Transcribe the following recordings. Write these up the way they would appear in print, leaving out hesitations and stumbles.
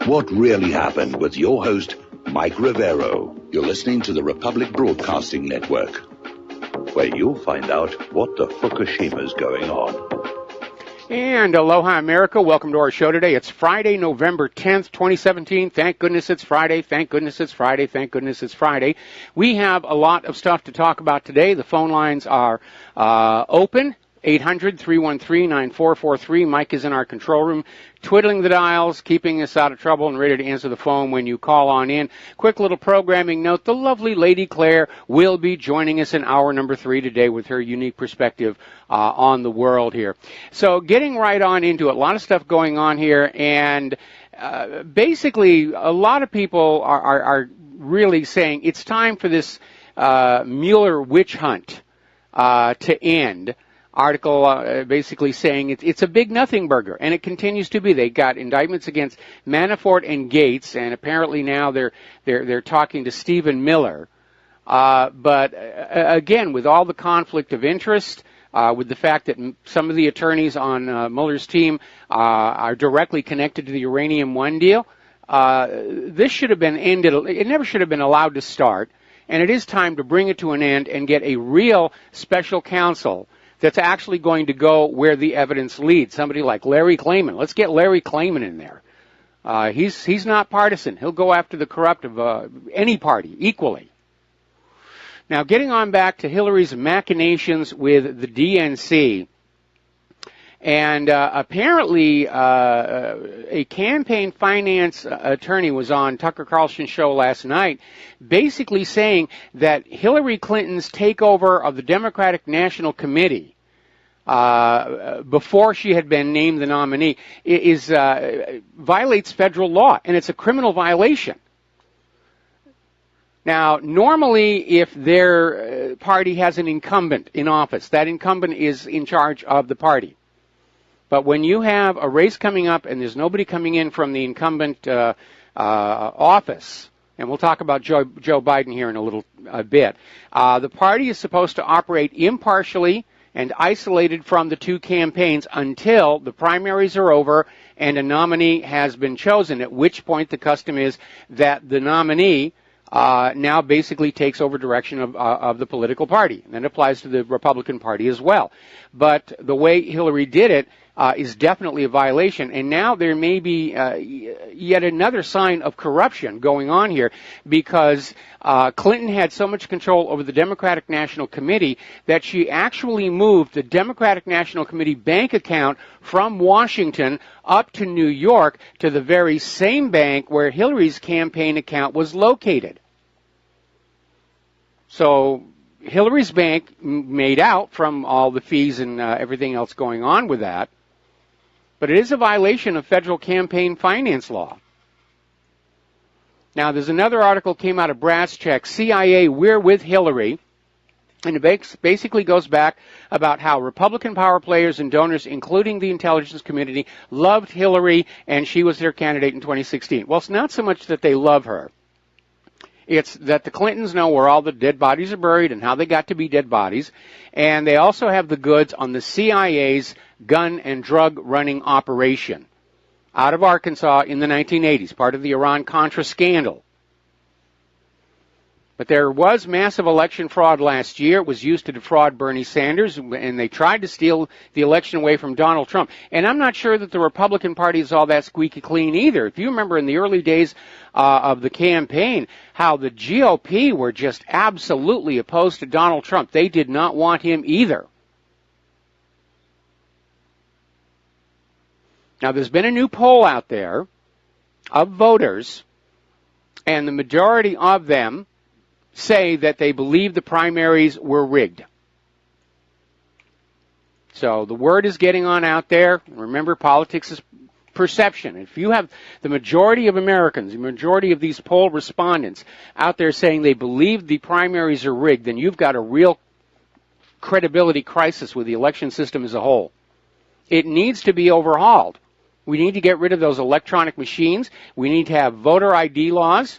what really happened with your host, Mike Rivero. You're listening to the Republic Broadcasting Network, where you'll find out what the Fukushima's going on. And aloha, America. Welcome to our show today. It's Friday, November 10th, 2017. Thank goodness it's Friday. Thank goodness it's Friday. Thank goodness it's Friday. We have a lot of stuff to talk about today. The phone lines are open. 800-313-9443. Mike is in our control room, twiddling the dials, keeping us out of trouble, and ready to answer the phone when you call on in. Quick little programming note, the lovely Lady Claire will be joining us in hour number 3 today with her unique perspective on the world here. So getting right on into it, a lot of stuff going on here, and basically a lot of people are really saying it's time for this Mueller witch hunt to end. Article basically saying it's a big nothing burger, and it continues to be. They got indictments against Manafort and Gates, and apparently now they're talking to Stephen Miller. But again, with all the conflict of interest, with the fact that some of the attorneys on Mueller's team are directly connected to the Uranium One deal, this should have been ended. It never should have been allowed to start, and it is time to bring it to an end and get a real special counsel that's actually going to go where the evidence leads. Somebody like Larry Klayman. Let's get Larry Klayman in there. He's not partisan. He'll go after the corrupt of any party equally. Now, getting on back to Hillary's machinations with the DNC, and apparently a campaign finance attorney was on Tucker Carlson's show last night basically saying that Hillary Clinton's takeover of the Democratic National Committee before she had been named the nominee violates federal law, and it's a criminal violation. Now, normally if their party has an incumbent in office, that incumbent is in charge of the party. But when you have a race coming up and there's nobody coming in from the incumbent office, and we'll talk about Joe Biden here in a bit, the party is supposed to operate impartially and isolated from the two campaigns until the primaries are over and a nominee has been chosen, at which point the custom is that the nominee now basically takes over direction of the political party. And that applies to the Republican Party as well. But the way Hillary did it is definitely a violation. And now there may be yet another sign of corruption going on here, because Clinton had so much control over the Democratic National Committee that she actually moved the Democratic National Committee bank account from Washington up to New York to the very same bank where Hillary's campaign account was located. So Hillary's bank made out from all the fees and everything else going on with that. But it is a violation of federal campaign finance law. Now, there's another article came out of Brass Check, CIA, We're with Hillary. And it basically goes back about how Republican power players and donors, including the intelligence community, loved Hillary, and she was their candidate in 2016. Well, it's not so much that they love her. It's that the Clintons know where all the dead bodies are buried and how they got to be dead bodies. And they also have the goods on the CIA's gun and drug running operation out of Arkansas in the 1980s, part of the Iran-Contra scandal. But there was massive election fraud last year. It was used to defraud Bernie Sanders, and they tried to steal the election away from Donald Trump. And I'm not sure that the Republican Party is all that squeaky clean either. If you remember in the early days of the campaign, how the GOP were just absolutely opposed to Donald Trump. They did not want him either. Now, there's been a new poll out there of voters, and the majority of them say that they believe the primaries were rigged. So the word is getting on out there. Remember, politics is perception. If you have the majority of Americans, the majority of these poll respondents out there saying they believe the primaries are rigged, then you've got a real credibility crisis with the election system as a whole. It needs to be overhauled. We need to get rid of those electronic machines. We need to have voter ID laws.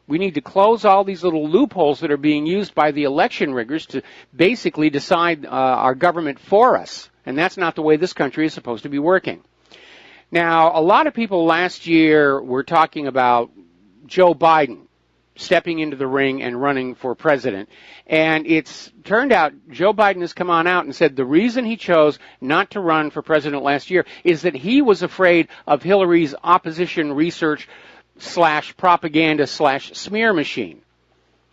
We need to close all these little loopholes that are being used by the election riggers to basically decide our government for us. And that's not the way this country is supposed to be working. Now, a lot of people last year were talking about Joe Biden stepping into the ring and running for president. And it's turned out Joe Biden has come on out and said the reason he chose not to run for president last year is that he was afraid of Hillary's opposition research / propaganda / smear machine.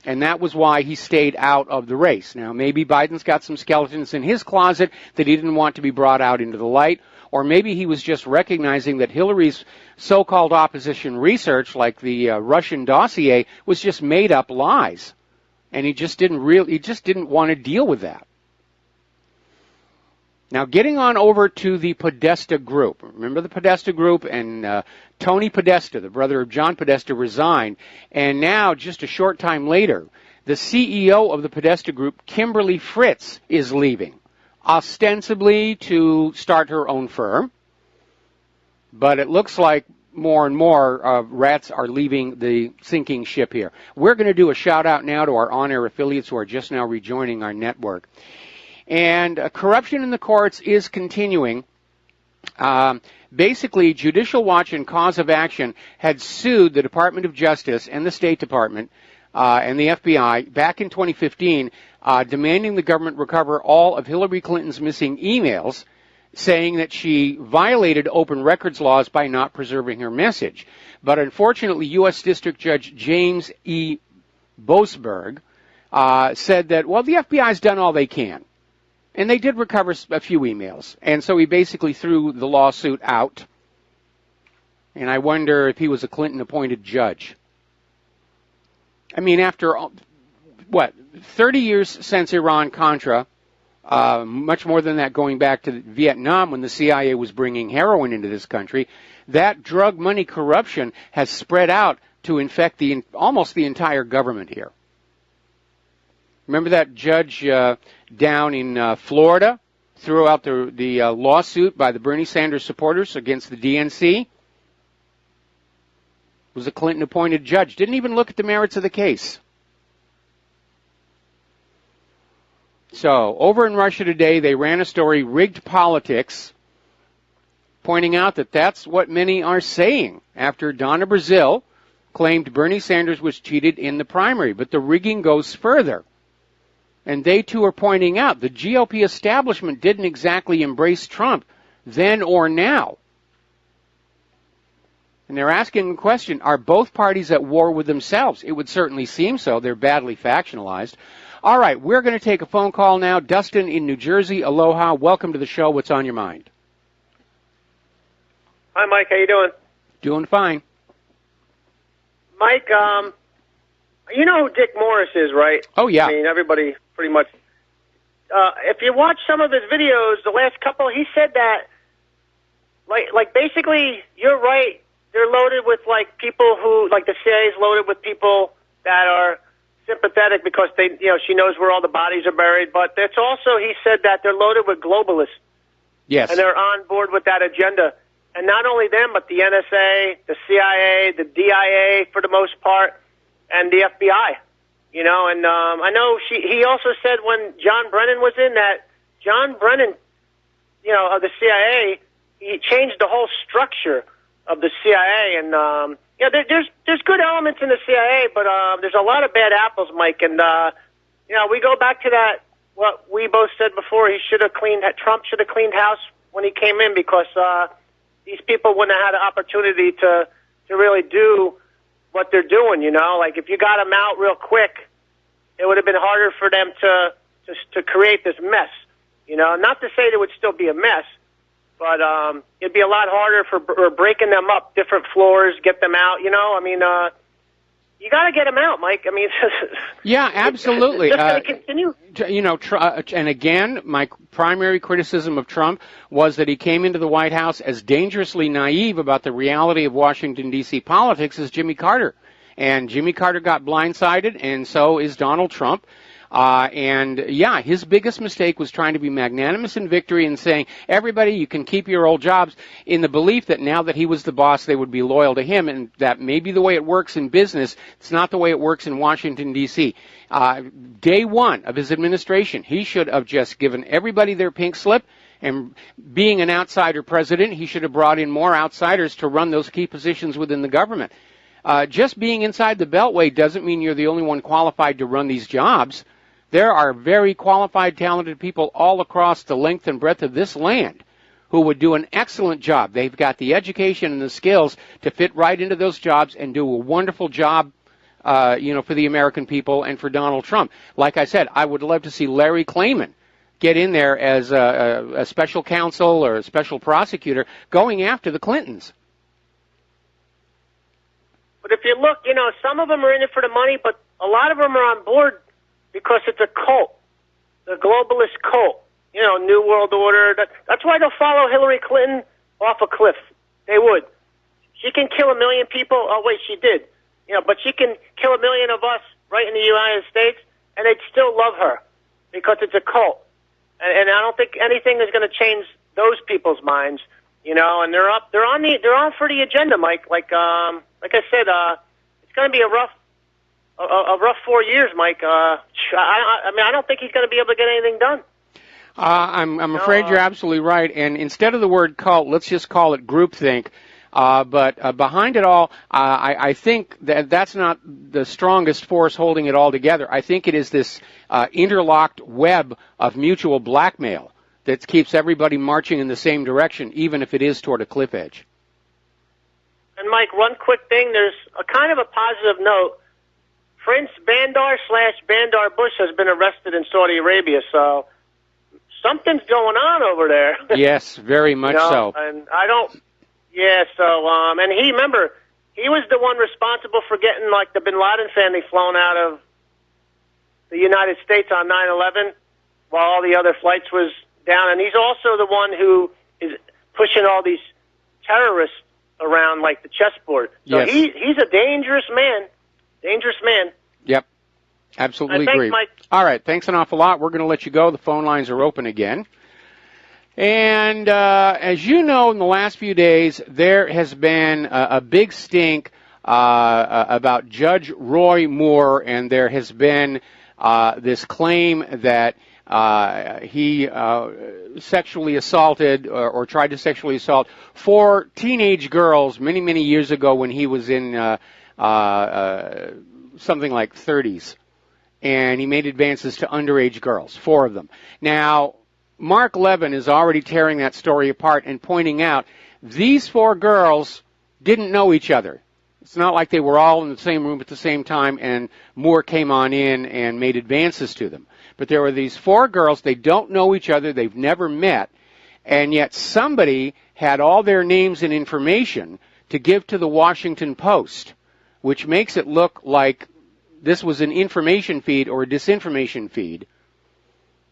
And that was why he stayed out of the race. Now, maybe Biden's got some skeletons in his closet that he didn't want to be brought out into the light, or maybe he was just recognizing that Hillary's so-called opposition research, like the Russian dossier, was just made-up lies, and he just didn't want to deal with that. Now, getting on over to the Podesta Group. Remember the Podesta Group? And Tony Podesta, the brother of John Podesta, resigned. And now, just a short time later, the CEO of the Podesta Group, Kimberly Fritz, is leaving, ostensibly to start her own firm. But it looks like more and more rats are leaving the sinking ship here. We're going to do a shout-out now to our on-air affiliates who are just now rejoining our network. And corruption in the courts is continuing. Basically, Judicial Watch and Cause of Action had sued the Department of Justice and the State Department and the FBI back in 2015, demanding the government recover all of Hillary Clinton's missing emails, saying that she violated open records laws by not preserving her message. But unfortunately, U.S. District Judge James E. Boasberg said that, well, the FBI's done all they can. And they did recover a few emails. And so he basically threw the lawsuit out. And I wonder if he was a Clinton-appointed judge. I mean, after, 30 years since Iran-Contra, much more than that going back to Vietnam when the CIA was bringing heroin into this country, that drug money corruption has spread out to infect almost the entire government here. Remember that judge down in Florida threw out the lawsuit by the Bernie Sanders supporters against the DNC? It was a Clinton-appointed judge. Didn't even look at the merits of the case. So, over in Russia today, they ran a story, Rigged Politics, pointing out that that's what many are saying after Donna Brazil claimed Bernie Sanders was cheated in the primary. But the rigging goes further. And they, too, are pointing out the GOP establishment didn't exactly embrace Trump then or now. And they're asking the question, are both parties at war with themselves? It would certainly seem so. They're badly factionalized. All right, we're going to take a phone call now. Dustin in New Jersey, aloha. Welcome to the show. What's on your mind? Hi, Mike. How you doing? Doing fine. Mike, you know who Dick Morris is, right? Oh, yeah. I mean, everybody pretty much. If you watch some of his videos, the last couple, he said that, like basically, you're right. They're loaded with, like, people who, like the CIA's loaded with people that are sympathetic because she knows where all the bodies are buried. But it's also, he said that they're loaded with globalists. Yes. And they're on board with that agenda. And not only them, but the NSA, the CIA, the DIA for the most part, and the FBI. You know, and I know he also said when John Brennan was in that John Brennan, of the CIA, he changed the whole structure of the CIA. And, there's good elements in the CIA, but there's a lot of bad apples, Mike. And, we go back to that, what we both said before, Trump should have cleaned house when he came in because these people wouldn't have had an opportunity to really do what they're doing, Like, if you got them out real quick, it would have been harder for them to create this mess, Not to say there would still be a mess, but it'd be a lot harder for breaking them up, different floors, get them out, I mean, you got to get them out, Mike. I mean, yeah, absolutely. It's going to continue. And again, my primary criticism of Trump was that he came into the White House as dangerously naive about the reality of Washington, D.C. politics as Jimmy Carter. And Jimmy Carter got blindsided, and so is Donald Trump. His biggest mistake was trying to be magnanimous in victory and saying, everybody, you can keep your old jobs, in the belief that now that he was the boss, they would be loyal to him, and that may be the way it works in business. It's not the way it works in Washington, D.C. Day one of his administration, he should have just given everybody their pink slip And being an outsider president, he should have brought in more outsiders to run those key positions within the government. Just being inside the Beltway doesn't mean you're the only one qualified to run these jobs. There are very qualified, talented people all across the length and breadth of this land who would do an excellent job. They've got the education and the skills to fit right into those jobs and do a wonderful job, for the American people and for Donald Trump. Like I said, I would love to see Larry Klayman get in there as a special counsel or a special prosecutor going after the Clintons. But if you look, some of them are in it for the money, but a lot of them are on board because it's a cult, the globalist cult. New World Order. That's why they'll follow Hillary Clinton off a cliff. They would. She can kill 1 million people. Oh, wait, she did. But she can kill 1 million of us right in the United States, and they'd still love her because it's a cult. And I don't think anything is going to change those people's minds. And they're on for the agenda, Mike. Like I said, it's going to be a rough 4 years, Mike. I don't think he's going to be able to get anything done. I'm afraid you're absolutely right. And instead of the word cult, let's just call it groupthink. But behind it all, I think that's not the strongest force holding it all together. I think it is this interlocked web of mutual blackmail that keeps everybody marching in the same direction, even if it is toward a cliff edge. And, Mike, one quick thing. There's a kind of a positive note. Prince Bandar Bush has been arrested in Saudi Arabia, so something's going on over there. Yes, very much so. And I don't... Yeah, so, and he was the one responsible for getting, the Bin Laden family flown out of the United States on 9/11 while all the other flights was down. And he's also the one who is pushing all these terrorists around like the chessboard. So yes. He's a dangerous man. Dangerous man. Yep. Absolutely agree. Thanks, Mike. All right. Thanks an awful lot. We're going to let you go. The phone lines are open again. And as you know, in the last few days, there has been a big stink about Judge Roy Moore, and there has been this claim that he sexually assaulted or tried to sexually assault 4 teenage girls many, many years ago when he was in something like 30s. And he made advances to underage girls, 4 of them. Now, Mark Levin is already tearing that story apart and pointing out these 4 girls didn't know each other. It's not like they were all in the same room at the same time and Moore came on in and made advances to them. But there were these 4 girls, they don't know each other, they've never met, and yet somebody had all their names and information to give to the Washington Post, which makes it look like this was an information feed or a disinformation feed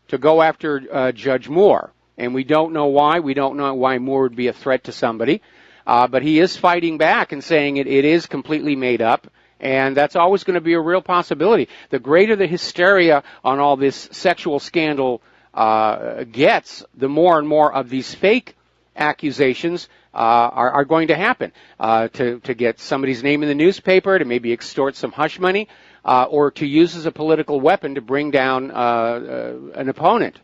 to go after Judge Moore. And we don't know why. We don't know why Moore would be a threat to somebody. But he is fighting back and saying it is completely made up. And that's always going to be a real possibility. The greater the hysteria on all this sexual scandal gets, the more and more of these fake accusations are going to happen. To get somebody's name in the newspaper, to maybe extort some hush money, or to use as a political weapon to bring down an opponent.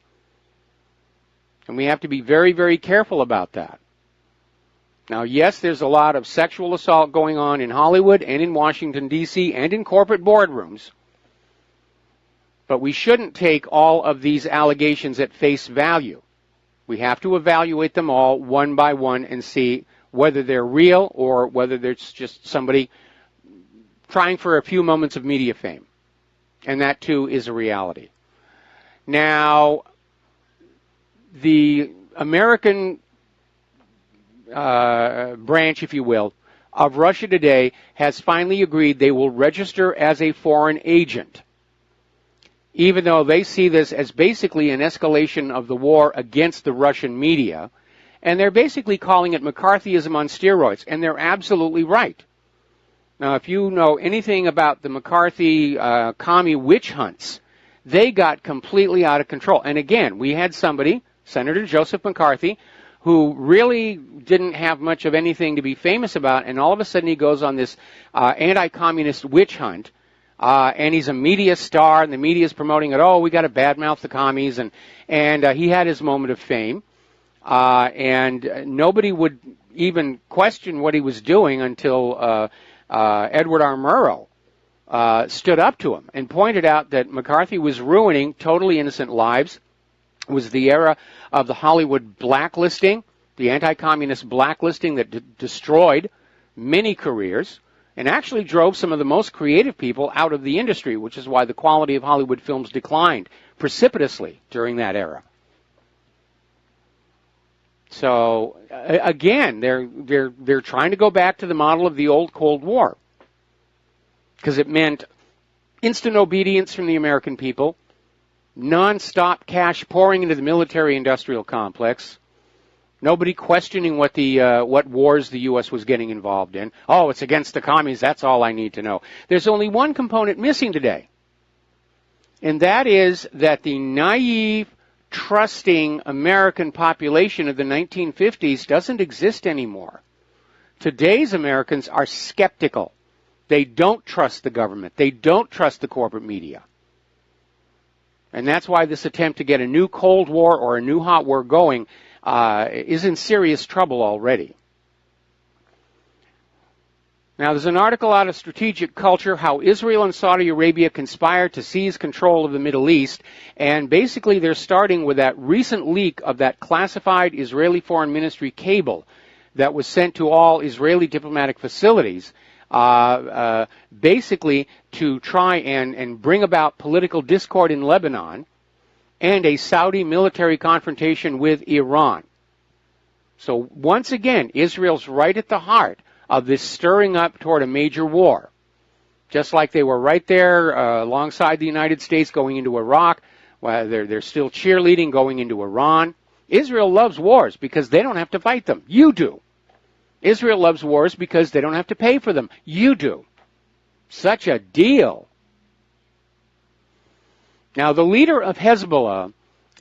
And we have to be very, very careful about that. Now, yes, there's a lot of sexual assault going on in Hollywood and in Washington, D.C., and in corporate boardrooms. But we shouldn't take all of these allegations at face value. We have to evaluate them all one by one and see whether they're real or whether there's just somebody trying for a few moments of media fame. And that, too, is a reality. Now, the American branch, if you will, of Russia Today has finally agreed they will register as a foreign agent, even though they see this as basically an escalation of the war against the Russian media, and they're basically calling it McCarthyism on steroids, and they're absolutely right. Now, if you know anything about the McCarthy commie witch hunts, they got completely out of control. And again, we had somebody, Senator Joseph McCarthy, who really didn't have much of anything to be famous about, and all of a sudden he goes on this anti-communist witch hunt, and he's a media star, and the media is promoting it. Oh, we got to badmouth the commies, and he had his moment of fame. and nobody would even question what he was doing until Edward R. Murrow stood up to him and pointed out that McCarthy was ruining totally innocent lives. It was the era of the Hollywood blacklisting, the anti-communist blacklisting that destroyed many careers and actually drove some of the most creative people out of the industry, which is why the quality of Hollywood films declined precipitously during that era. So again, they're trying to go back to the model of the old Cold War, because it meant instant obedience from the American people, non-stop cash pouring into the military-industrial complex, nobody questioning what wars the U.S. was getting involved in. Oh, it's against the commies. That's all I need to know. There's only one component missing today, and that is that the naive, trusting American population of the 1950s doesn't exist anymore. Today's Americans are skeptical. They don't trust the government. They don't trust the corporate media. And that's why this attempt to get a new Cold War or a new hot war going is in serious trouble already. Now, there's an article out of Strategic Culture, How Israel and Saudi Arabia Conspire to Seize Control of the Middle East, and basically they're starting with that recent leak of that classified Israeli Foreign Ministry cable that was sent to all Israeli diplomatic facilities, basically to try and bring about political discord in Lebanon and a Saudi military confrontation with Iran. So once again, Israel's right at the heart of this stirring up toward a major war. Just like they were right there alongside the United States going into Iraq, well, they're still cheerleading going into Iran. Israel loves wars because they don't have to fight them. You do. Israel loves wars because they don't have to pay for them. You do. Such a deal. Now, the leader of Hezbollah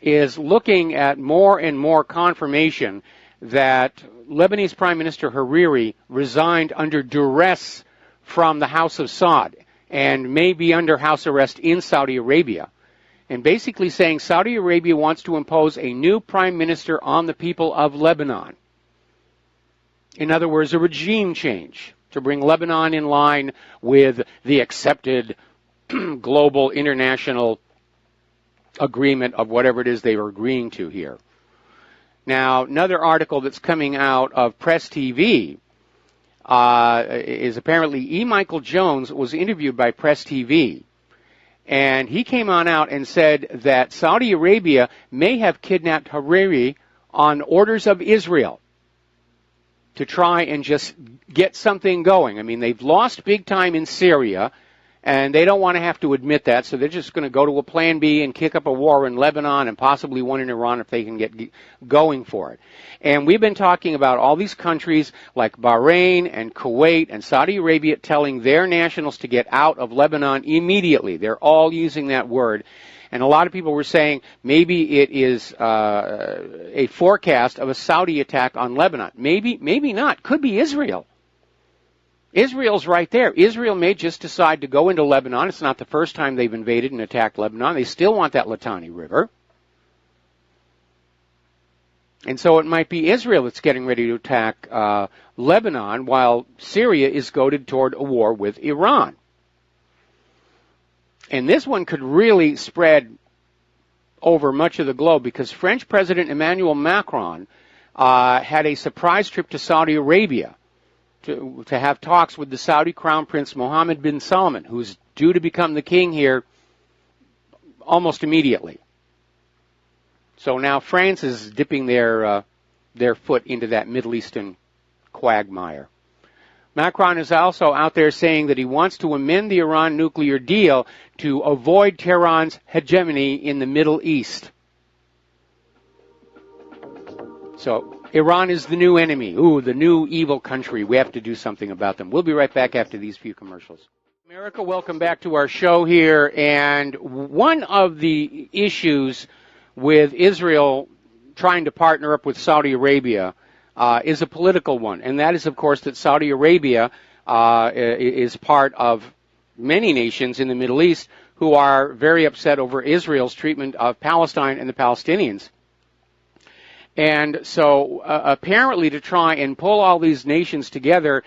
is looking at more and more confirmation that Lebanese Prime Minister Hariri resigned under duress from the House of Saud and may be under house arrest in Saudi Arabia. And basically saying Saudi Arabia wants to impose a new prime minister on the people of Lebanon. In other words, a regime change to bring Lebanon in line with the accepted global international agreement of whatever it is they were agreeing to here. Now, another article that's coming out of Press TV is apparently E. Michael Jones was interviewed by Press TV, and he came on out and said that Saudi Arabia may have kidnapped Hariri on orders of Israel to try and just get something going. I mean, they've lost big time in Syria, and they don't want to have to admit that, so they're just going to go to a plan B and kick up a war in Lebanon and possibly one in Iran if they can get going for it. And we've been talking about all these countries like Bahrain and Kuwait and Saudi Arabia telling their nationals to get out of Lebanon immediately. They're all using that word. And a lot of people were saying maybe it is a forecast of a Saudi attack on Lebanon. Maybe not. Could be Israel. Israel's right there. Israel may just decide to go into Lebanon. It's not the first time they've invaded and attacked Lebanon. They still want that Litani River. And so it might be Israel that's getting ready to attack Lebanon while Syria is goaded toward a war with Iran. And this one could really spread over much of the globe because French President Emmanuel Macron had a surprise trip to Saudi Arabia to have talks with the Saudi Crown Prince Mohammed bin Salman, who's due to become the king here almost immediately. So now France is dipping their foot into that Middle Eastern quagmire. Macron is also out there saying that he wants to amend the Iran nuclear deal to avoid Tehran's hegemony in the Middle East. So Iran is the new enemy. Ooh, the new evil country. We have to do something about them. We'll be right back after these few commercials. America, welcome back to our show here. And one of the issues with Israel trying to partner up with Saudi Arabia is a political one. And that is, of course, that Saudi Arabia is part of many nations in the Middle East who are very upset over Israel's treatment of Palestine and the Palestinians. And so apparently to try and pull all these nations together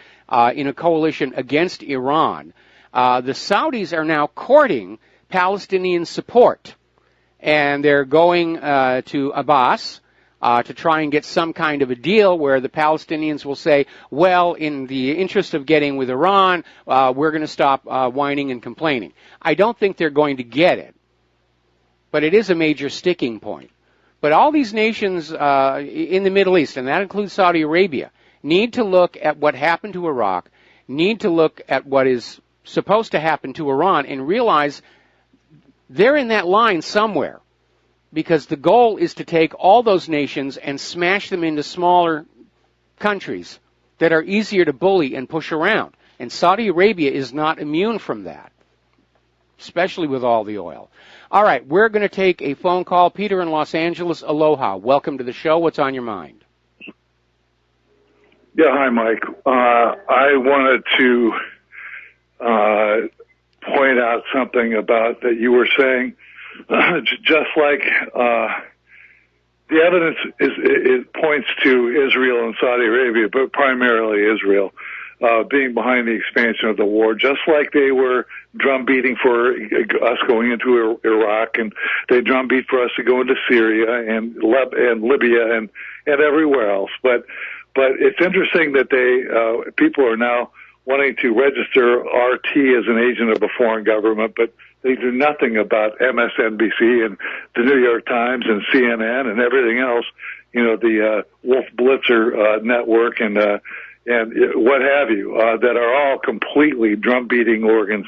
in a coalition against Iran, the Saudis are now courting Palestinian support. And they're going to Abbas to try and get some kind of a deal where the Palestinians will say, well, in the interest of getting with Iran, we're going to stop whining and complaining. I don't think they're going to get it, but it is a major sticking point. But all these nations in the Middle East, and that includes Saudi Arabia, need to look at what happened to Iraq, need to look at what is supposed to happen to Iran, and realize they're in that line somewhere. Because the goal is to take all those nations and smash them into smaller countries that are easier to bully and push around. And Saudi Arabia is not immune from that, especially with all the oil. All right, we're going to take a phone call. Peter in Los Angeles, aloha. Welcome to the show. What's on your mind? Yeah, hi, Mike. I wanted to point out something about that you were saying. Just like the evidence it points to Israel and Saudi Arabia, but primarily Israel, being behind the expansion of the war, just like they were drumbeating for us going into Iraq, and they drumbeat for us to go into Syria and Libya and everywhere else. But it's interesting that people are now wanting to register RT as an agent of a foreign government, but they do nothing about MSNBC and the New York Times and CNN and everything else, the Wolf Blitzer network and what have you, that are all completely drum-beating organs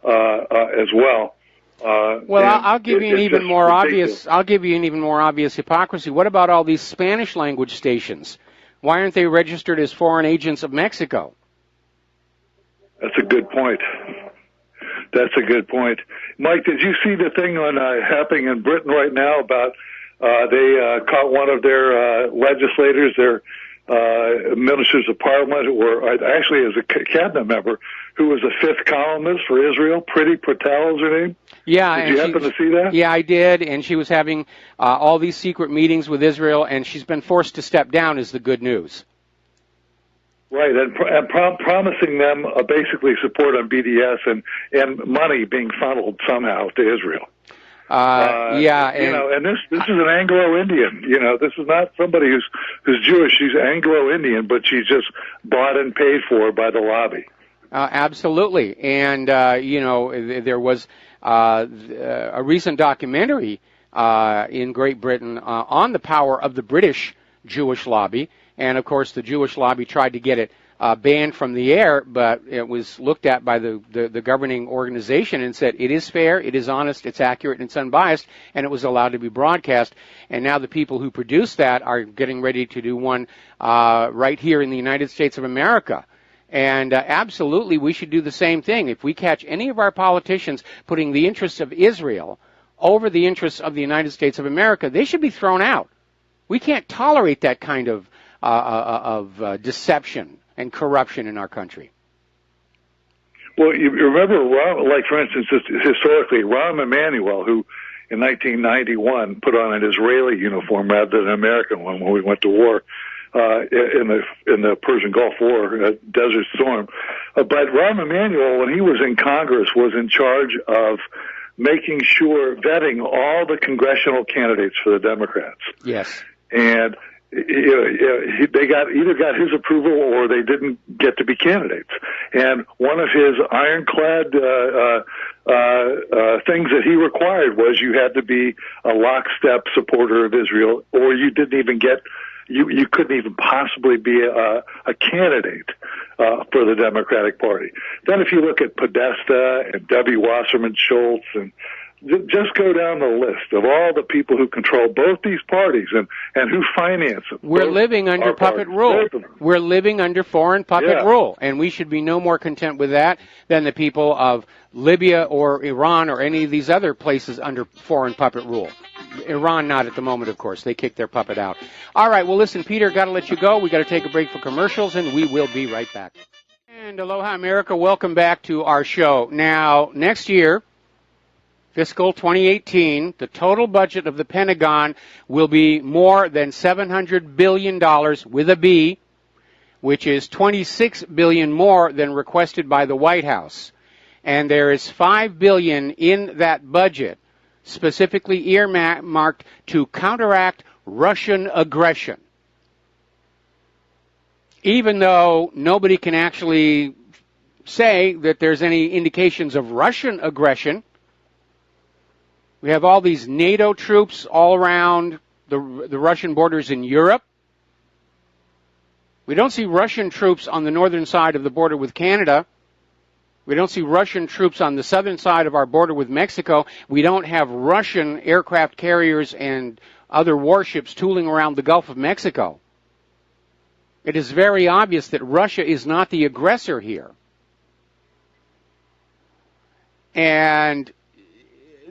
as well. I'll give you an even more obvious. I'll give you an even more obvious hypocrisy. What about all these Spanish language stations? Why aren't they registered as foreign agents of Mexico? That's a good point. That's a good point. Mike, did you see the thing happening in Britain right now about they caught one of their legislators, their ministers of parliament, or actually as a cabinet member, who was a fifth columnist for Israel? Priti Patel is her name? Yeah. Did you happen to see that? Yeah, I did, and she was having all these secret meetings with Israel, and she's been forced to step down is the good news. Right, and promising them basically support on BDS and money being funneled somehow to Israel. And this is an Anglo-Indian. This is not somebody who's Jewish. She's Anglo-Indian, but she's just bought and paid for by the lobby. Absolutely, and there was a recent documentary in Great Britain on the power of the British Jewish lobby. And, of course, the Jewish lobby tried to get it banned from the air, but it was looked at by the governing organization and said it is fair, it is honest, it's accurate, and it's unbiased, and it was allowed to be broadcast. And now the people who produced that are getting ready to do one right here in the United States of America. And absolutely, we should do the same thing. If we catch any of our politicians putting the interests of Israel over the interests of the United States of America, they should be thrown out. We can't tolerate that kind of deception and corruption in our country. Well, you remember, like for instance, historically, Rahm Emanuel, who in 1991 put on an Israeli uniform rather than an American one when we went to war in the Persian Gulf War, Desert Storm. But Rahm Emanuel, when he was in Congress, was in charge of making sure, vetting all the congressional candidates for the Democrats. Yes. And they either got his approval or they didn't get to be candidates. And one of his ironclad things that he required was you had to be a lockstep supporter of Israel, or you didn't even get. You couldn't even possibly be a candidate for the Democratic Party. Then if you look at Podesta and Debbie Wasserman Schultz, and just go down the list of all the people who control both these parties and who finance them. We're living under puppet rule. We're living under foreign puppet rule, and we should be no more content with that than the people of Libya or Iran or any of these other places under foreign puppet rule. Iran not at the moment, of course. They kicked their puppet out. All right, well, listen, Peter, got to let you go. We got to take a break for commercials, and we will be right back. And aloha, America. Welcome back to our show. Now, next year, Fiscal 2018, the total budget of the Pentagon will be more than $700 billion with a B, which is $26 billion more than requested by the White House. And there is $5 billion in that budget specifically earmarked to counteract Russian aggression. Even though nobody can actually say that there's any indications of Russian aggression, we have all these NATO troops all around the Russian borders in Europe. We don't see Russian troops on the northern side of the border with Canada. We don't see Russian troops on the southern side of our border with Mexico. We don't have Russian aircraft carriers and other warships tooling around the Gulf of Mexico. It is very obvious that Russia is not the aggressor here. And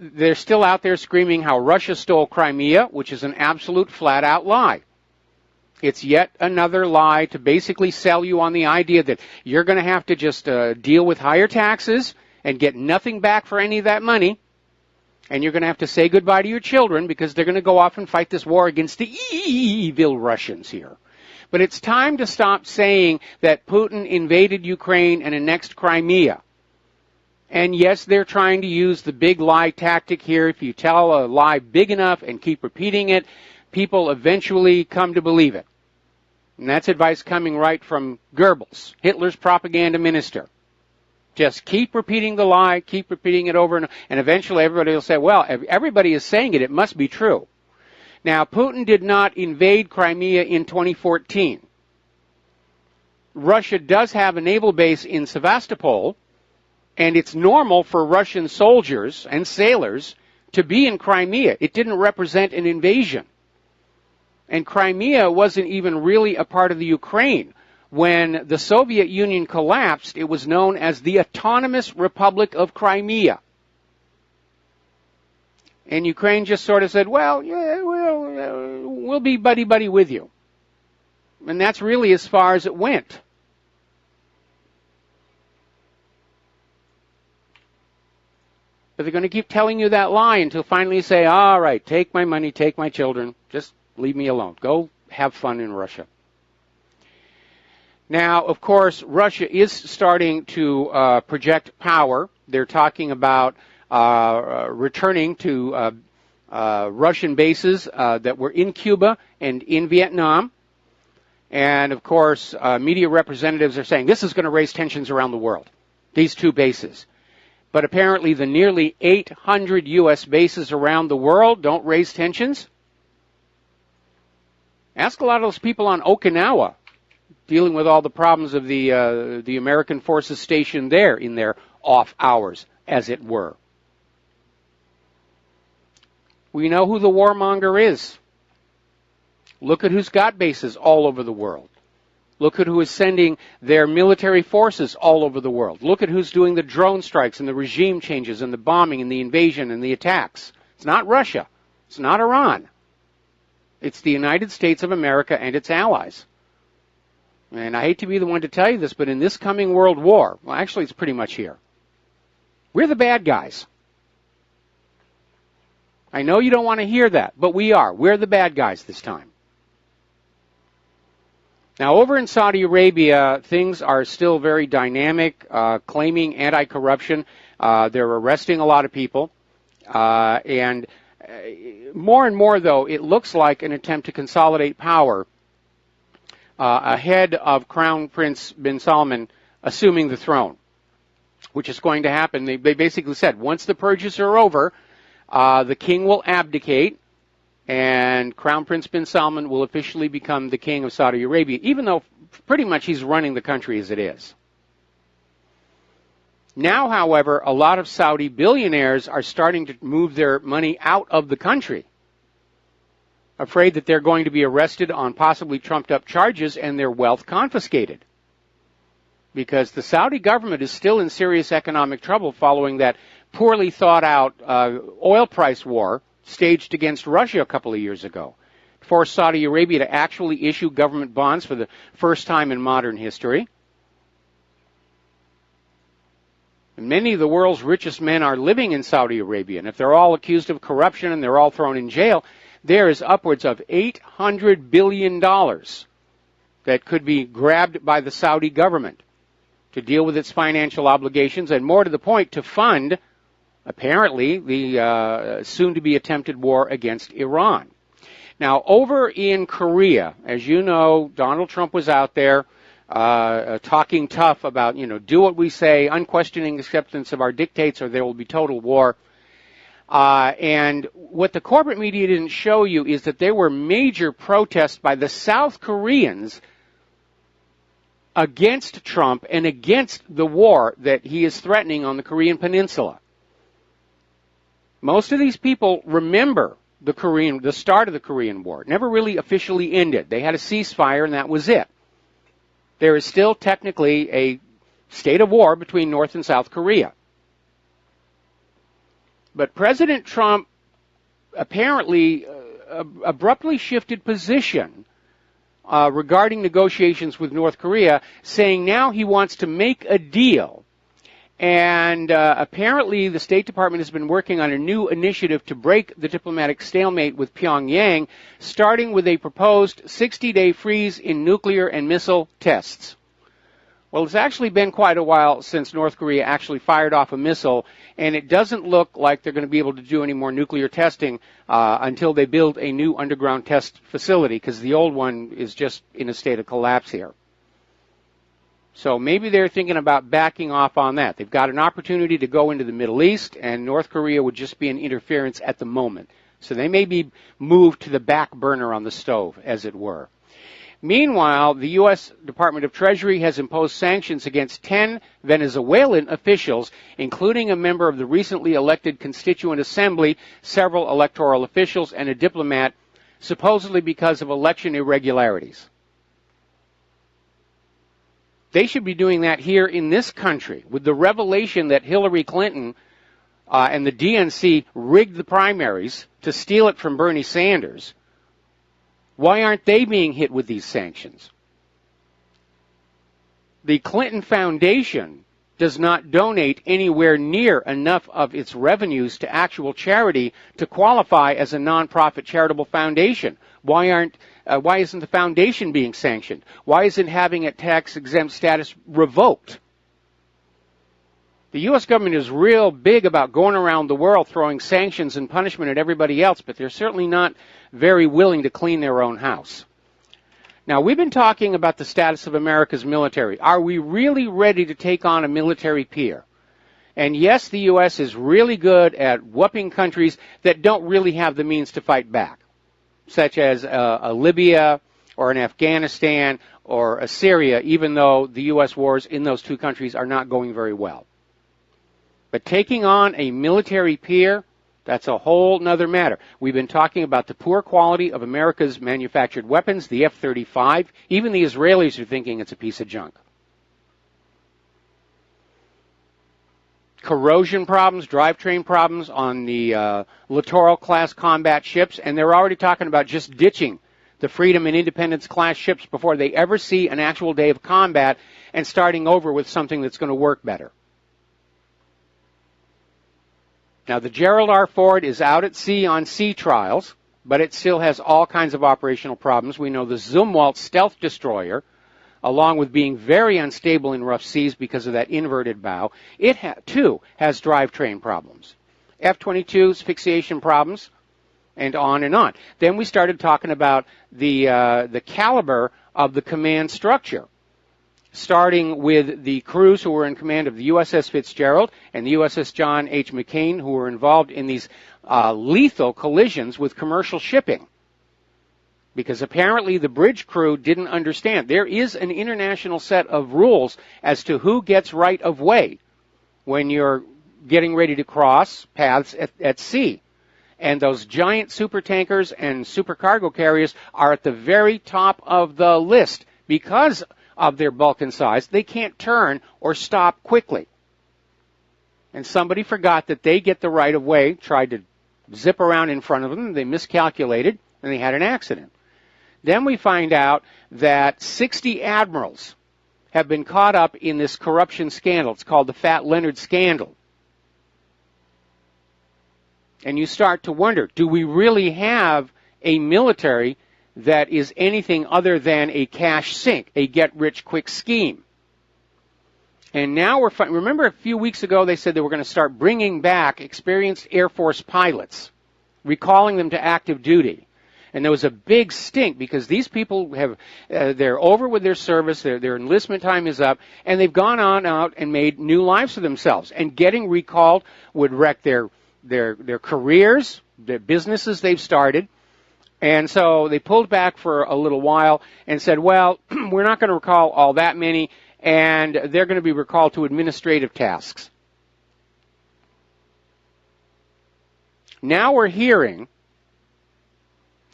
they're still out there screaming how Russia stole Crimea, which is an absolute flat-out lie. It's yet another lie to basically sell you on the idea that you're going to have to just deal with higher taxes and get nothing back for any of that money, and you're going to have to say goodbye to your children because they're going to go off and fight this war against the evil Russians here. But it's time to stop saying that Putin invaded Ukraine and annexed Crimea. And yes, they're trying to use the big lie tactic here. If you tell a lie big enough and keep repeating it, people eventually come to believe it. And that's advice coming right from Goebbels, Hitler's propaganda minister. Just keep repeating the lie, keep repeating it over, and eventually everybody will say, well, everybody is saying it, it must be true. Now, Putin did not invade Crimea in 2014. Russia does have a naval base in Sevastopol, and it's normal for Russian soldiers and sailors to be in Crimea. It didn't represent an invasion. And Crimea wasn't even really a part of the Ukraine. When the Soviet Union collapsed, it was known as the Autonomous Republic of Crimea. And Ukraine just sort of said, well, yeah, we'll be buddy-buddy with you. And that's really as far as it went. But they're going to keep telling you that lie until finally you say, all right, take my money, take my children, just leave me alone. Go have fun in Russia. Now, of course, Russia is starting to project power. They're talking about returning to Russian bases that were in Cuba and in Vietnam. And, of course, media representatives are saying this is going to raise tensions around the world, these two bases. But apparently the nearly 800 U.S. bases around the world don't raise tensions. Ask a lot of those people on Okinawa, dealing with all the problems of the American forces stationed there in their off hours, as it were. We know who the warmonger is. Look at who's got bases all over the world. Look at who is sending their military forces all over the world. Look at who's doing the drone strikes and the regime changes and the bombing and the invasion and the attacks. It's not Russia. It's not Iran. It's the United States of America and its allies. And I hate to be the one to tell you this, but in this coming world war, well, actually it's pretty much here, we're the bad guys. I know you don't want to hear that, but we are. We're the bad guys this time. Now, over in Saudi Arabia, things are still very dynamic, claiming anti-corruption. They're arresting a lot of people. And more, though, it looks like an attempt to consolidate power ahead of Crown Prince bin Salman assuming the throne, which is going to happen. They basically said once the purges are over, the king will abdicate, and Crown Prince bin Salman will officially become the king of Saudi Arabia, even though pretty much he's running the country as it is. Now, however, a lot of Saudi billionaires are starting to move their money out of the country, afraid that they're going to be arrested on possibly trumped-up charges and their wealth confiscated. Because the Saudi government is still in serious economic trouble following that poorly thought-out oil price war staged against Russia a couple of years ago, forced Saudi Arabia to actually issue government bonds for the first time in modern history. And many of the world's richest men are living in Saudi Arabia. And if they're all accused of corruption and they're all thrown in jail, there is upwards of $800 billion that could be grabbed by the Saudi government to deal with its financial obligations, and more to the point, to fund, apparently, the soon-to-be attempted war against Iran. Now, over in Korea, as you know, Donald Trump was out there talking tough about, do what we say, unquestioning acceptance of our dictates, or there will be total war. And what the corporate media didn't show you is that there were major protests by the South Koreans against Trump and against the war that he is threatening on the Korean Peninsula. Most of these people remember the start of the Korean War. It never really officially ended. They had a ceasefire and that was it. There is still technically a state of war between North and South Korea. But President Trump apparently abruptly shifted position regarding negotiations with North Korea, saying now he wants to make a deal. And apparently the State Department has been working on a new initiative to break the diplomatic stalemate with Pyongyang, starting with a proposed 60-day freeze in nuclear and missile tests. Well, it's actually been quite a while since North Korea actually fired off a missile, and it doesn't look like they're going to be able to do any more nuclear testing until they build a new underground test facility, because the old one is just in a state of collapse here. So maybe they're thinking about backing off on that. They've got an opportunity to go into the Middle East, and North Korea would just be an interference at the moment. So they may be moved to the back burner on the stove, as it were. Meanwhile, the U.S. Department of Treasury has imposed sanctions against 10 Venezuelan officials, including a member of the recently elected Constituent Assembly, several electoral officials, and a diplomat, supposedly because of election irregularities. They should be doing that here in this country, with the revelation that Hillary Clinton and the DNC rigged the primaries to steal it from Bernie Sanders. Why aren't they being hit with these sanctions? The Clinton Foundation does not donate anywhere near enough of its revenues to actual charity to qualify as a nonprofit charitable foundation. Why isn't the foundation being sanctioned? Why isn't having a tax-exempt status revoked? The U.S. government is real big about going around the world throwing sanctions and punishment at everybody else, but they're certainly not very willing to clean their own house. Now, we've been talking about the status of America's military. Are we really ready to take on a military peer? And yes, the U.S. is really good at whooping countries that don't really have the means to fight back, such as a Libya or an Afghanistan or a Syria, even though the U.S. wars in those two countries are not going very well. But taking on a military peer, that's a whole nother matter. We've been talking about the poor quality of America's manufactured weapons, the F-35. Even the Israelis are thinking it's a piece of junk. Corrosion problems, drivetrain problems on the Littoral-class combat ships, and they're already talking about just ditching the Freedom and Independence-class ships before they ever see an actual day of combat and starting over with something that's going to work better. Now, the Gerald R. Ford is out at sea on sea trials, but it still has all kinds of operational problems. We know the Zumwalt stealth destroyer, along with being very unstable in rough seas because of that inverted bow, it too has drivetrain problems. F-22's asphyxiation problems, and on and on. Then we started talking about the caliber of the command structure, starting with the crews who were in command of the USS Fitzgerald and the USS John H. McCain, who were involved in these lethal collisions with commercial shipping. Because apparently the bridge crew didn't understand. There is an international set of rules as to who gets right of way when you're getting ready to cross paths at sea. And those giant super tankers and super cargo carriers are at the very top of the list because of their bulk and size. They can't turn or stop quickly. And somebody forgot that they get the right of way, tried to zip around in front of them, they miscalculated, and they had an accident. Then we find out that 60 admirals have been caught up in this corruption scandal. It's called the Fat Leonard scandal. And you start to wonder, do we really have a military that is anything other than a cash sink, a get-rich-quick scheme? And now remember a few weeks ago they said they were going to start bringing back experienced Air Force pilots, recalling them to active duty. And there was a big stink because these people they're over with their service, their enlistment time is up, and they've gone on out and made new lives for themselves. And getting recalled would wreck their careers, their businesses they've started. And so they pulled back for a little while and said, well, we're not going to recall all that many, and they're going to be recalled to administrative tasks. Now we're hearing,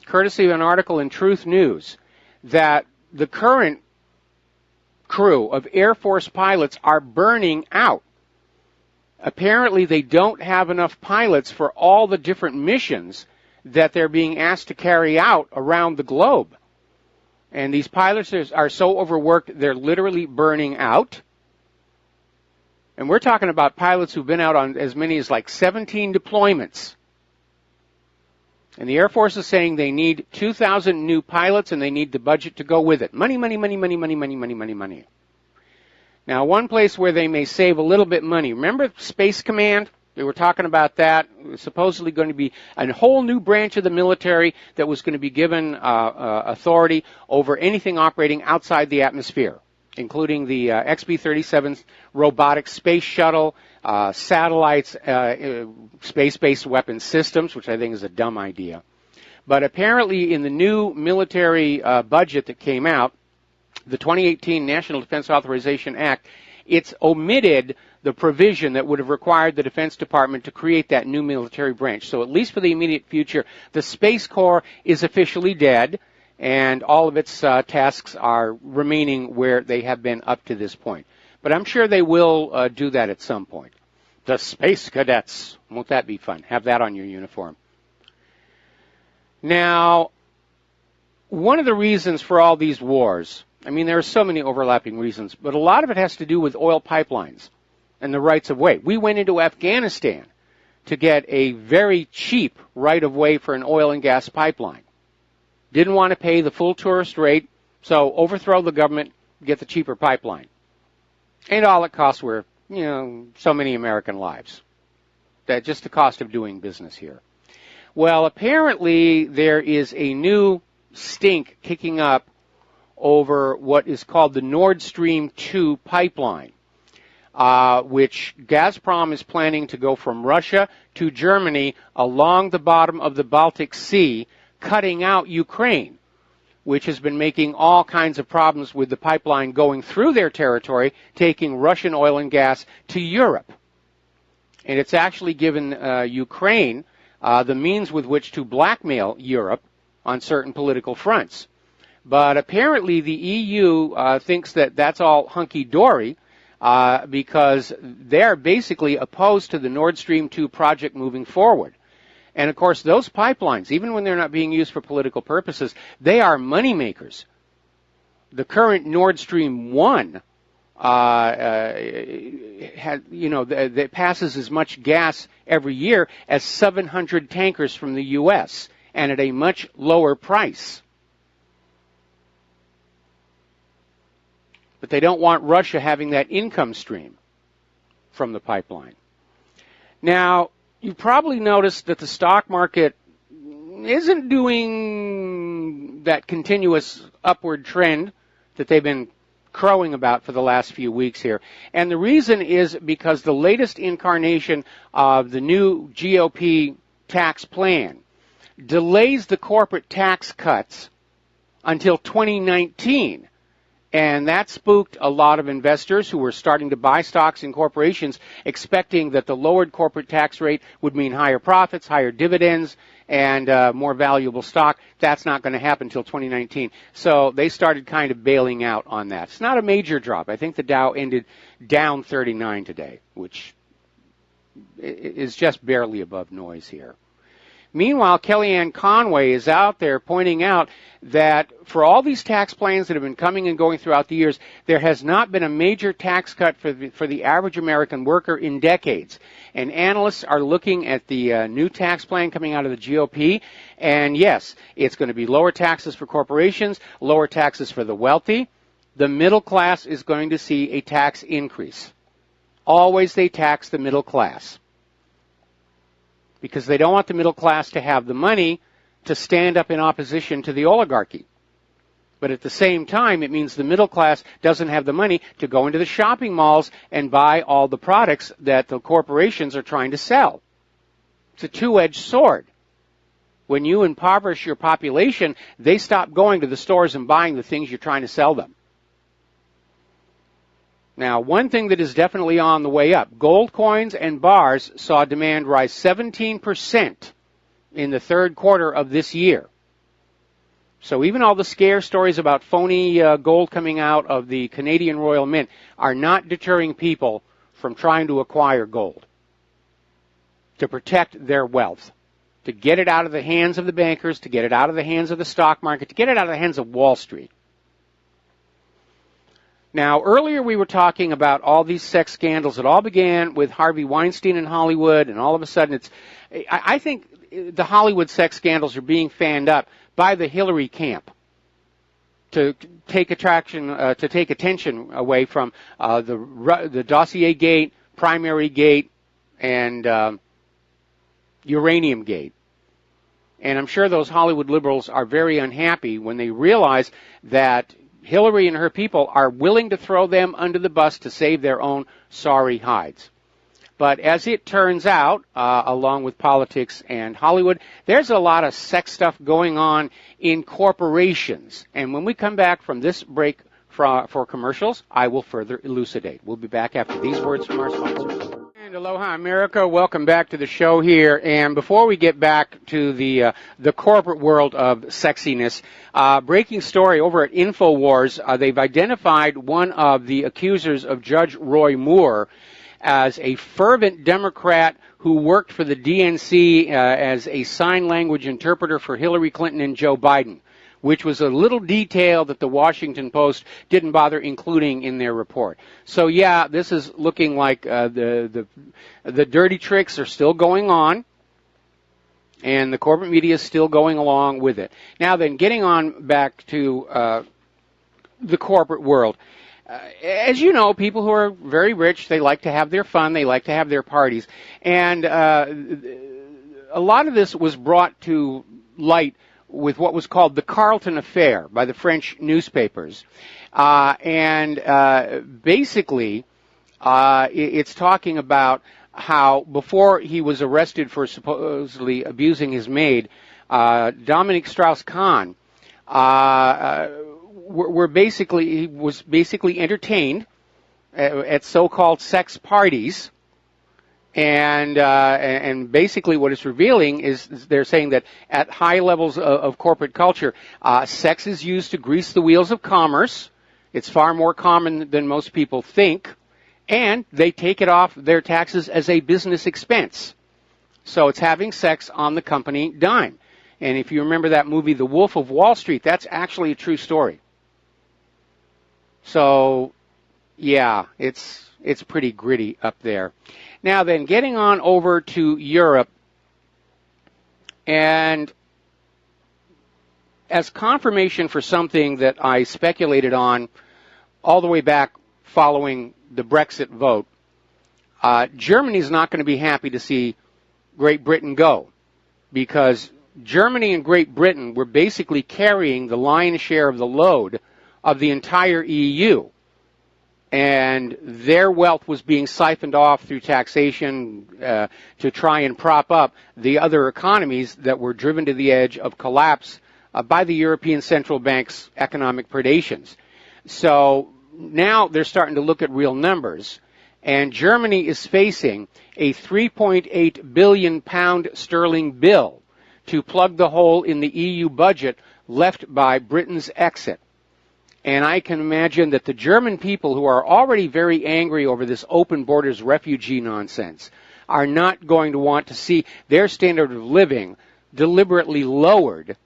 courtesy of an article in Truth News, that the current crew of Air Force pilots are burning out. Apparently they don't have enough pilots for all the different missions that they're being asked to carry out around the globe. And these pilots are so overworked, they're literally burning out. And we're talking about pilots who've been out on as many as like 17 deployments. And the Air Force is saying they need 2,000 new pilots and they need the budget to go with it. Money, money, money, money, money, money, money, money, money. Now, one place where they may save a little bit money, remember Space Command? They were talking about that. It was supposedly going to be a whole new branch of the military that was going to be given authority over anything operating outside the atmosphere, including the XB-37 robotic space shuttle, satellites, space-based weapon systems, which I think is a dumb idea. But apparently in the new military budget that came out, the 2018 National Defense Authorization Act, it's omitted the provision that would have required the Defense Department to create that new military branch. So at least for the immediate future, the Space Corps is officially dead, and all of its tasks are remaining where they have been up to this point. But I'm sure they will do that at some point. The Space Cadets. Won't that be fun? Have that on your uniform. Now, one of the reasons for all these wars, I mean, there are so many overlapping reasons, but a lot of it has to do with oil pipelines and the rights of way. We went into Afghanistan to get a very cheap right of way for an oil and gas pipeline. Didn't want to pay the full tourist rate, so overthrow the government, get the cheaper pipeline. And all it cost were, so many American lives. That's just the cost of doing business here. Well, apparently there is a new stink kicking up over what is called the Nord Stream 2 pipeline, which Gazprom is planning to go from Russia to Germany along the bottom of the Baltic Sea, cutting out Ukraine, which has been making all kinds of problems with the pipeline going through their territory, taking Russian oil and gas to Europe. And it's actually given Ukraine the means with which to blackmail Europe on certain political fronts. But apparently the EU thinks that that's all hunky-dory because they're basically opposed to the Nord Stream 2 project moving forward. And, of course, those pipelines, even when they're not being used for political purposes, they are money makers. The current Nord Stream 1 that passes as much gas every year as 700 tankers from the U.S., and at a much lower price. But they don't want Russia having that income stream from the pipeline. Now, you probably noticed that the stock market isn't doing that continuous upward trend that they've been crowing about for the last few weeks here. And the reason is because the latest incarnation of the new GOP tax plan delays the corporate tax cuts until 2019. And that spooked a lot of investors who were starting to buy stocks in corporations, expecting that the lowered corporate tax rate would mean higher profits, higher dividends, and more valuable stock. That's not going to happen until 2019. So they started kind of bailing out on that. It's not a major drop. I think the Dow ended down 39 today, which is just barely above noise here. Meanwhile, Kellyanne Conway is out there pointing out that for all these tax plans that have been coming and going throughout the years, there has not been a major tax cut for the average American worker in decades. And analysts are looking at the new tax plan coming out of the GOP, and yes, it's going to be lower taxes for corporations, lower taxes for the wealthy. The middle class is going to see a tax increase. Always they tax the middle class, because they don't want the middle class to have the money to stand up in opposition to the oligarchy. But at the same time, it means the middle class doesn't have the money to go into the shopping malls and buy all the products that the corporations are trying to sell. It's a two-edged sword. When you impoverish your population, they stop going to the stores and buying the things you're trying to sell them. Now, one thing that is definitely on the way up, gold coins and bars saw demand rise 17% in the third quarter of this year. So even all the scare stories about phony gold coming out of the Canadian Royal Mint are not deterring people from trying to acquire gold, to protect their wealth, to get it out of the hands of the bankers, to get it out of the hands of the stock market, to get it out of the hands of Wall Street. Now, earlier we were talking about all these sex scandals. It all began with Harvey Weinstein in Hollywood, and all of a sudden I think the Hollywood sex scandals are being fanned up by the Hillary camp to take attention away from the Dossier Gate, Primary Gate, and Uranium Gate. And I'm sure those Hollywood liberals are very unhappy when they realize that Hillary and her people are willing to throw them under the bus to save their own sorry hides. But as it turns out, along with politics and Hollywood, there's a lot of sex stuff going on in corporations. And when we come back from this break for commercials, I will further elucidate. We'll be back after these words from our sponsors. And aloha, America. Welcome back to the show here. And before we get back to the corporate world of sexiness, breaking story over at InfoWars, they've identified one of the accusers of Judge Roy Moore as a fervent Democrat who worked for the DNC as a sign language interpreter for Hillary Clinton and Joe Biden, which was a little detail that the Washington Post didn't bother including in their report. So yeah, this is looking like the dirty tricks are still going on, and the corporate media is still going along with it. Now then, getting on back to the corporate world. As you know, people who are very rich, they like to have their fun, they like to have their parties, and a lot of this was brought to light with what was called the Carlton Affair by the French newspapers. Basically, it's talking about how before he was arrested for supposedly abusing his maid, Dominique Strauss-Kahn was basically entertained at so-called sex parties. And basically what it's revealing is they're saying that at high levels of corporate culture, sex is used to grease the wheels of commerce. It's far more common than most people think. And they take it off their taxes as a business expense. So it's having sex on the company dime. And if you remember that movie, The Wolf of Wall Street, that's actually a true story. So, yeah, it's pretty gritty up there. Now then, getting on over to Europe, and as confirmation for something that I speculated on all the way back following the Brexit vote, Germany's not going to be happy to see Great Britain go, because Germany and Great Britain were basically carrying the lion's share of the load of the entire EU. And their wealth was being siphoned off through taxation to try and prop up the other economies that were driven to the edge of collapse by the European Central Bank's economic predations. So now they're starting to look at real numbers. And Germany is facing a £3.8 billion sterling bill to plug the hole in the EU budget left by Britain's exit. And I can imagine that the German people, who are already very angry over this open borders refugee nonsense, are not going to want to see their standard of living deliberately lowered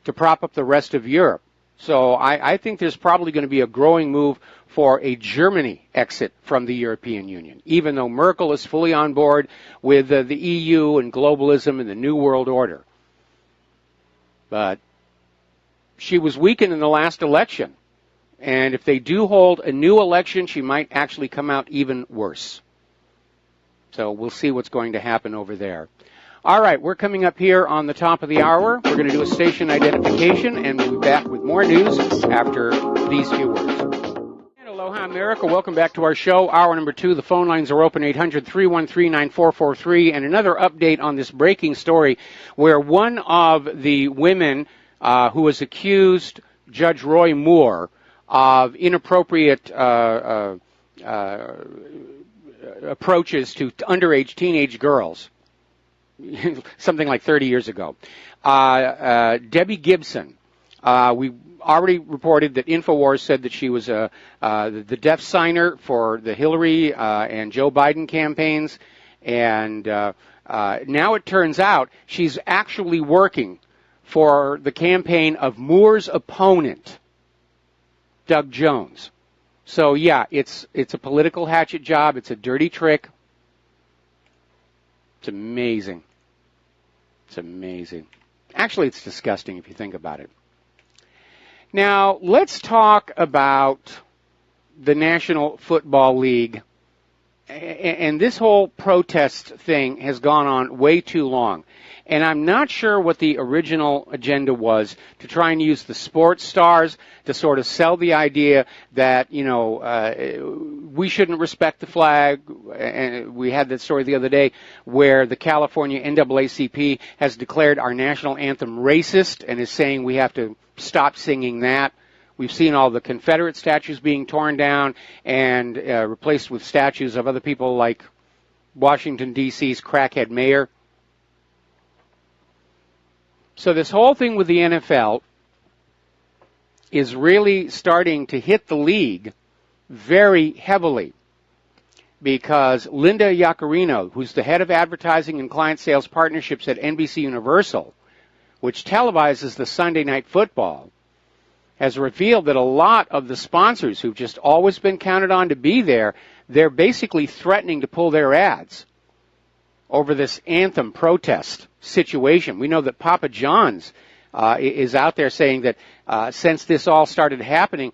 to prop up the rest of Europe. So I think there's probably going to be a growing move for a Germany exit from the European Union, even though Merkel is fully on board with the EU and globalism and the New World Order. But she was weakened in the last election. And if they do hold a new election, she might actually come out even worse. So we'll see what's going to happen over there. All right, we're coming up here on the top of the hour. We're going to do a station identification, and we'll be back with more news after these few words. And aloha, America. Welcome back to our show. Hour number 2. The phone lines are open, 800-313-9443. And another update on this breaking story where one of the women who was accused Judge Roy Moore of inappropriate approaches to underage teenage girls, something like 30 years ago. Debbie Gibson, we already reported that InfoWars said that she was the death signer for the Hillary and Joe Biden campaigns, and now it turns out she's actually working for the campaign of Moore's opponent, Doug Jones. So yeah, it's a political hatchet job. It's a dirty trick. It's amazing. It's amazing. Actually, it's disgusting if you think about it. Now, let's talk about the National Football League. And this whole protest thing has gone on way too long. And I'm not sure what the original agenda was, to try and use the sports stars to sort of sell the idea that, we shouldn't respect the flag. And we had that story the other day where the California NAACP has declared our national anthem racist and is saying we have to stop singing that. We've seen all the Confederate statues being torn down and replaced with statues of other people like Washington, D.C.'s crackhead mayor. So this whole thing with the NFL is really starting to hit the league very heavily because Linda Yaccarino, who's the head of advertising and client sales partnerships at NBC Universal, which televises the Sunday Night Football, has revealed that a lot of the sponsors who've just always been counted on to be there, they're basically threatening to pull their ads over this anthem protest situation. We know that Papa John's is out there saying that since this all started happening,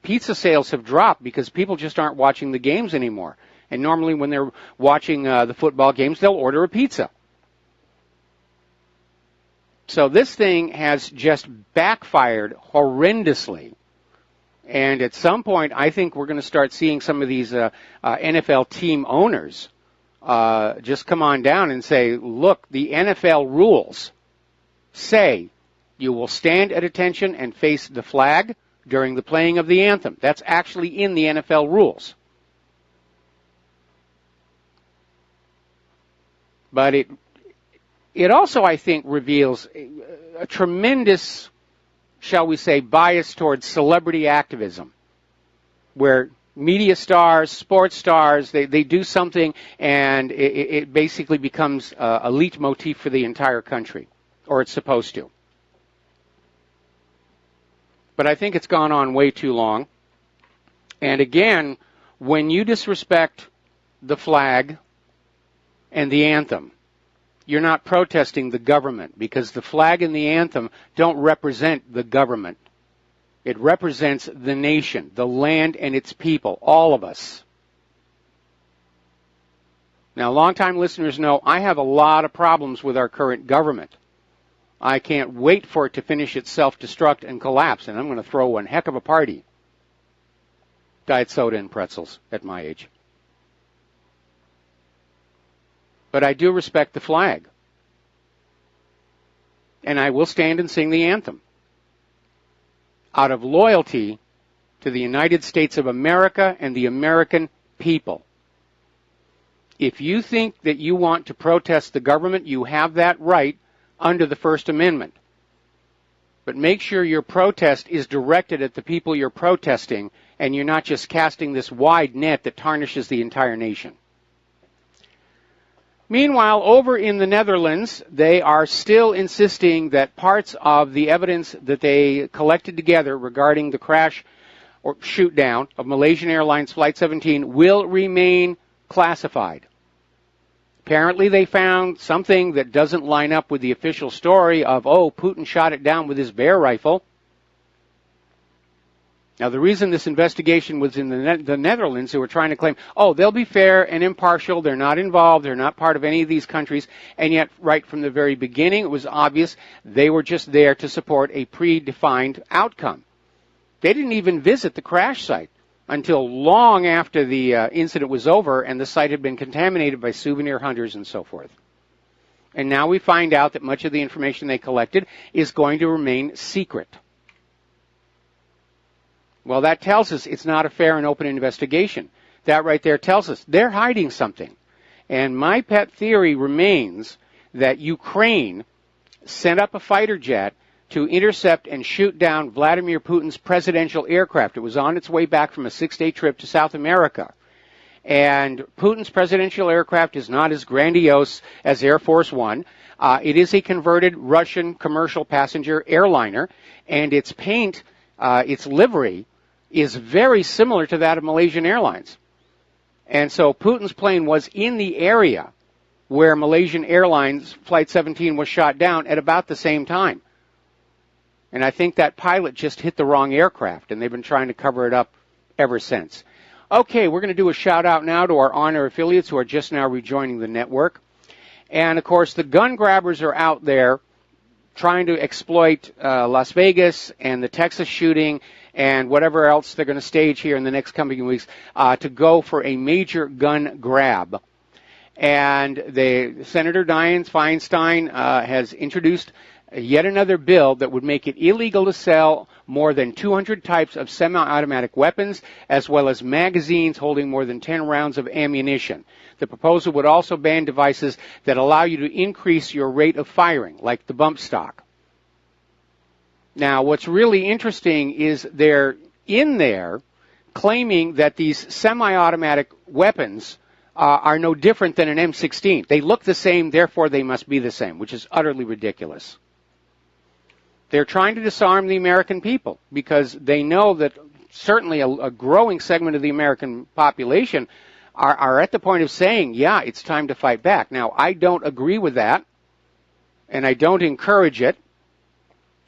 pizza sales have dropped because people just aren't watching the games anymore. And normally when they're watching the football games, they'll order a pizza. So this thing has just backfired horrendously. And at some point, I think we're going to start seeing some of these NFL team owners just come on down and say, look, the NFL rules say you will stand at attention and face the flag during the playing of the anthem. That's actually in the NFL rules. But it also, I think, reveals a tremendous, shall we say, bias towards celebrity activism, where media stars, sports stars, they do something and it basically becomes a leitmotif for the entire country, or it's supposed to. But I think it's gone on way too long. And again, when you disrespect the flag and the anthem, you're not protesting the government, because the flag and the anthem don't represent the government. It represents the nation, the land and its people, all of us. Now, longtime listeners know I have a lot of problems with our current government. I can't wait for it to finish its self-destruct and collapse, and I'm going to throw one heck of a party. Diet soda and pretzels at my age. But I do respect the flag. And I will stand and sing the anthem out of loyalty to the United States of America and the American people. If you think that you want to protest the government, you have that right under the First Amendment. But make sure your protest is directed at the people you're protesting, and you're not just casting this wide net that tarnishes the entire nation. Meanwhile, over in the Netherlands, they are still insisting that parts of the evidence that they collected together regarding the crash or shoot down of Malaysian Airlines Flight 17 will remain classified. Apparently they found something that doesn't line up with the official story of, oh, Putin shot it down with his bear rifle. Now, the reason this investigation was in the Netherlands, who were trying to claim, oh, they'll be fair and impartial, they're not involved, they're not part of any of these countries, and yet right from the very beginning it was obvious they were just there to support a predefined outcome. They didn't even visit the crash site until long after the incident was over and the site had been contaminated by souvenir hunters and so forth. And now we find out that much of the information they collected is going to remain secret. Well, that tells us it's not a fair and open investigation. That right there tells us they're hiding something. And my pet theory remains that Ukraine sent up a fighter jet to intercept and shoot down Vladimir Putin's presidential aircraft. It was on its way back from a 6-day trip to South America. And Putin's presidential aircraft is not as grandiose as Air Force One. It is a converted Russian commercial passenger airliner, and its paint, its livery, is very similar to that of Malaysian Airlines. And so Putin's plane was in the area where Malaysian Airlines Flight 17 was shot down at about the same time. And I think that pilot just hit the wrong aircraft, and they've been trying to cover it up ever since. Okay, we're going to do a shout-out now to our on-air affiliates who are just now rejoining the network. And, of course, the gun grabbers are out there trying to exploit Las Vegas and the Texas shooting and whatever else they're going to stage here in the next coming weeks to go for a major gun grab. And Senator Dianne Feinstein has introduced yet another bill that would make it illegal to sell more than 200 types of semi-automatic weapons, as well as magazines holding more than 10 rounds of ammunition. The proposal would also ban devices that allow you to increase your rate of firing, like the bump stock. Now, what's really interesting is they're in there claiming that these semi-automatic weapons are no different than an M16. They look the same, therefore they must be the same, which is utterly ridiculous. They're trying to disarm the American people because they know that certainly a growing segment of the American population are at the point of saying, yeah, it's time to fight back. Now, I don't agree with that, and I don't encourage it.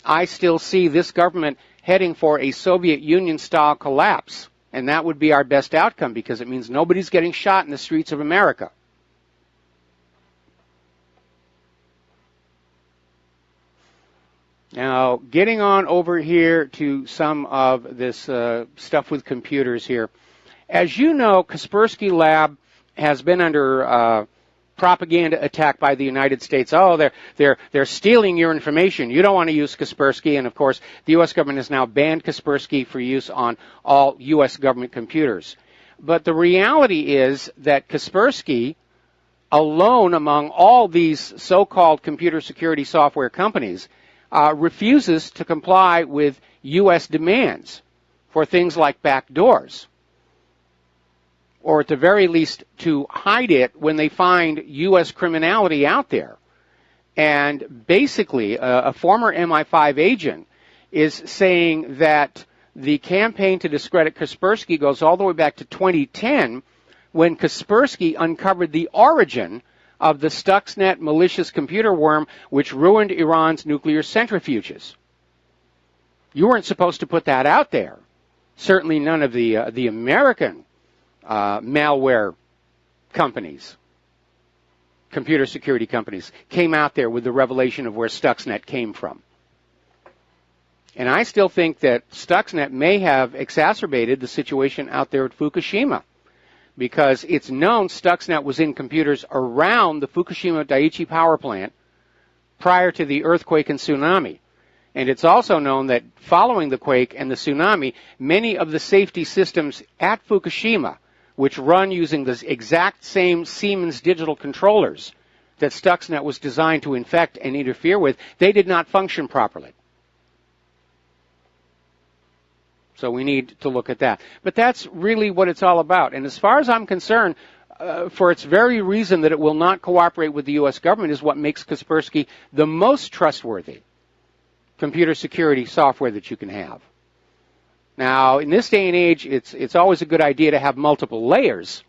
I still see this government heading for a Soviet Union-style collapse, and that would be our best outcome because it means nobody's getting shot in the streets of America. Now, getting on over here to some of this stuff with computers here. As you know, Kaspersky Lab has been under propaganda attack by the United States. Oh, they're stealing your information. You don't want to use Kaspersky. And, of course, the U.S. government has now banned Kaspersky for use on all U.S. government computers. But the reality is that Kaspersky, alone among all these so-called computer security software companies, refuses to comply with U.S. demands for things like backdoors, or at the very least to hide it when they find U.S. criminality out there. And basically, a former MI5 agent is saying that the campaign to discredit Kaspersky goes all the way back to 2010, when Kaspersky uncovered the origin of the Stuxnet malicious computer worm which ruined Iran's nuclear centrifuges. You weren't supposed to put that out there. Certainly none of the American malware companies, computer security companies, came out there with the revelation of where Stuxnet came from. And I still think that Stuxnet may have exacerbated the situation out there at Fukushima, because it's known Stuxnet was in computers around the Fukushima Daiichi power plant prior to the earthquake and tsunami. And it's also known that following the quake and the tsunami, many of the safety systems at Fukushima, which run using the exact same Siemens digital controllers that Stuxnet was designed to infect and interfere with, they did not function properly. So we need to look at that. But that's really what it's all about. And as far as I'm concerned, for its very reason that it will not cooperate with the U.S. government, is what makes Kaspersky the most trustworthy computer security software that you can have. Now, in this day and age, it's always a good idea to have multiple layers,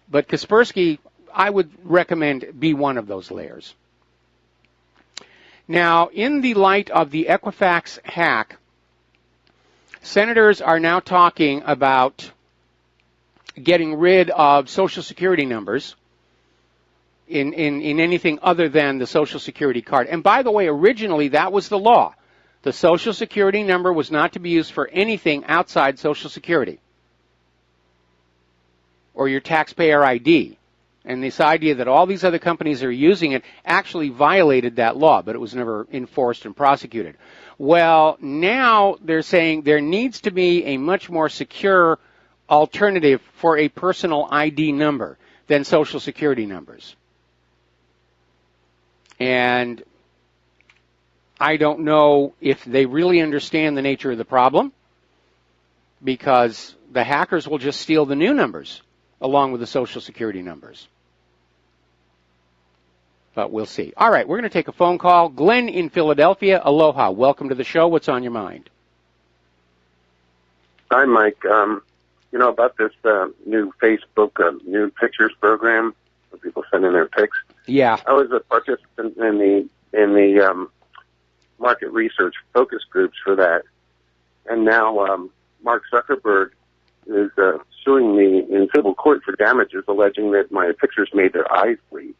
but Kaspersky, I would recommend, be one of those layers. Now, in the light of the Equifax hack, senators are now talking about getting rid of Social Security numbers in anything other than the Social Security card. And by the way, originally that was the law. The Social Security number was not to be used for anything outside Social Security or your taxpayer ID. And this idea that all these other companies are using it actually violated that law, but it was never enforced and prosecuted. Well, now they're saying there needs to be a much more secure alternative for a personal ID number than Social Security numbers. And I don't know if they really understand the nature of the problem, because the hackers will just steal the new numbers along with the Social Security numbers. But we'll see. All right, we're going to take a phone call. Glenn in Philadelphia. Aloha. Welcome to the show. What's on your mind? Hi, Mike. You know about this new Facebook new pictures program where people send in their pics? Yeah. I was a participant in the market research focus groups for that, and now Mark Zuckerberg is suing me in civil court for damages, alleging that my pictures made their eyes bleed.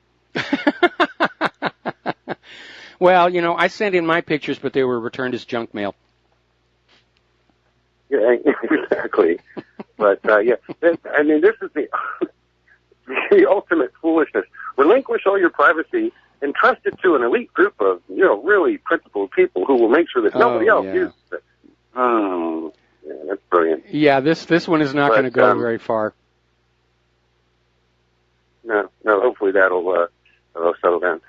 Well, you know, I sent in my pictures, but they were returned as junk mail. Yeah, exactly. But, yeah, I mean, this is the ultimate foolishness. Relinquish all your privacy and trust it to an elite group of, you know, really principled people who will make sure that nobody else uses it. Oh, yeah, that's brilliant. Yeah, this one is not going to go very far. No, hopefully that'll settle down.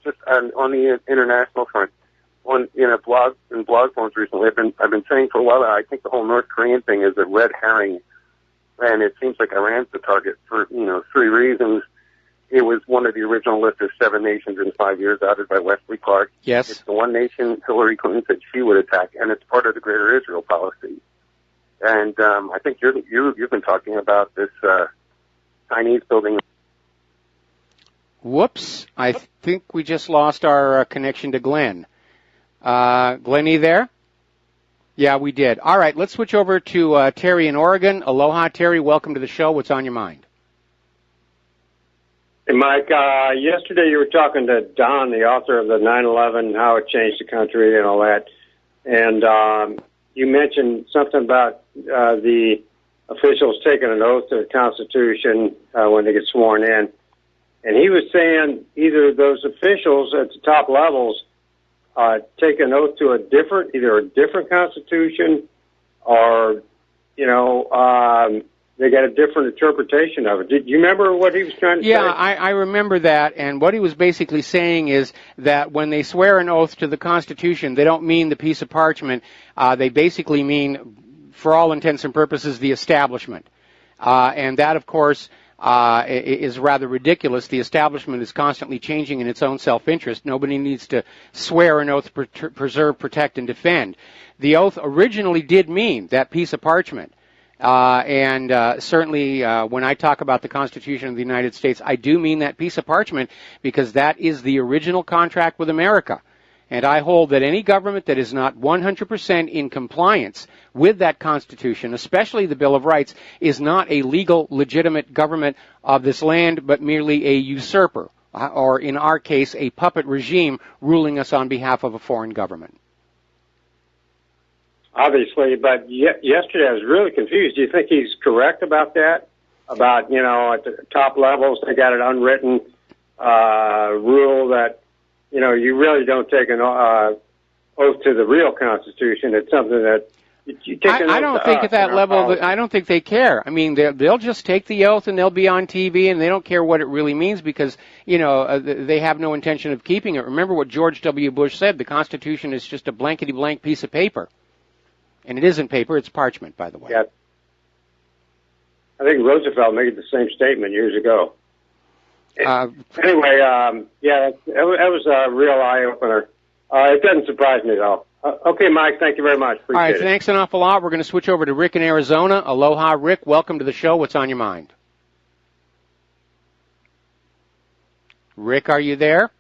Just on the international front, in blog forums recently, I've been saying for a while that I think the whole North Korean thing is a red herring, and it seems like Iran's the target for 3 reasons. It was one of the original list of 7 nations in 5 years, outed by Wesley Clark. Yes, it's the one nation Hillary Clinton said she would attack, and it's part of the Greater Israel policy. And I think you've been talking about this Chinese building. Whoops! I think we just lost our connection to Glenn. Glenn, you there? Yeah, we did. All right, let's switch over to Terry in Oregon. Aloha, Terry. Welcome to the show. What's on your mind? Hey, Mike. Yesterday you were talking to Don, the author of the 9/11, how it changed the country and all that. And you mentioned something about the officials taking an oath to the Constitution when they get sworn in. And he was saying either those officials at the top levels take an oath to either a different Constitution or, they got a different interpretation of it. Did you remember what he was trying to say? Yeah, I remember that. And what he was basically saying is that when they swear an oath to the Constitution, they don't mean the piece of parchment. They basically mean, for all intents and purposes, the establishment. And that, of course, is rather ridiculous. The establishment is constantly changing in its own self-interest. Nobody needs to swear an oath to preserve, protect, and defend. The oath originally did mean that piece of parchment. Certainly when I talk about the Constitution of the United States, I do mean that piece of parchment because that is the original contract with America. And I hold that any government that is not 100% in compliance with that Constitution, especially the Bill of Rights, is not a legal, legitimate government of this land, but merely a usurper, or in our case, a puppet regime ruling us on behalf of a foreign government. Obviously, but yesterday I was really confused. Do you think he's correct about that? About, at the top levels, they got an unwritten rule that, you really don't take an oath to the real Constitution. It's something that you take an oath I don't think at that level, I don't think they care. I mean, they'll just take the oath and they'll be on TV and they don't care what it really means because, they have no intention of keeping it. Remember what George W. Bush said, the Constitution is just a blankety-blank piece of paper. And it isn't paper, it's parchment, by the way. Yeah. I think Roosevelt made the same statement years ago. Anyway, that was a real eye-opener. It doesn't surprise me at all. Okay, Mike, thank you very much. Appreciate all right, it. Thanks an awful lot. We're going to switch over to Rick in Arizona. Aloha, Rick. Welcome to the show. What's on your mind? Rick, are you there?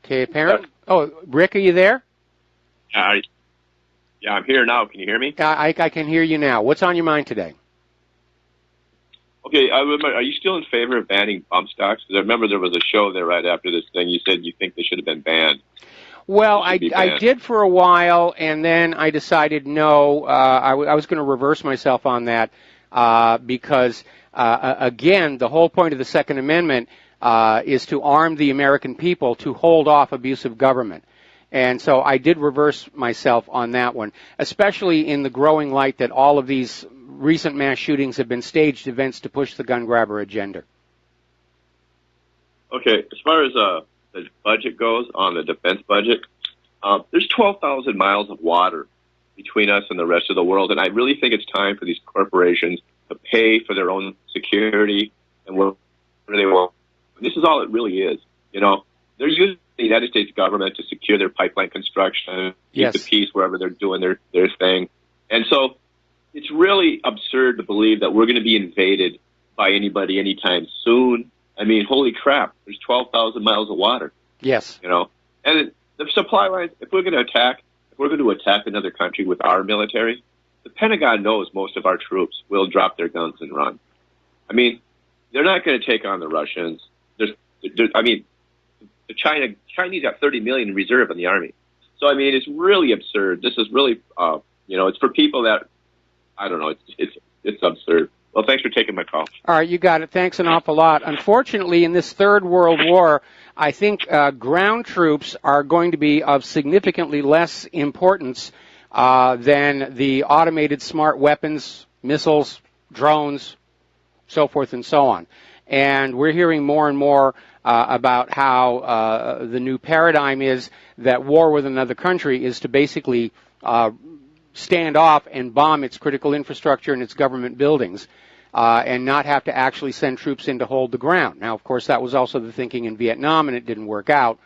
Okay, apparently. Oh, Rick, are you there? Yeah, I'm here now. Can you hear me? I can hear you now. What's on your mind today? Okay, are you still in favor of banning bump stocks? Because I remember there was a show there right after this thing. You said you think they should have been banned. Well, I did for a while, and then I decided no. I was going to reverse myself on that because, again, the whole point of the Second Amendment is to arm the American people to hold off abusive government. And so I did reverse myself on that one, especially in the growing light that all of these recent mass shootings have been staged events to push the gun grabber agenda. Okay, as far as the budget goes, on the defense budget, there's 12,000 miles of water between us and the rest of the world, and I really think it's time for these corporations to pay for their own security and whatever they want. This is all it really is. You know, they're using the United States government to secure their pipeline construction, keep the peace wherever they're doing their thing. And so it's really absurd to believe that we're going to be invaded by anybody anytime soon. I mean, holy crap, there's 12,000 miles of water. Yes. You know, and the supply lines, if we're going to attack another country with our military, the Pentagon knows most of our troops will drop their guns and run. I mean, they're not going to take on the Russians. The Chinese got 30 million in reserve in the army. So, I mean, it's really absurd. This is really, it's for people that, I don't know, it's absurd. Well, thanks for taking my call. All right, you got it. Thanks an awful lot. Unfortunately, in this Third World War, I think ground troops are going to be of significantly less importance than the automated smart weapons, missiles, drones, so forth and so on. And we're hearing more and more about how the new paradigm is that war with another country is to basically stand off and bomb its critical infrastructure and its government buildings and not have to actually send troops in to hold the ground. Now, of course, that was also the thinking in Vietnam, and it didn't work out.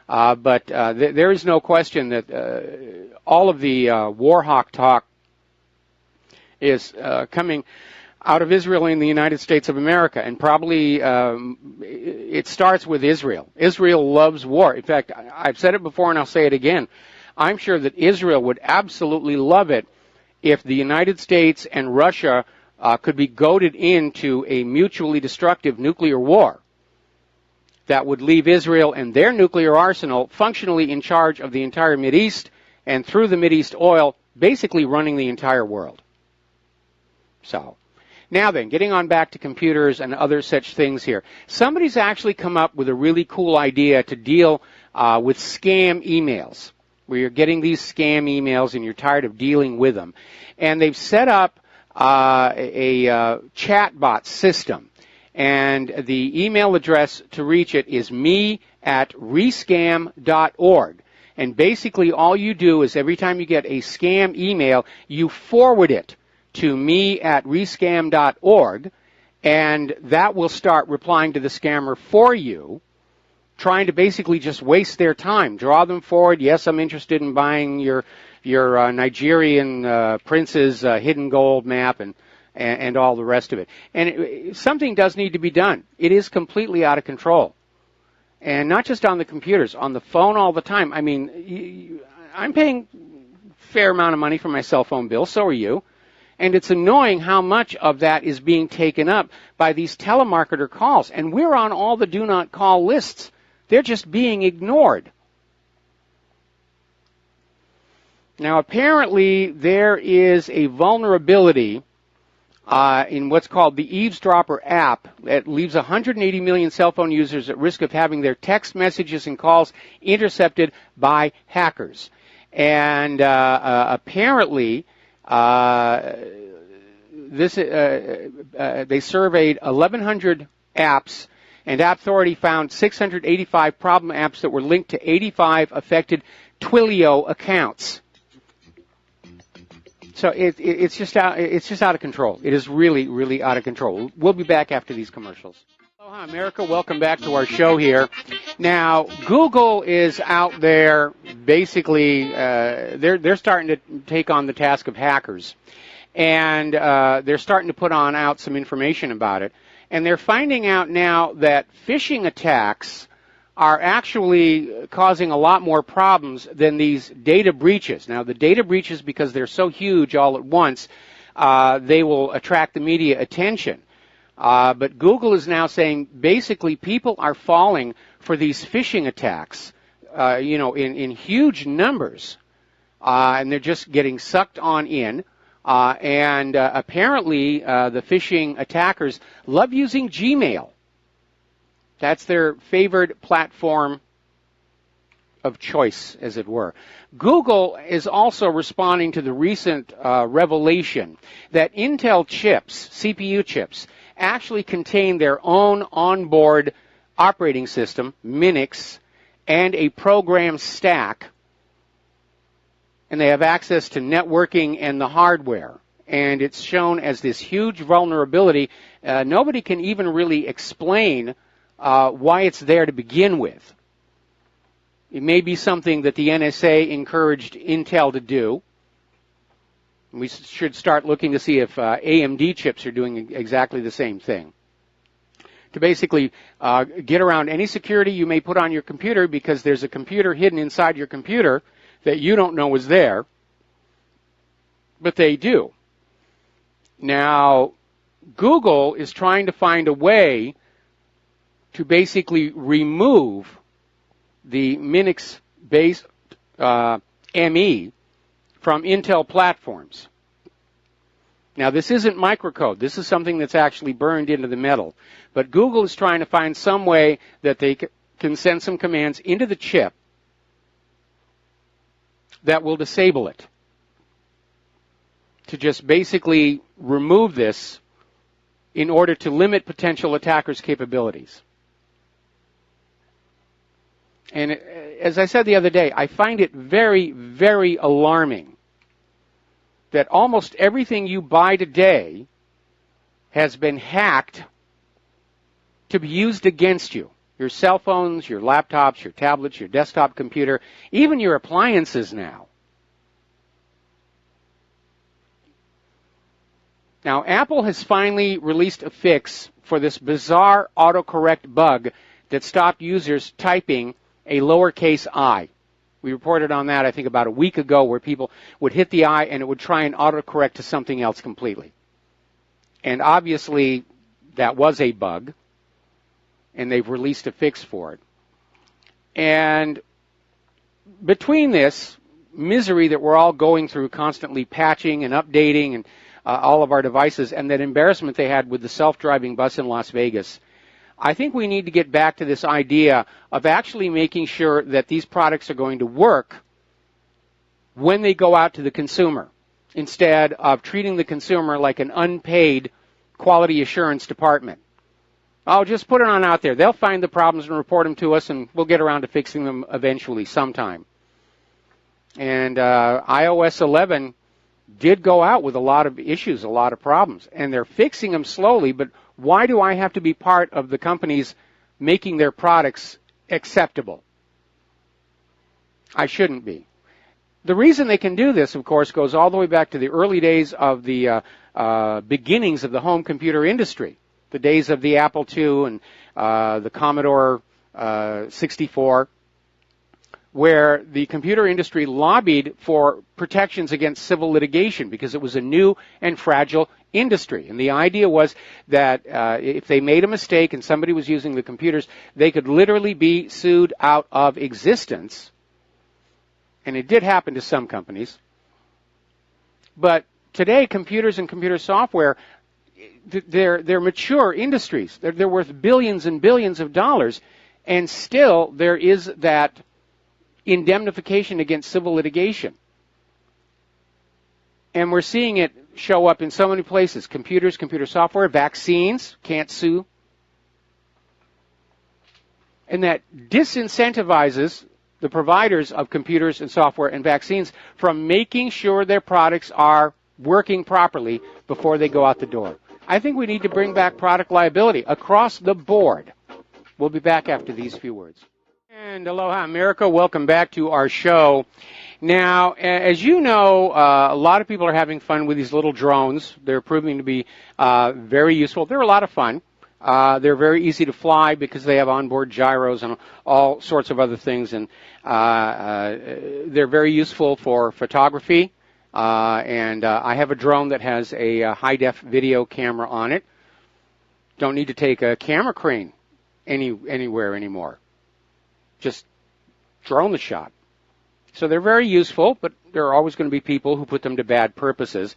But there is no question that all of the war hawk talk is coming out of Israel and the United States of America, and probably it starts with Israel. Israel loves war. In fact, I've said it before and I'll say it again. I'm sure that Israel would absolutely love it if the United States and Russia could be goaded into a mutually destructive nuclear war that would leave Israel and their nuclear arsenal functionally in charge of the entire Mideast, and through the Mideast oil, basically running the entire world. So, now then, getting on back to computers and other such things here. Somebody's actually come up with a really cool idea to deal with scam emails, where you're getting these scam emails and you're tired of dealing with them. And they've set up a chatbot system. And the email address to reach it is me@rescam.org. And basically all you do is every time you get a scam email, you forward it to me@rescam.org, and that will start replying to the scammer for you, trying to basically just waste their time, draw them forward. Yes, I'm interested in buying your Nigerian prince's hidden gold map and all the rest of it. And something does need to be done. It is completely out of control. And not just on the computers, on the phone all the time. I mean, I'm paying a fair amount of money for my cell phone bill, so are you. And it's annoying how much of that is being taken up by these telemarketer calls. And we're on all the do not call lists. They're just being ignored. Now, apparently, there is a vulnerability in what's called the Eavesdropper app that leaves 180 million cell phone users at risk of having their text messages and calls intercepted by hackers. And apparently, they surveyed 1,100 apps, and App Authority found 685 problem apps that were linked to 85 affected Twilio accounts. So it's just out of control. It is really, really out of control. We'll be back after these commercials. Aloha, America. Welcome back to our show here. Now, Google is out there basically, they're starting to take on the task of hackers. And they're starting to put out some information about it. And they're finding out now that phishing attacks are actually causing a lot more problems than these data breaches. Now, the data breaches, because they're so huge all at once, they will attract the media attention. But Google is now saying basically people are falling for these phishing attacks, in huge numbers, and they're just getting sucked on in. And apparently the phishing attackers love using Gmail. That's their favored platform of choice, as it were. Google is also responding to the recent revelation that Intel chips, CPU chips, actually contain their own onboard operating system, Minix, and a program stack, and they have access to networking and the hardware. And it's shown as this huge vulnerability. Nobody can even really explain why it's there to begin with. It may be something that the NSA encouraged Intel to do. We should start looking to see if AMD chips are doing exactly the same thing. To basically get around any security you may put on your computer, because there's a computer hidden inside your computer that you don't know is there, but they do. Now, Google is trying to find a way to basically remove the Minix-based ME from Intel platforms. Now, this isn't microcode. This is something that's actually burned into the metal. But Google is trying to find some way that they can send some commands into the chip that will disable it, to just basically remove this in order to limit potential attackers' capabilities. And as I said the other day, I find it very, very alarming that almost everything you buy today has been hacked to be used against you. Your cell phones, your laptops, your tablets, your desktop computer, even your appliances now. Now, Apple has finally released a fix for this bizarre autocorrect bug that stopped users typing a lowercase I. We reported on that, I think, about a week ago, where people would hit the I and it would try and autocorrect to something else completely. And obviously, that was a bug, and they've released a fix for it. And between this misery that we're all going through, constantly patching and updating and all of our devices, and that embarrassment they had with the self-driving bus in Las Vegas, I think we need to get back to this idea of actually making sure that these products are going to work when they go out to the consumer, instead of treating the consumer like an unpaid quality assurance department. Oh, just put it on out there. They'll find the problems and report them to us, and we'll get around to fixing them eventually, sometime. And iOS 11 did go out with a lot of issues, a lot of problems, and they're fixing them slowly, but why do I have to be part of the companies making their products acceptable? I shouldn't be. The reason they can do this, of course, goes all the way back to the early days of the beginnings of the home computer industry, the days of the Apple II and the Commodore 64, where the computer industry lobbied for protections against civil litigation because it was a new and fragile industry. And the idea was that if they made a mistake and somebody was using the computers, they could literally be sued out of existence. And it did happen to some companies. But today, computers and computer software, they're mature industries. They're worth billions and billions of dollars. And still, there is that indemnification against civil litigation. And we're seeing it show up in so many places. Computers, computer software, vaccines, can't sue. And that disincentivizes the providers of computers and software and vaccines from making sure their products are working properly before they go out the door. I think we need to bring back product liability across the board. We'll be back after these few words. And aloha, America. Welcome back to our show. Now, as you know, a lot of people are having fun with these little drones. They're proving to be very useful. They're a lot of fun. They're very easy to fly because they have onboard gyros and all sorts of other things. And they're very useful for photography. And I have a drone that has a high-def video camera on it. Don't need to take a camera crane anywhere anymore. Just drone the shot. So they're very useful, but there are always going to be people who put them to bad purposes.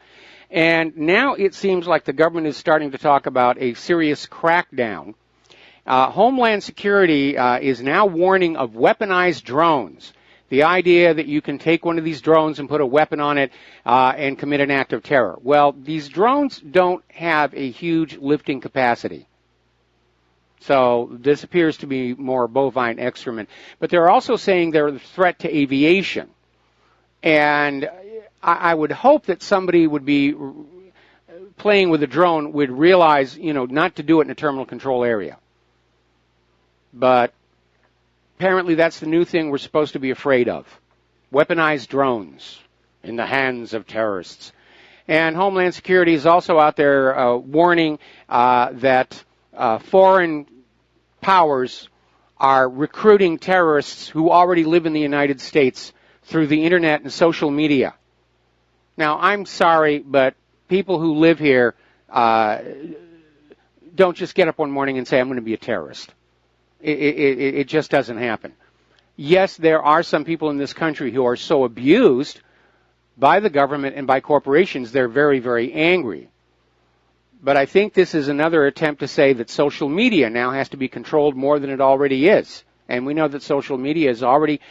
And now it seems like the government is starting to talk about a serious crackdown. Homeland Security is now warning of weaponized drones. The idea that you can take one of these drones and put a weapon on it and commit an act of terror. Well, these drones don't have a huge lifting capacity. So this appears to be more bovine excrement. But they're also saying they're a threat to aviation. And I would hope that somebody would be playing with a drone would realize, not to do it in a terminal control area. But apparently that's the new thing we're supposed to be afraid of. Weaponized drones in the hands of terrorists. And Homeland Security is also out there warning that foreign powers are recruiting terrorists who already live in the United States through the internet and social media. Now, I'm sorry, but people who live here don't just get up one morning and say, I'm going to be a terrorist. It just doesn't happen. Yes, there are some people in this country who are so abused by the government and by corporations, they're very, very angry. But I think this is another attempt to say that social media now has to be controlled more than it already is. And we know that social media is already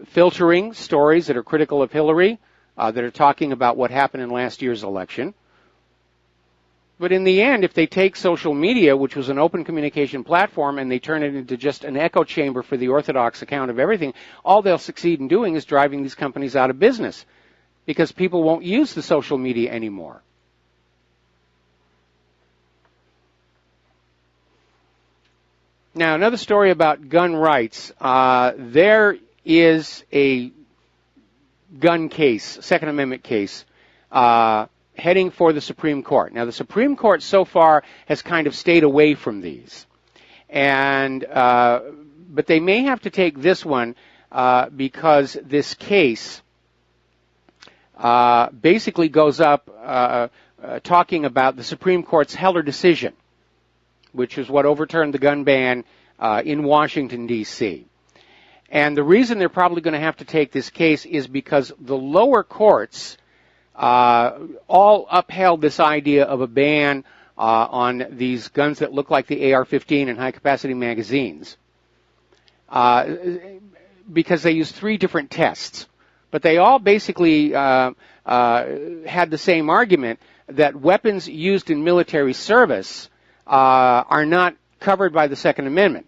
filtering stories that are critical of Hillary, that are talking about what happened in last year's election. But in the end, if they take social media, which was an open communication platform, and they turn it into just an echo chamber for the orthodox account of everything, all they'll succeed in doing is driving these companies out of business because people won't use the social media anymore. Now, another story about gun rights. There is a gun case, Second Amendment case, heading for the Supreme Court. Now, the Supreme Court so far has kind of stayed away from these. But they may have to take this one because this case basically goes up talking about the Supreme Court's Heller decision, which is what overturned the gun ban in Washington, D.C. And the reason they're probably going to have to take this case is because the lower courts all upheld this idea of a ban on these guns that look like the AR-15 and high-capacity magazines because they used 3 different tests. But they all basically had the same argument that weapons used in military service are not covered by the Second Amendment.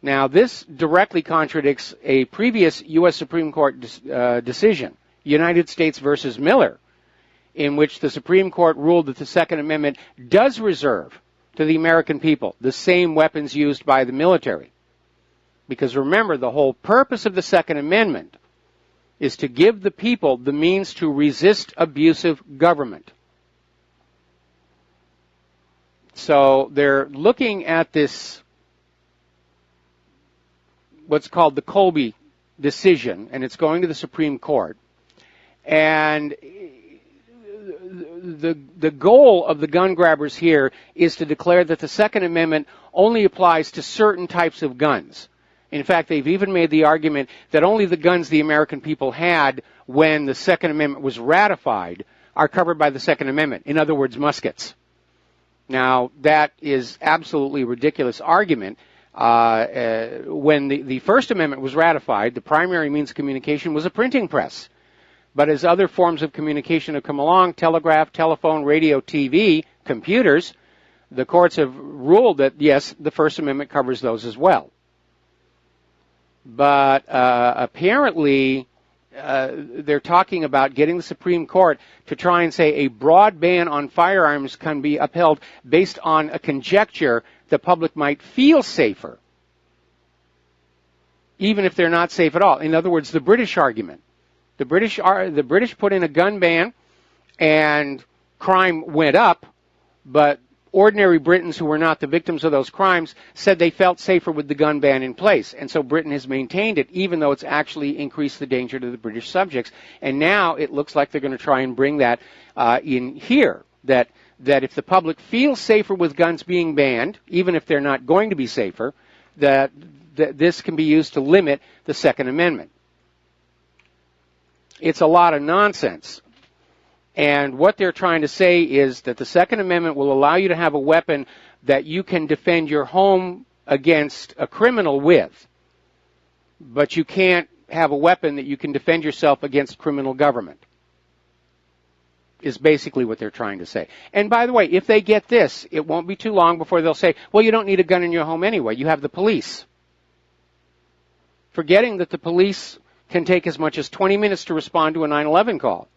Now, this directly contradicts a previous U.S. Supreme Court decision, United States versus Miller, in which the Supreme Court ruled that the Second Amendment does reserve to the American people the same weapons used by the military. Because remember, the whole purpose of the Second Amendment is to give the people the means to resist abusive government. So they're looking at this, what's called the Colby decision, and it's going to the Supreme Court. And the goal of the gun grabbers here is to declare that the Second Amendment only applies to certain types of guns. In fact, they've even made the argument that only the guns the American people had when the Second Amendment was ratified are covered by the Second Amendment. In other words, muskets. Now, that is absolutely a ridiculous argument. When the First Amendment was ratified, the primary means of communication was a printing press. But as other forms of communication have come along, telegraph, telephone, radio, TV, computers, the courts have ruled that, yes, the First Amendment covers those as well. But apparently, they're talking about getting the Supreme Court to try and say a broad ban on firearms can be upheld based on a conjecture the public might feel safer, even if they're not safe at all. In other words, the British argument. The British put in a gun ban, and crime went up, but ordinary Britons who were not the victims of those crimes said they felt safer with the gun ban in place. And so Britain has maintained it, even though it's actually increased the danger to the British subjects. And now it looks like they're going to try and bring that in here, that if the public feels safer with guns being banned, even if they're not going to be safer, that this can be used to limit the Second Amendment. It's a lot of nonsense. And what they're trying to say is that the Second Amendment will allow you to have a weapon that you can defend your home against a criminal with, but you can't have a weapon that you can defend yourself against criminal government, is basically what they're trying to say. And by the way, if they get this, it won't be too long before they'll say, well, you don't need a gun in your home anyway. You have the police. Forgetting that the police can take as much as 20 minutes to respond to a 911 call.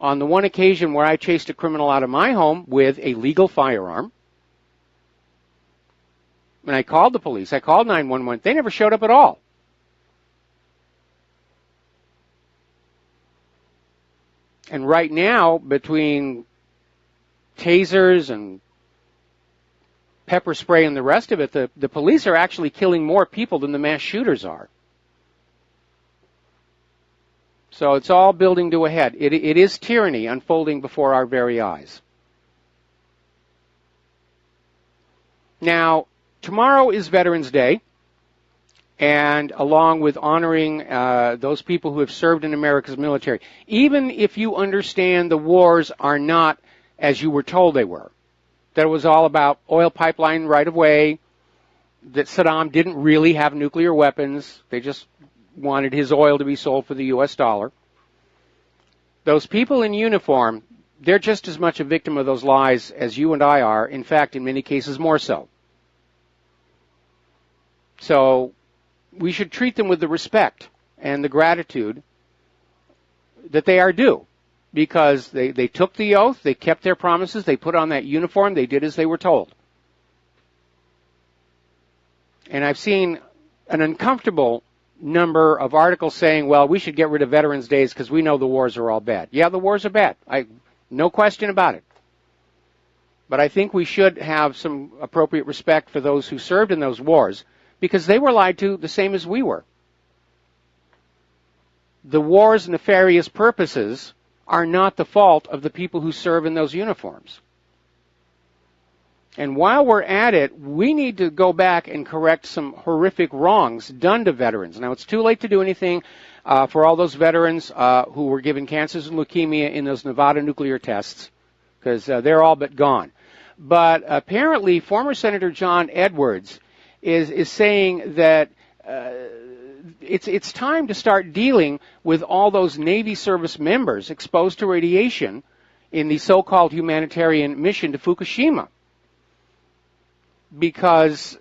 On the one occasion where I chased a criminal out of my home with a legal firearm, and I called the police, I called 911, they never showed up at all. And right now, between tasers and pepper spray and the rest of it, the police are actually killing more people than the mass shooters are. So it's all building to a head. It is tyranny unfolding before our very eyes. Now, tomorrow is Veterans Day, and along with honoring those people who have served in America's military, even if you understand the wars are not as you were told they were, that it was all about oil pipeline right-of-way, that Saddam didn't really have nuclear weapons, they just wanted his oil to be sold for the U.S. dollar. Those people in uniform, they're just as much a victim of those lies as you and I are, in fact, in many cases more so. So we should treat them with the respect and the gratitude that they are due, because they took the oath, they kept their promises, they put on that uniform, they did as they were told. And I've seen an uncomfortable number of articles saying, well, we should get rid of Veterans Days because we know the wars are all bad. Yeah, the wars are bad. No question about it. But I think we should have some appropriate respect for those who served in those wars, because they were lied to the same as we were. The war's nefarious purposes are not the fault of the people who serve in those uniforms. And while we're at it, we need to go back and correct some horrific wrongs done to veterans. Now, it's too late to do anything for all those veterans who were given cancers and leukemia in those Nevada nuclear tests, because they're all but gone. But apparently, former Senator John Edwards is saying that it's time to start dealing with all those Navy service members exposed to radiation in the so-called humanitarian mission to Fukushima. Because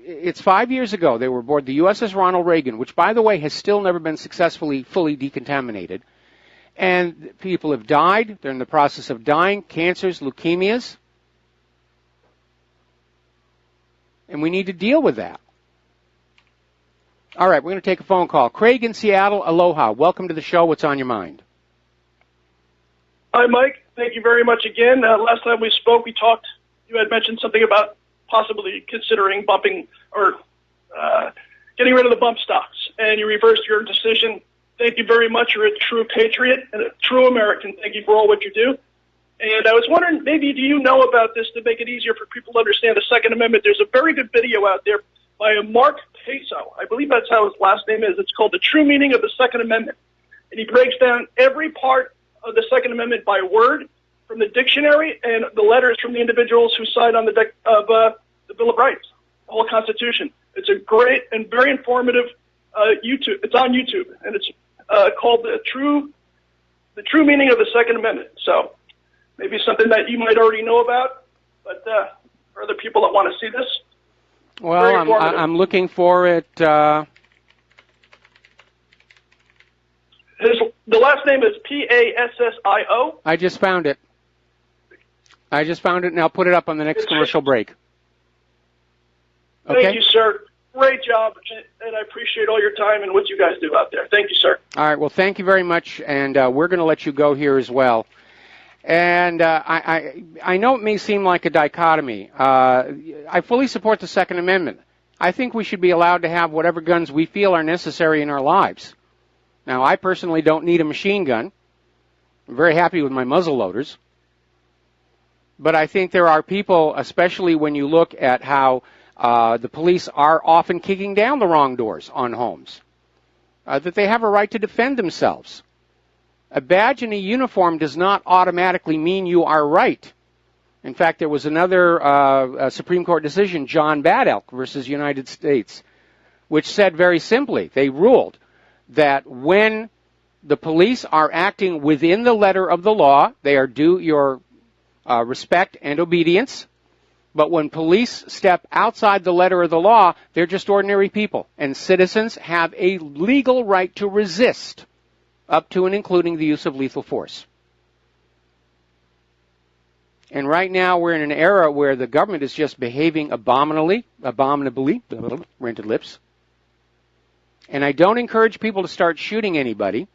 it's 5 years ago they were aboard the USS Ronald Reagan, which, by the way, has still never been successfully fully decontaminated. And people have died. They're in the process of dying. Cancers, leukemias. And we need to deal with that. All right, we're going to take a phone call. Craig in Seattle, aloha. Welcome to the show. What's on your mind? Hi, Mike. Thank you very much again. Last time we spoke, you had mentioned something about possibly considering bumping or getting rid of the bump stocks, and you reversed your decision. Thank you very much. You're a true patriot and a true American. Thank you for all what you do. And I was wondering, maybe do you know about this to make it easier for people to understand the Second Amendment? There's a very good video out there by a Mark Peso. I believe that's how his last name is. It's called The True Meaning of the Second Amendment. And he breaks down every part of the Second Amendment by word, from the dictionary and the letters from the individuals who signed on the Bill of Rights, the whole Constitution. It's a great and very informative YouTube. It's on YouTube, and it's called the True Meaning of the Second Amendment. So maybe something that you might already know about, but for other people that want to see this, well, I'm looking for it. The last name is Passio. I just found it. And I'll put it up on the next commercial break. Okay? Thank you, sir. Great job, and I appreciate all your time and what you guys do out there. Thank you, sir. All right, well, thank you very much, and we're going to let you go here as well. And I know it may seem like a dichotomy. I fully support the Second Amendment. I think we should be allowed to have whatever guns we feel are necessary in our lives. Now, I personally don't need a machine gun. I'm very happy with my muzzle loaders. But I think there are people, especially when you look at how the police are often kicking down the wrong doors on homes, that they have a right to defend themselves. A badge and a uniform does not automatically mean you are right. In fact, there was another Supreme Court decision, John Bad Elk versus United States, which said very simply, they ruled that when the police are acting within the letter of the law, they are due your respect and obedience. But when police step outside the letter of the law, they're just ordinary people. And citizens have a legal right to resist, up to and including the use of lethal force. And right now we're in an era where the government is just behaving abominably, rented lips. And I don't encourage people to start shooting anybody.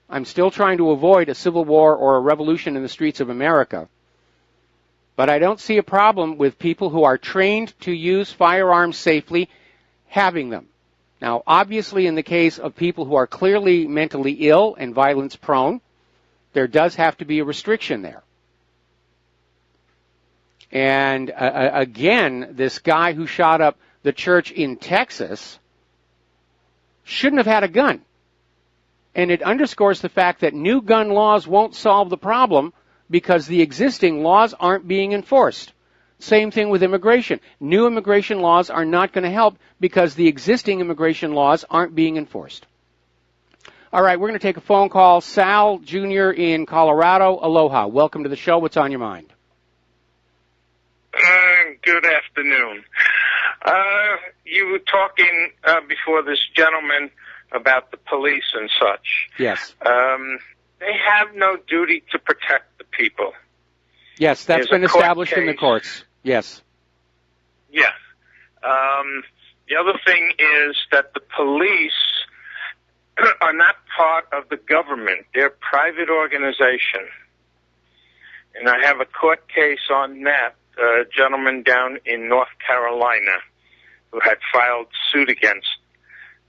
I'm still trying to avoid a civil war or a revolution in the streets of America. But I don't see a problem with people who are trained to use firearms safely having them. Now, obviously, in the case of people who are clearly mentally ill and violence prone, there does have to be a restriction there. And again, this guy who shot up the church in Texas shouldn't have had a gun. And it underscores the fact that new gun laws won't solve the problem because the existing laws aren't being enforced. Same thing with immigration. New immigration laws are not going to help because the existing immigration laws aren't being enforced. All right, we're going to take a phone call. Sal Jr. in Colorado. Aloha. Welcome to the show. What's on your mind? Good afternoon. You were talking before this gentleman about the police and such. Yes. They have no duty to protect the people. Yes, that's been established in the courts. Yes. Yes. The other thing is that the police are not part of the government. They're a private organization. And I have a court case on that. A gentleman down in North Carolina who had filed suit against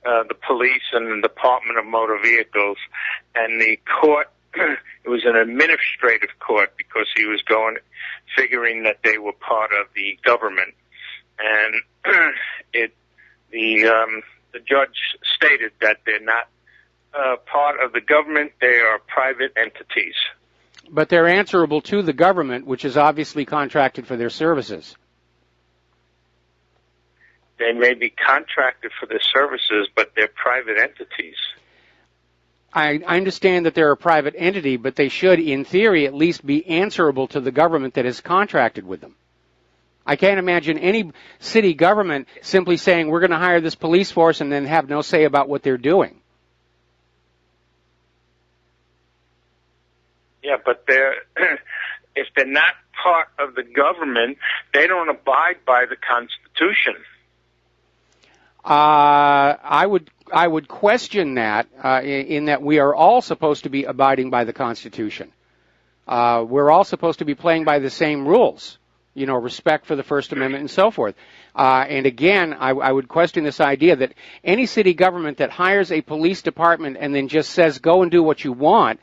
the police and the Department of Motor Vehicles, and the court, it was an administrative court because he was figuring that they were part of the government, and the judge stated that they're not part of the government, they are private entities. But they're answerable to the government, which is obviously contracted for their services. They may be contracted for their services, but they're private entities. I understand that they're a private entity, but they should, in theory, at least be answerable to the government that has contracted with them. I can't imagine any city government simply saying, we're going to hire this police force and then have no say about what they're doing. Yeah, but if they're not part of the government, they don't abide by the Constitution. I would question that in that we are all supposed to be abiding by the Constitution. We're all supposed to be playing by the same rules, respect for the First Amendment and so forth. And again, I would question this idea that any city government that hires a police department and then just says, go and do what you want,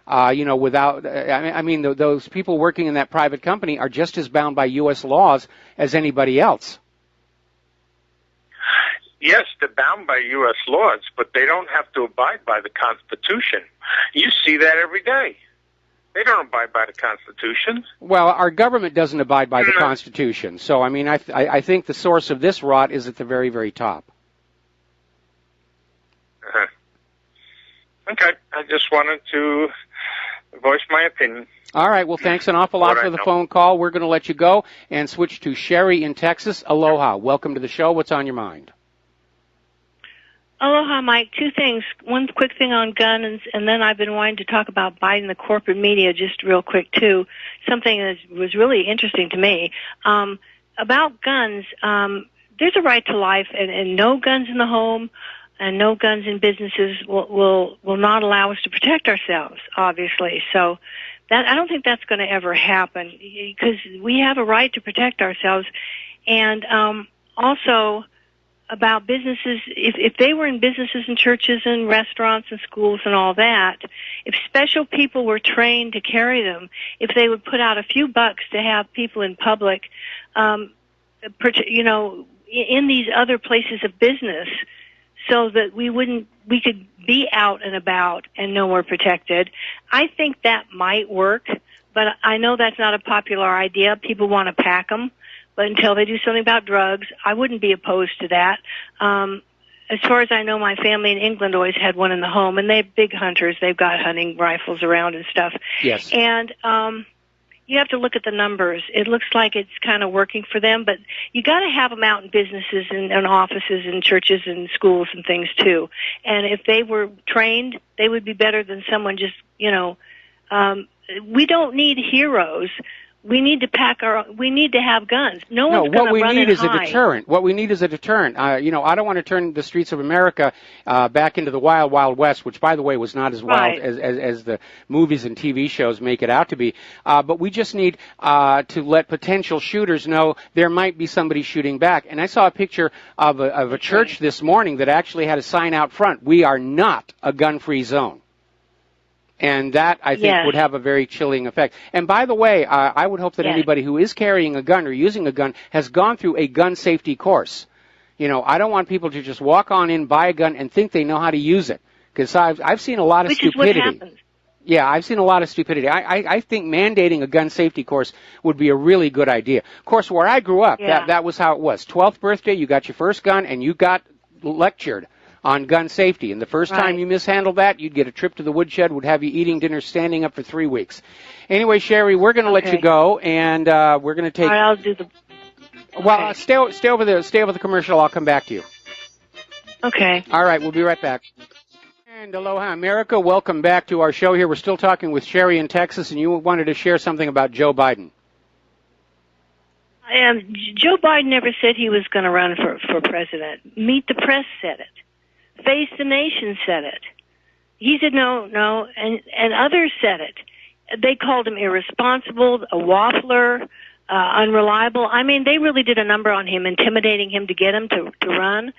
without, those people working in that private company are just as bound by U.S. laws as anybody else. Yes, they're bound by U.S. laws, but they don't have to abide by the Constitution. You see that every day. They don't abide by the Constitution. Well, our government doesn't abide by the Constitution. So, I think the source of this rot is at the very, very top. Uh-huh. Okay, I just wanted to voice my opinion. All right, well, thanks an awful lot for the phone call. We're going to let you go and switch to Sherry in Texas. Aloha. Welcome to the show. What's on your mind? Aloha, Mike. Two things. One quick thing on guns, and then I've been wanting to talk about Biden, the corporate media, just real quick, too. Something that was really interesting to me. About guns, there's a right to life, and no guns in the home and no guns in businesses will not allow us to protect ourselves, obviously. So that I don't think that's going to ever happen, because we have a right to protect ourselves. And also about businesses, if they were in businesses and churches and restaurants and schools and all that, if special people were trained to carry them, if they would put out a few bucks to have people in public, in these other places of business, so that we could be out and about and know we're protected. I think that might work, but I know that's not a popular idea. People want to pack them, but until they do something about drugs, I wouldn't be opposed to that. As far as I know, my family in England always had one in the home, and they're big hunters. They've got hunting rifles around and stuff. Yes. And you have to look at the numbers. It looks like it's kind of working for them, but you got to have them out in businesses and offices and churches and schools and things too. And if they were trained, they would be better than someone just, we don't need heroes. We need to we need to have guns. No one's going to run and hide. What we need is a deterrent. What we need is a deterrent. I don't want to turn the streets of America back into the wild, wild west, which, by the way, was not as wild as the movies and TV shows make it out to be. But we just need to let potential shooters know there might be somebody shooting back. And I saw a picture of a church this morning that actually had a sign out front: "We are not a gun-free zone." And that, I think, would have a very chilling effect. And by the way, I would hope that anybody who is carrying a gun or using a gun has gone through a gun safety course. I don't want people to just walk on in, buy a gun, and think they know how to use it. Because I've seen a lot of stupidity. Which is what happens. Yeah, I've seen a lot of stupidity. I think mandating a gun safety course would be a really good idea. Of course, where I grew up, that was how it was. 12th birthday, you got your first gun, and you got lectured on gun safety. And the first time you mishandled that, you'd get a trip to the woodshed, would have you eating dinner standing up for 3 weeks. Anyway, Sherry, we're going to let you go, and we're going to take... All right, I'll do the... Well, stay over the commercial. I'll come back to you. Okay. All right, we'll be right back. And aloha, America. Welcome back to our show here. We're still talking with Sherry in Texas, and you wanted to share something about Joe Biden. Joe Biden never said he was going to run for president. Meet the Press said it. Face the Nation said it. He said no, and others said it. They called him irresponsible, a waffler, unreliable. I mean, they really did a number on him, intimidating him to get him to run.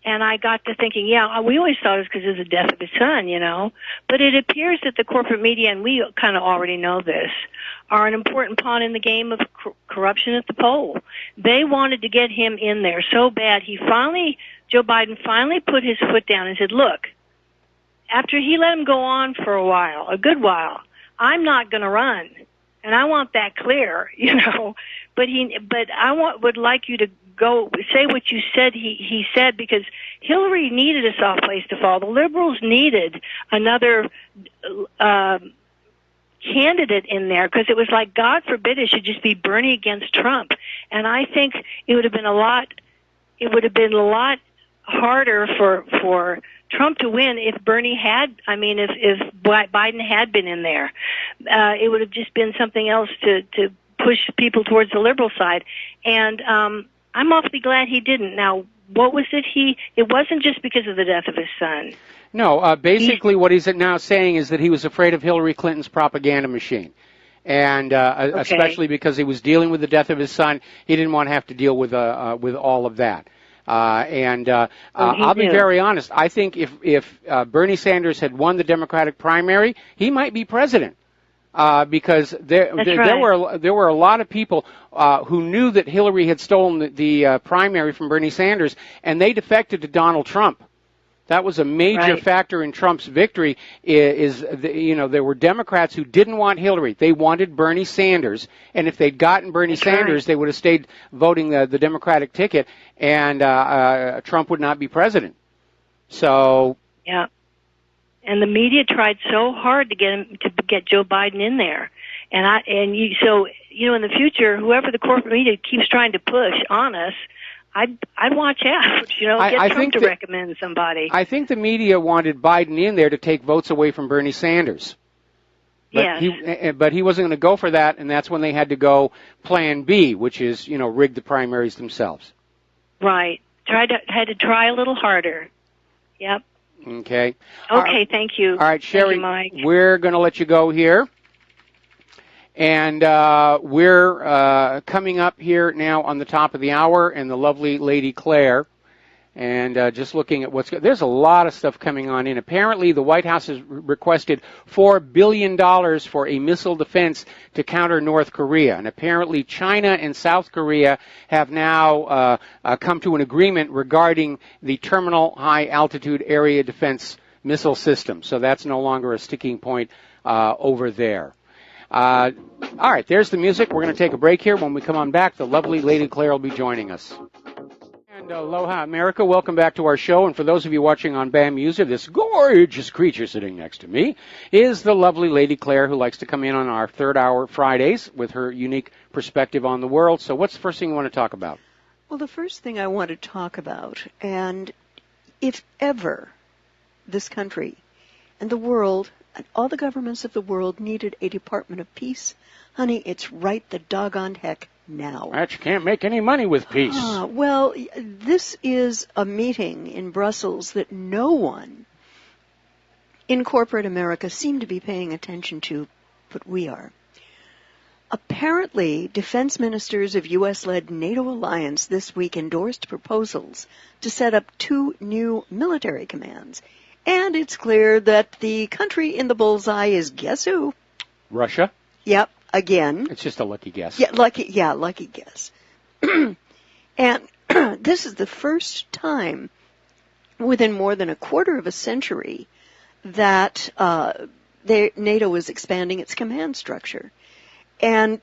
And I got to thinking, we always thought it was because of the death of his son, But it appears that the corporate media, and we kind of already know this, are an important pawn in the game of corruption at the poll. They wanted to get him in there so bad. Joe Biden finally put his foot down and said, look, after he let him go on for a good while, I'm not going to run. And I want that clear, But I would like you to go say what you said he said, because Hillary needed a soft place to fall. The liberals needed another candidate in there, because it was like, God forbid it should just be Bernie against Trump. And I think it would have been a lot harder for Trump to win if Biden had been in there. It would have just been something else to push people towards the liberal side. And I'm awfully glad he didn't. Now, what was it? It wasn't just because of the death of his son. No, basically what he's now saying is that he was afraid of Hillary Clinton's propaganda machine. And especially because he was dealing with the death of his son, he didn't want to have to deal with all of that. I'll be very honest. I think if Bernie Sanders had won the Democratic primary, he might be president. Because there were a lot of people who knew that Hillary had stolen the primary from Bernie Sanders, and they defected to Donald Trump. That was a major factor in Trump's victory. There were Democrats who didn't want Hillary; they wanted Bernie Sanders, and if they'd gotten Bernie Sanders, they would have stayed voting the Democratic ticket, and Trump would not be president. So yeah. And the media tried so hard to get Joe Biden in there, so in the future, whoever the corporate media keeps trying to push on us, I'd watch out. Get Trump to recommend somebody. I think the media wanted Biden in there to take votes away from Bernie Sanders. But he wasn't going to go for that, and that's when they had to go Plan B, which is, rig the primaries themselves. Right. Had to try a little harder. Yep. Okay. Okay, thank you. All right, Sherry, thank you, Mike. We're going to let you go here. And we're coming up here now on the top of the hour, and the lovely Lady Claire. And just looking at there's a lot of stuff coming on in. Apparently, the White House has requested $4 billion for a missile defense to counter North Korea. And apparently, China and South Korea have now come to an agreement regarding the Terminal High Altitude Area Defense Missile System. So that's no longer a sticking point over there. All right, there's the music. We're going to take a break here. When we come on back, the lovely Lady Claire will be joining us. And aloha, America. Welcome back to our show. And for those of you watching on BAM User, this gorgeous creature sitting next to me is the lovely Lady Claire, who likes to come in on our third hour Fridays with her unique perspective on the world. So what's the first thing you want to talk about? Well, the first thing I want to talk about, and if ever this country and the world and all the governments of the world needed a Department of Peace, honey, it's right the doggone heck now. But you can't make any money with peace. Well, this is a meeting in Brussels that no one in corporate America seemed to be paying attention to, but we are. Apparently, defense ministers of U.S.-led NATO alliance this week endorsed proposals to set up 2 new military commands. And it's clear that the country in the bullseye is, guess who? Russia? Yep, again. It's just a lucky guess. Yeah, lucky guess. And this is the first time within more than a quarter of a century that NATO is expanding its command structure. And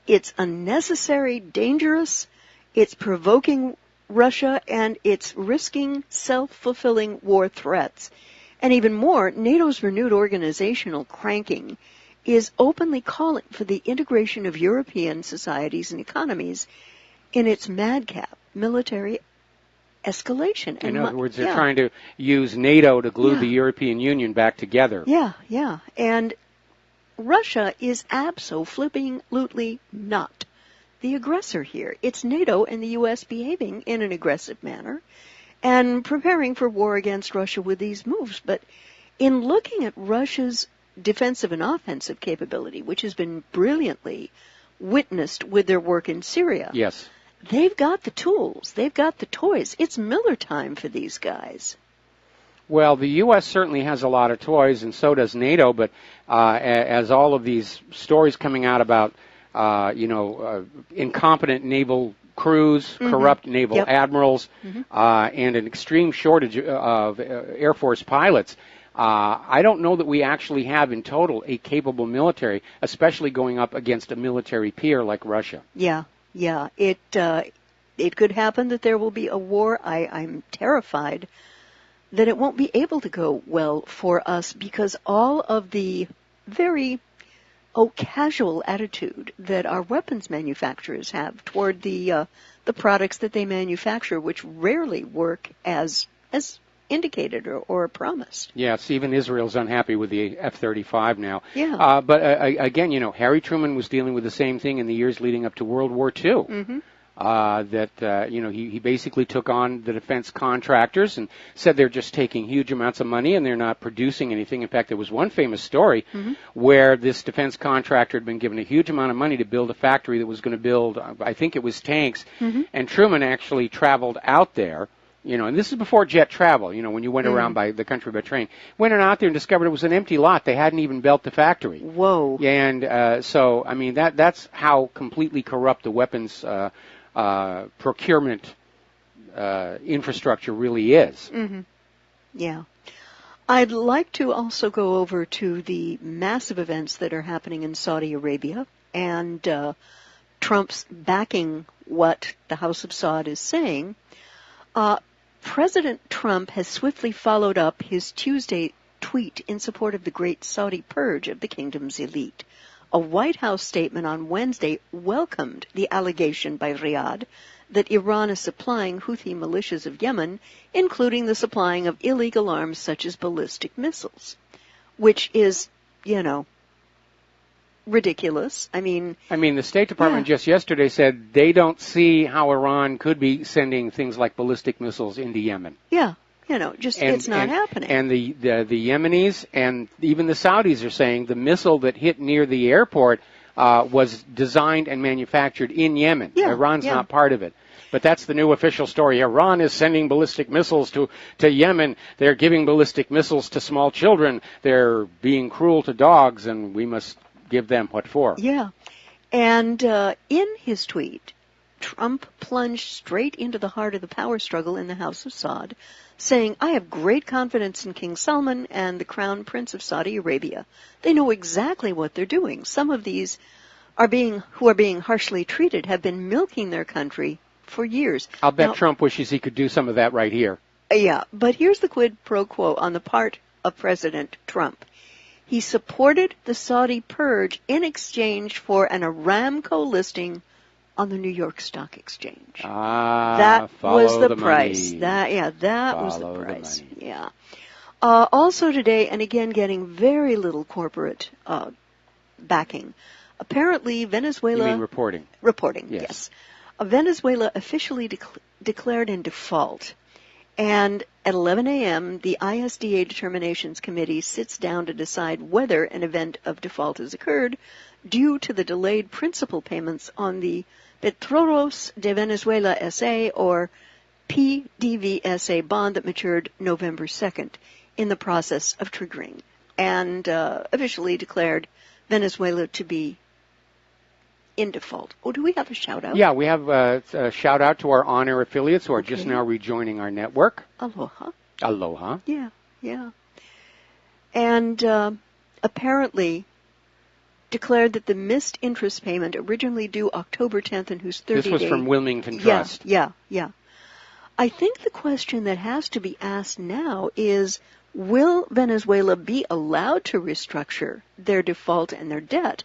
it's unnecessary, dangerous, it's provoking Russia, and it's risking self-fulfilling war threats. And even more, NATO's renewed organizational cranking is openly calling for the integration of European societies and economies in its madcap military escalation. In other words, they're trying to use NATO to glue the European Union back together. Yeah. And Russia is abso-flipping-lutely not the aggressor here. It's NATO and the U.S. behaving in an aggressive manner and preparing for war against Russia with these moves. But in looking at Russia's defensive and offensive capability, which has been brilliantly witnessed with their work in Syria, yes, they've got the tools, they've got the toys. It's Miller time for these guys. Well, the U.S. certainly has a lot of toys, and so does NATO, but as all of these stories coming out about, incompetent naval crews, corrupt naval admirals, and an extreme shortage of Air Force pilots, I don't know that we actually have in total a capable military, especially going up against a military peer like Russia. Yeah. It could happen that there will be a war. I'm terrified that it won't be able to go well for us because all of the very casual attitude that our weapons manufacturers have toward the products that they manufacture, which rarely work as indicated or promised. Yes, even Israel's unhappy with the F-35 now. Yeah. But again, Harry Truman was dealing with the same thing in the years leading up to World War II. He basically took on the defense contractors and said they're just taking huge amounts of money and they're not producing anything. In fact, there was one famous story where this defense contractor had been given a huge amount of money to build a factory that was going to build, I think it was tanks, and Truman actually traveled out there. And this is before jet travel, when you went around by the country by train. Went out there and discovered it was an empty lot. They hadn't even built the factory. Whoa. And so, I mean, that's how completely corrupt the weapons procurement infrastructure really is. Yeah. I'd like to also go over to the massive events that are happening in Saudi Arabia and Trump's backing what the House of Saud is saying. President Trump has swiftly followed up his Tuesday tweet in support of the great Saudi purge of the kingdom's elite. A White House statement on Wednesday welcomed the allegation by Riyadh that Iran is supplying Houthi militias of Yemen, including the supplying of illegal arms such as ballistic missiles, which is, ridiculous. I mean, the State Department just yesterday said they don't see how Iran could be sending things like ballistic missiles into Yemen. Yeah, it's not happening. And the Yemenis and even the Saudis are saying the missile that hit near the airport was designed and manufactured in Yemen. Yeah, Iran's not part of it. But that's the new official story. Iran is sending ballistic missiles to Yemen. They're giving ballistic missiles to small children. They're being cruel to dogs, and we must give them what for. Yeah. And in his tweet, Trump plunged straight into the heart of the power struggle in the House of Saud, saying, "I have great confidence in King Salman and the Crown Prince of Saudi Arabia. They know exactly what they're doing. Some of these who are being harshly treated have been milking their country for years." I'll bet Trump wishes he could do some of that right here. Yeah, but here's the quid pro quo on the part of President Trump. He supported the Saudi purge in exchange for an Aramco listing on the New York Stock Exchange. That was the price. That was the price. Yeah. Also today, and again getting very little corporate backing, apparently Venezuela... You mean reporting? Reporting, yes. Venezuela officially declared in default. And at 11 a.m., the ISDA Determinations Committee sits down to decide whether an event of default has occurred due to the delayed principal payments on the Petróleos de Venezuela S.A. or PDVSA bond that matured November 2nd in the process of triggering, and officially declared Venezuela to be in default. Oh, do we have a shout-out? Yeah, we have a shout-out to our on-air affiliates who are just now rejoining our network. Aloha. Aloha. Yeah. And apparently declared that the missed interest payment originally due October 10th and whose 30-day... This was from Wilmington Trust. Yeah. I think the question that has to be asked now is, will Venezuela be allowed to restructure their default and their debt?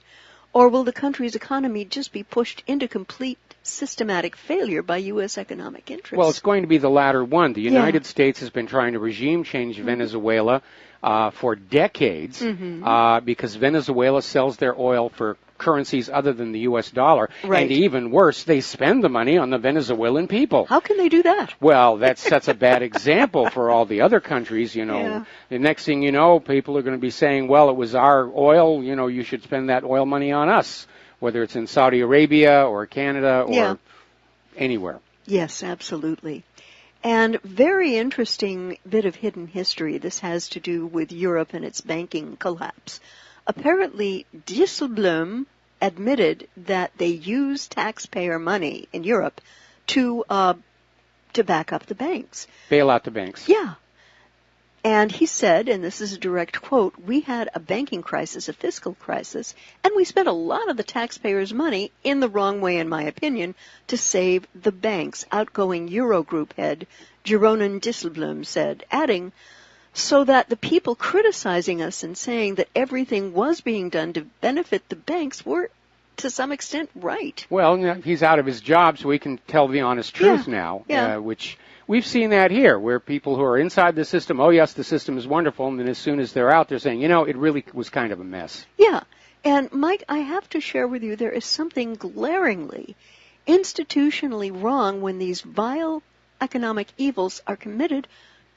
Or will the country's economy just be pushed into complete systematic failure by U.S. economic interests? Well, it's going to be the latter one. The United States has been trying to regime change Venezuela for decades because Venezuela sells their oil for currencies other than the U.S. dollar. Right. And even worse, they spend the money on the Venezuelan people. How can they do that? Well, that sets a bad example for all the other countries, The next thing you know, people are going to be saying, well, it was our oil, you should spend that oil money on us, whether it's in Saudi Arabia or Canada or anywhere. Yes, absolutely. And very interesting bit of hidden history. This has to do with Europe and its banking collapse. Apparently, Dijsselbloem admitted that they used taxpayer money in Europe to back up the banks. Bail out the banks. Yeah. And he said, and this is a direct quote, "We had a banking crisis, a fiscal crisis, and we spent a lot of the taxpayers' money in the wrong way, in my opinion, to save the banks," outgoing Eurogroup head Jeroen Dijsselbloem said, adding, "so that the people criticizing us and saying that everything was being done to benefit the banks were, to some extent, right." Well, he's out of his job, so we can tell the honest truth now, which we've seen that here, where people who are inside the system, oh, yes, the system is wonderful, and then as soon as they're out, they're saying, it really was kind of a mess. Yeah, and Mike, I have to share with you, there is something glaringly, institutionally wrong when these vile economic evils are committed.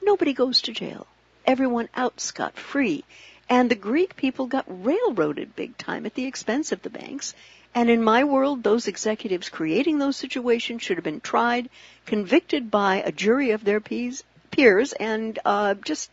Nobody goes to jail. Everyone out scot-free. And the Greek people got railroaded big time at the expense of the banks. And in my world, those executives creating those situations should have been tried, convicted by a jury of their peers, and just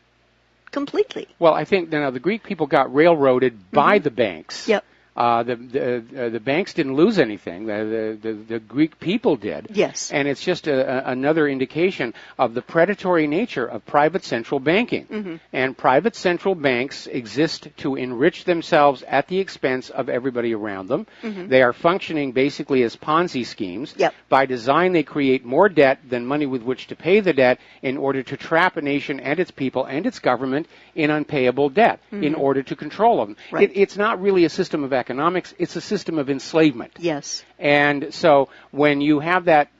completely. Well, I think the Greek people got railroaded by the banks. Yep. The banks didn't lose anything. The Greek people did. Yes. And it's just another indication of the predatory nature of private central banking. And private central banks exist to enrich themselves at the expense of everybody around them. They are functioning basically as Ponzi schemes. Yep. By design, they create more debt than money with which to pay the debt in order to trap a nation and its people and its government in unpayable debt in order to control them. Right. It's not really a system of economics. It's a system of enslavement. Yes. And so when you have that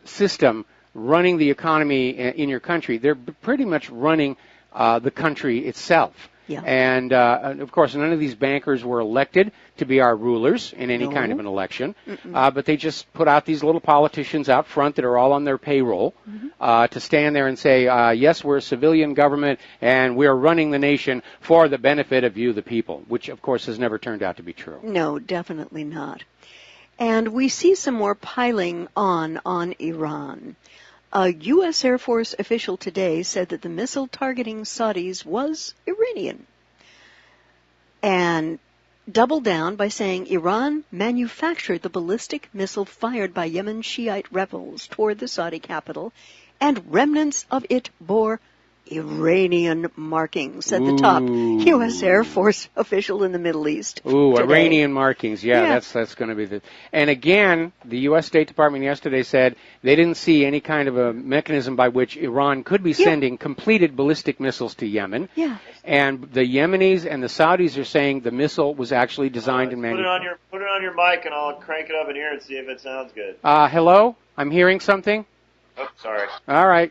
system running the economy in your country, they're pretty much running the country itself. Yeah. And, of course, none of these bankers were elected to be our rulers in any kind of an election, but they just put out these little politicians out front that are all on their payroll to stand there and say, yes, we're a civilian government, and we're running the nation for the benefit of you, the people, which, of course, has never turned out to be true. No, definitely not. And we see some more piling on Iran. A U.S. Air Force official today said that the missile targeting Saudis was Iranian, and doubled down by saying Iran manufactured the ballistic missile fired by Yemen Shiite rebels toward the Saudi capital, and remnants of it bore Iranian markings, said the top U.S. Air Force official in the Middle East. Ooh, today. Iranian markings. Yeah. That's going to be the... And again, the U.S. State Department yesterday said they didn't see any kind of a mechanism by which Iran could be sending completed ballistic missiles to Yemen. Yeah. And the Yemenis and the Saudis are saying the missile was actually designed and manufactured. Put it on your mic, and I'll crank it up in here and see if it sounds good. Hello? I'm hearing something? Oh, sorry. All right.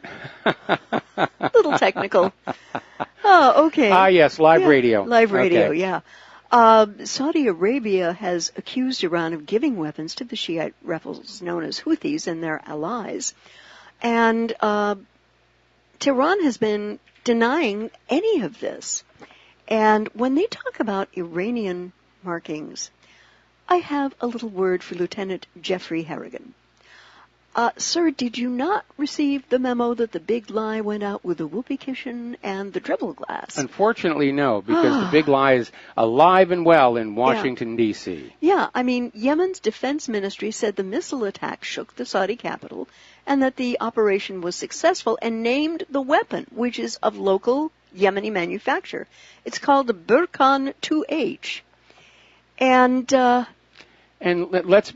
A little technical. Oh, okay. Yes, live radio. Live radio, okay. yeah. Saudi Arabia has accused Iran of giving weapons to the Shiite rebels known as Houthis and their allies. And Tehran has been denying any of this. And when they talk about Iranian markings, I have a little word for Lieutenant Jeffrey Harrigan. Sir, did you not receive the memo that the big lie went out with the whoopee cushion and the dribble glass? Unfortunately, no, because the big lie is alive and well in Washington, D.C. Yeah, I mean, Yemen's defense ministry said the missile attack shook the Saudi capital and that the operation was successful and named the weapon, which is of local Yemeni manufacture. It's called the Burkan 2H. And let's,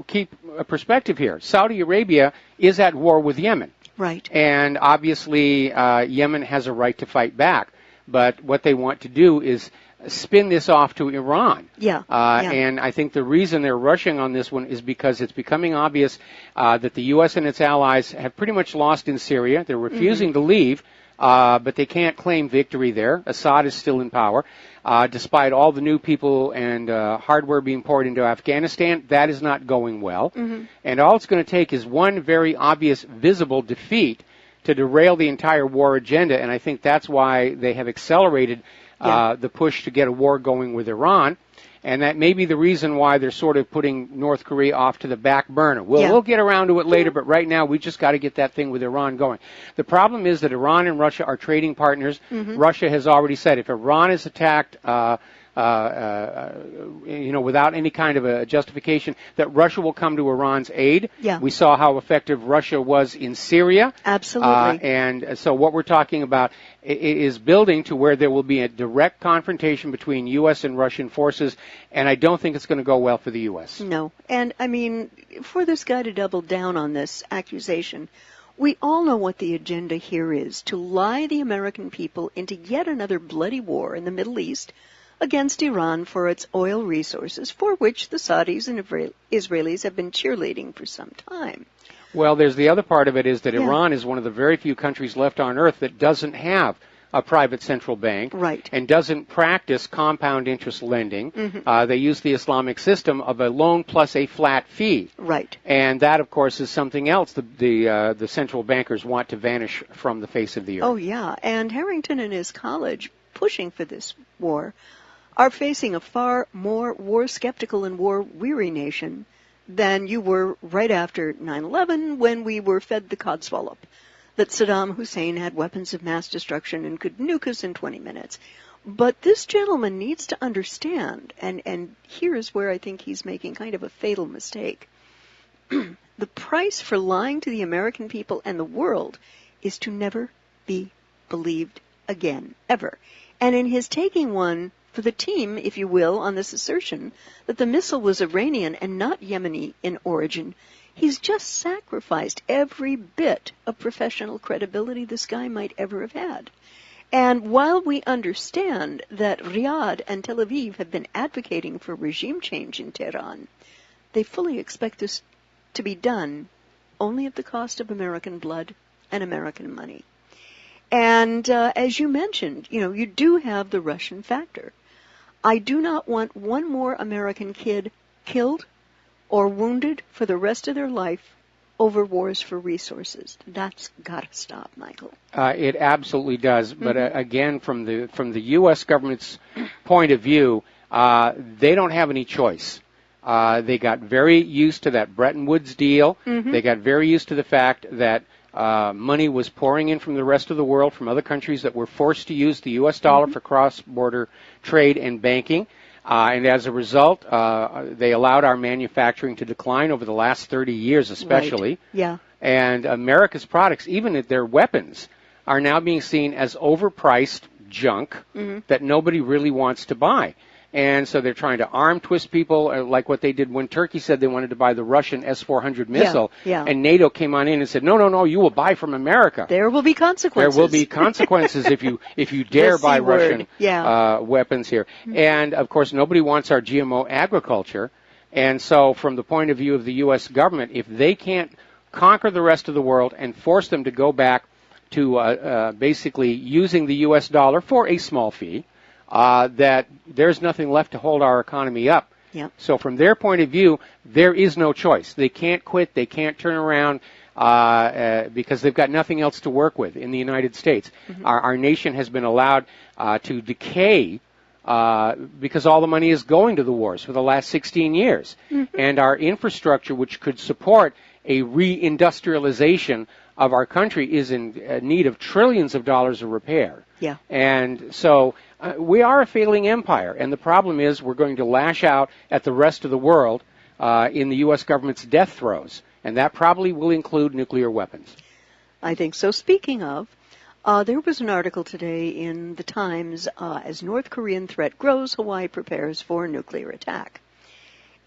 keep a perspective here. Saudi Arabia is at war with Yemen. Right. And obviously, Yemen has a right to fight back. But what they want to do is spin this off to Iran. Yeah. And I think the reason they're rushing on this one is because it's becoming obvious that the U.S. and its allies have pretty much lost in Syria. They're refusing to leave. But they can't claim victory there. Assad is still in power. Despite all the new people and hardware being poured into Afghanistan, that is not going well. And all it's going to take is one very obvious, visible defeat to derail the entire war agenda. And I think that's why they have accelerated the push to get a war going with Iran. And that may be the reason why they're sort of putting North Korea off to the back burner. We'll get around to it later, but right now we just got to get that thing with Iran going. The problem is that Iran and Russia are trading partners. Russia has already said if Iran is attacked, without any kind of a justification, that Russia will come to Iran's aid. Yeah. We saw how effective Russia was in Syria. Absolutely. And so what we're talking about is building to where there will be a direct confrontation between U.S. and Russian forces, and I don't think it's going to go well for the U.S. No. And, I mean, for this guy to double down on this accusation, we all know what the agenda here is, to lie the American people into yet another bloody war in the Middle East against Iran for its oil resources, for which the Saudis and Israelis have been cheerleading for some time. Well, there's the other part of it is that Iran is one of the very few countries left on earth that doesn't have a private central bank and doesn't practice compound interest lending. They use the Islamic system of a loan plus a flat fee. Right. And that, of course, is something else the central bankers want to vanish from the face of the earth. Oh, yeah. And Harrington and his college, pushing for this war, are facing a far more war-skeptical and war-weary nation than you were right after 9/11 when we were fed the codswallop that Saddam Hussein had weapons of mass destruction and could nuke us in 20 minutes. But this gentleman needs to understand, and here is where I think he's making kind of a fatal mistake. The price for lying to the American people and the world is to never be believed again, ever. And in his taking one for the team, if you will, on this assertion that the missile was Iranian and not Yemeni in origin, he's just sacrificed every bit of professional credibility this guy might ever have had. And while we understand that Riyadh and Tel Aviv have been advocating for regime change in Tehran, they fully expect this to be done only at the cost of American blood and American money. And as you mentioned, you do have the Russian factor. I do not want one more American kid killed or wounded for the rest of their life over wars for resources. That's got to stop, Michael. It absolutely does. But again, from the U.S. government's point of view, they don't have any choice. They got very used to that Bretton Woods deal. They got very used to the fact that money was pouring in from the rest of the world, from other countries that were forced to use the U.S. dollar for cross-border trade and banking. And as a result, they allowed our manufacturing to decline over the last 30 years especially. Right. Yeah. And America's products, even their weapons, are now being seen as overpriced junk that nobody really wants to buy. And so they're trying to arm twist people, like what they did when Turkey said they wanted to buy the Russian S-400 missile. Yeah. And NATO came on in and said, no, you will buy from America. There will be consequences. There will be consequences if you dare buy Russian weapons here. And, of course, nobody wants our GMO agriculture. And so from the point of view of the U.S. government, if they can't conquer the rest of the world and force them to go back to basically using the U.S. dollar for a small fee, that there's nothing left to hold our economy up. Yep. So from their point of view, there is no choice. They can't quit. They can't turn around because they've got nothing else to work with in the United States. Our nation has been allowed to decay because all the money is going to the wars for the last 16 years. And our infrastructure, which could support a reindustrialization of our country, is in need of trillions of dollars of repair. Yeah. And so we are a failing empire, and the problem is we're going to lash out at the rest of the world in the U.S. government's death throes, and that probably will include nuclear weapons. I think so. Speaking of, there was an article today in the Times, as North Korean threat grows, Hawaii prepares for nuclear attack.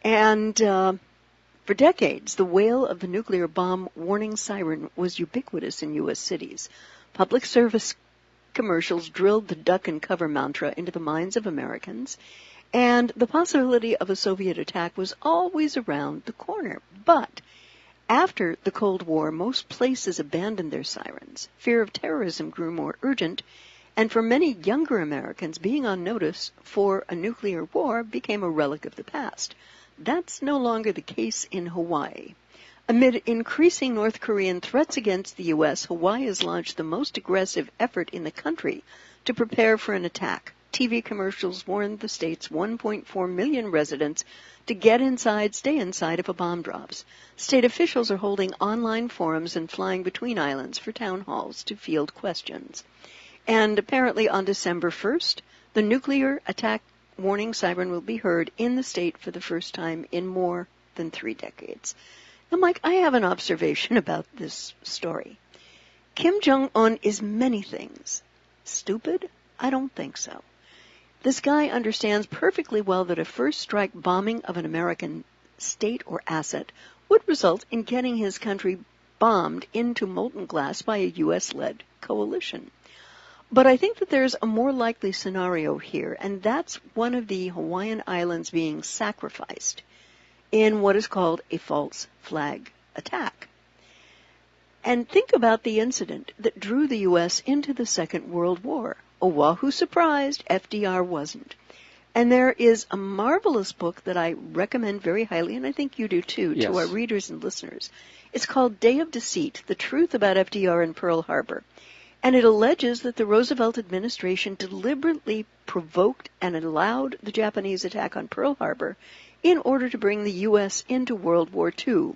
And for decades, the wail of the nuclear bomb warning siren was ubiquitous in U.S. cities. Public service commercials drilled the duck and cover mantra into the minds of Americans, and the possibility of a Soviet attack was always around the corner. But after the Cold War, most places abandoned their sirens. Fear of terrorism grew more urgent, and for many younger Americans, being on notice for a nuclear war became a relic of the past. That's no longer the case in Hawaii. Amid increasing North Korean threats against the U.S., Hawaii has launched the most aggressive effort in the country to prepare for an attack. TV commercials warned the state's 1.4 million residents to get inside, stay inside if a bomb drops. State officials are holding online forums and flying between islands for town halls to field questions. And apparently on December 1st, the nuclear attack warning siren will be heard in the state for the first time in more than 3 decades. Now, Mike, I have an observation about this story. Kim Jong-un is many things. Stupid? I don't think so. This guy understands perfectly well that a first-strike bombing of an American state or asset would result in getting his country bombed into molten glass by a U.S.-led coalition. But I think that there's a more likely scenario here, and that's one of the Hawaiian Islands being sacrificed in what is called a false flag attack. And think about the incident that drew the U.S. into the Second World War. Oahu surprised, FDR wasn't. And there is a marvelous book that I recommend very highly, and I think you do too, to our readers and listeners. It's called Day of Deceit, The Truth About FDR and Pearl Harbor. And it alleges that the Roosevelt administration deliberately provoked and allowed the Japanese attack on Pearl Harbor in order to bring the U.S. into World War II.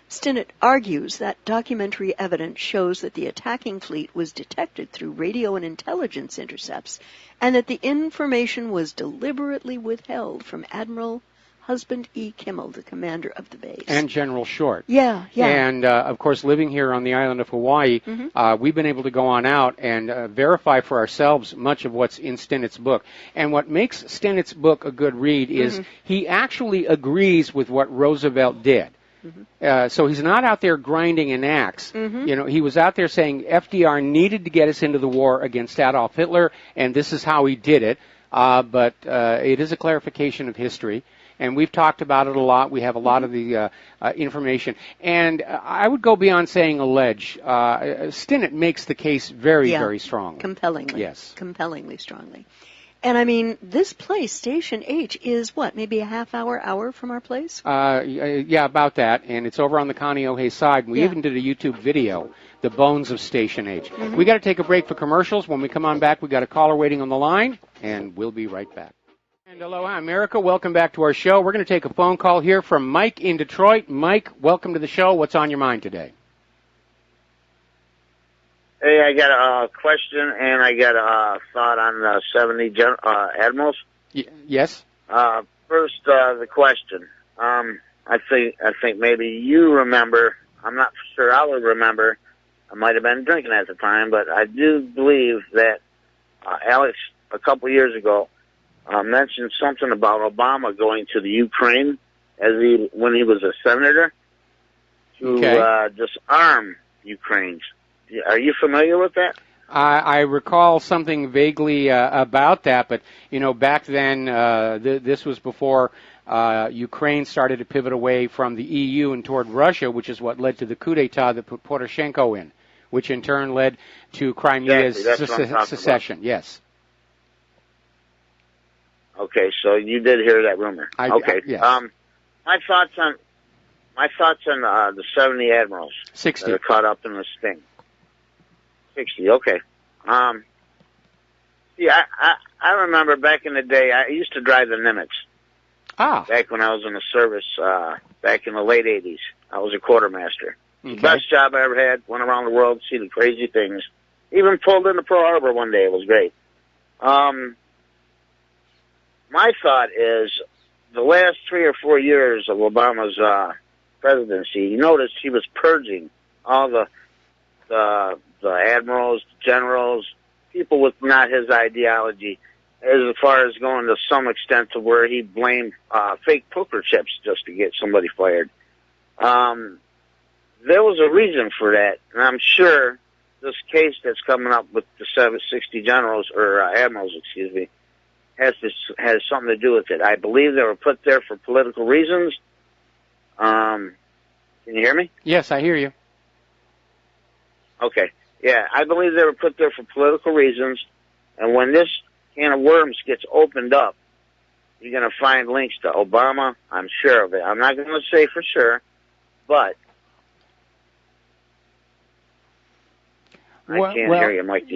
Stinnett argues that documentary evidence shows that the attacking fleet was detected through radio and intelligence intercepts, and that the information was deliberately withheld from Admiral Husband E. Kimmel, the commander of the base. And General Short. Yeah. And, of course, living here on the island of Hawaii, we've been able to go on out and verify for ourselves much of what's in Stinnett's book. And what makes Stinnett's book a good read is he actually agrees with what Roosevelt did. So he's not out there grinding an axe. You know, he was out there saying FDR needed to get us into the war against Adolf Hitler, and this is how he did it. But it is a clarification of history, and we've talked about it a lot. We have a lot of the information. And I would go beyond saying allege. Stinnett makes the case very strongly. Compellingly. Yes. Compellingly strongly. And I mean, this place, Station H, is what, maybe a half hour from our place? Yeah, about that. And it's over on the Kaonohi side. We even did a YouTube video, The Bones of Station H. We got to take a break for commercials. When we come on back, we got a caller waiting on the line, and we'll be right back. And aloha, America. Welcome back to our show. We're going to take a phone call here from Mike in Detroit. Mike, welcome to the show. What's on your mind today? Hey, I got a question and I got a thought on the 70 admirals. Yes. First, the question. I think maybe you remember. I'm not sure I would remember. I might have been drinking at the time, but I do believe that Alex a couple years ago mentioned something about Obama going to the Ukraine when he was a senator to disarm Ukraine. Are you familiar with that? I recall something vaguely about that, but, you know, back then, this was before Ukraine started to pivot away from the EU and toward Russia, which is what led to the coup d'etat that put Poroshenko in, which in turn led to Crimea's secession. Yes. Okay, so you did hear that rumor. Okay. Yes. My thoughts on the 70 admirals 60 that are caught up in the sting. 60, okay. Yeah, I remember back in the day, I used to drive the Nimitz. Back when I was in the service, back in the late 80s. I was a quartermaster. The best job I ever had. Went around the world, see the crazy things. Even pulled into Pearl Harbor one day. It was great. My thought is, the last 3 or 4 years of Obama's presidency, you noticed he was purging all the admirals, generals, people with not his ideology, as far as going to some extent to where he blamed fake poker chips just to get somebody fired. There was a reason for that, and I'm sure this case that's coming up with the 60 generals, or admirals, excuse me, has something to do with it. I believe they were put there for political reasons. Can you hear me? Yes, I hear you. Okay. Yeah, I believe they were put there for political reasons, and when this can of worms gets opened up, you're going to find links to Obama. I'm sure of it. I'm not going to say for sure, but I can't hear you, Mike.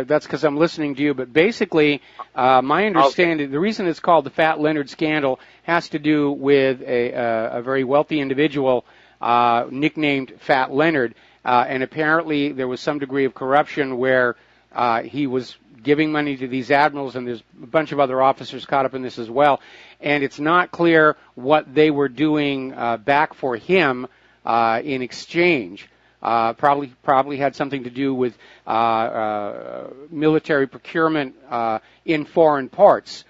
That's because I'm listening to you. But basically, my understanding, the reason it's called the Fat Leonard scandal has to do with a very wealthy individual nicknamed Fat Leonard. And apparently there was some degree of corruption where he was giving money to these admirals, and there's a bunch of other officers caught up in this as well. And it's not clear what they were doing back for him in exchange. Probably had something to do with military procurement in foreign parts,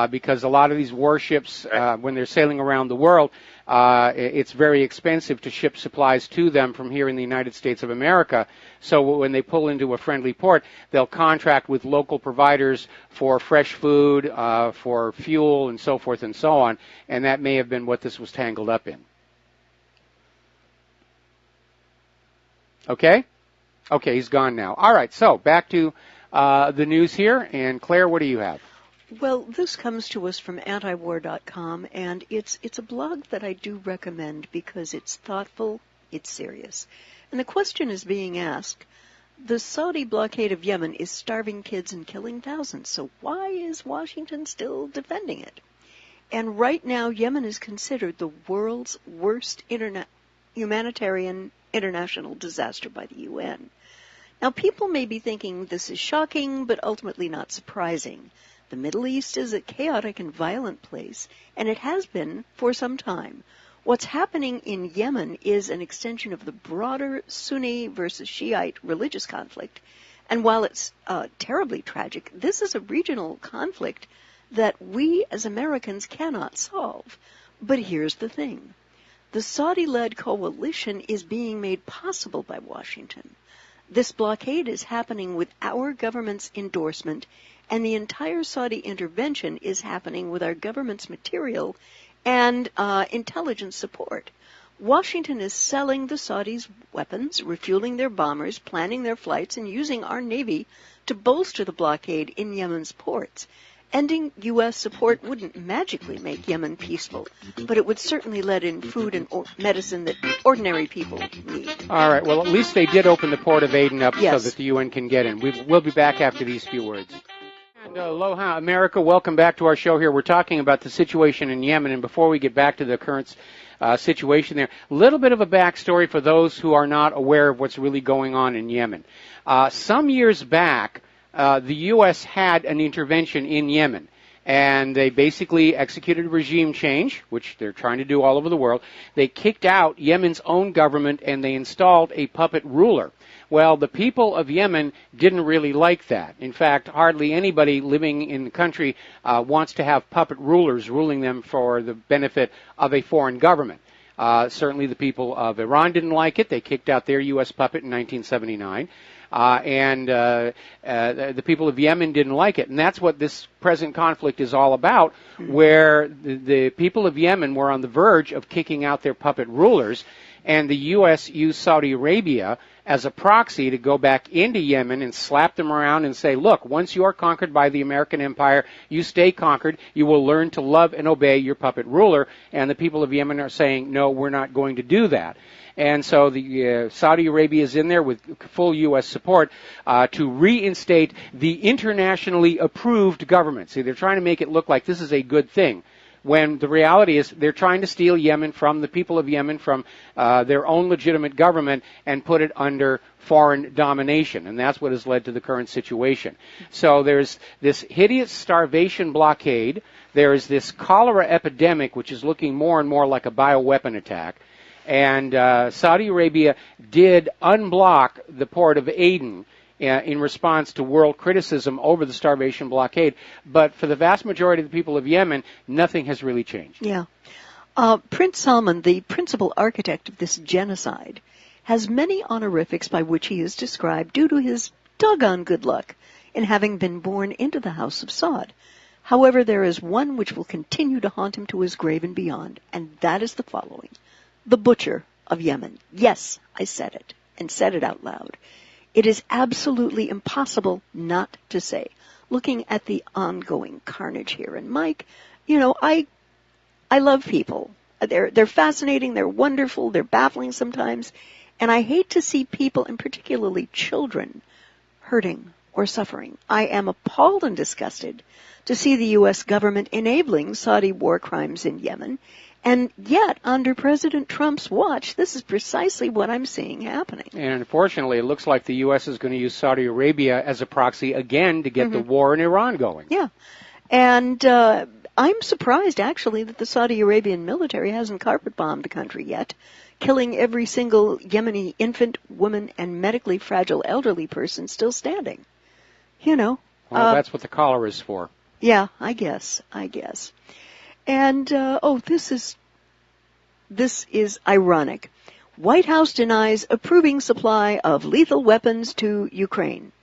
because a lot of these warships, when they're sailing around the world, it's very expensive to ship supplies to them from here in the United States of America. So when they pull into a friendly port, they'll contract with local providers for fresh food, for fuel, and so forth and so on. And that may have been what this was tangled up in. Okay? Okay, he's gone now. All right, so back to the news here. And Claire, what do you have? Well, this comes to us from antiwar.com, and it's a blog that I do recommend because it's thoughtful, it's serious. And the question is being asked, the Saudi blockade of Yemen is starving kids and killing thousands, so why is Washington still defending it? And right now, Yemen is considered the world's worst humanitarian international disaster by the UN. Now, people may be thinking this is shocking, but ultimately not surprising. The Middle East is a chaotic and violent place, and it has been for some time. What's happening in Yemen is an extension of the broader Sunni versus Shiite religious conflict. And while it's terribly tragic, this is a regional conflict that we as Americans cannot solve. But here's the thing. The Saudi-led coalition is being made possible by Washington. This blockade is happening with our government's endorsement, and the entire Saudi intervention is happening with our government's material and intelligence support. Washington is selling the Saudis weapons, refueling their bombers, planning their flights, and using our Navy to bolster the blockade in Yemen's ports. Ending U.S. support wouldn't magically make Yemen peaceful, but it would certainly let in food and medicine that ordinary people need. All right. Well, at least they did open the port of Aden up Yes. so that the UN can get in. We'll be back after these few words. And aloha, America. Welcome back to our show here. We're talking about the situation in Yemen, and before we get back to the current situation there, a little bit of a backstory for those who are not aware of what's really going on in Yemen. Some years back, the U.S. had an intervention in Yemen, and they basically executed a regime change, which they're trying to do all over the world. They kicked out Yemen's own government, and they installed a puppet ruler. Well, the people of Yemen didn't really like that. In fact, hardly anybody living in the country wants to have puppet rulers ruling them for the benefit of a foreign government. Certainly the people of Iran didn't like it. They kicked out their U.S. puppet in 1979. And the people of Yemen didn't like it. And that's what this present conflict is all about, where the people of Yemen were on the verge of kicking out their puppet rulers, and the U.S. used Saudi Arabia as a proxy to go back into Yemen and slap them around and say, look, once you are conquered by the American empire, you stay conquered. You will learn to love and obey your puppet ruler. And the people of Yemen are saying, no, we're not going to do that. And so the Saudi Arabia is in there with full U.S. support to reinstate the internationally approved government. See, they're trying to make it look like this is a good thing, when the reality is they're trying to steal Yemen from the people of Yemen, from their own legitimate government, and put it under foreign domination. And that's what has led to the current situation. So there's this hideous starvation blockade. There is this cholera epidemic, which is looking more and more like a bioweapon attack. And Saudi Arabia did unblock the port of Aden in response to world criticism over the starvation blockade. But for the vast majority of the people of Yemen, nothing has really changed. Yeah. Prince Salman, the principal architect of this genocide, has many honorifics by which he is described due to his doggone good luck in having been born into the House of Saud. However, there is one which will continue to haunt him to his grave and beyond, and that is the following: the butcher of Yemen. Yes, I said it, and said it out loud. It is absolutely impossible not to say, looking at the ongoing carnage here. And Mike, you know, I love people. They're fascinating, they're wonderful, they're baffling sometimes, and I hate to see people, and particularly children, hurting or suffering. I am appalled and disgusted to see the U.S. government enabling Saudi war crimes in Yemen. And yet, under President Trump's watch, this is precisely what I'm seeing happening. And unfortunately, it looks like the U.S. is going to use Saudi Arabia as a proxy again to get the war in Iran going. Yeah. And I'm surprised, actually, that the Saudi Arabian military hasn't carpet-bombed the country yet, killing every single Yemeni infant, woman, and medically fragile elderly person still standing. You know. Well, that's what the cholera is for. Yeah, I guess. And, this is ironic. White House denies approving supply of lethal weapons to Ukraine.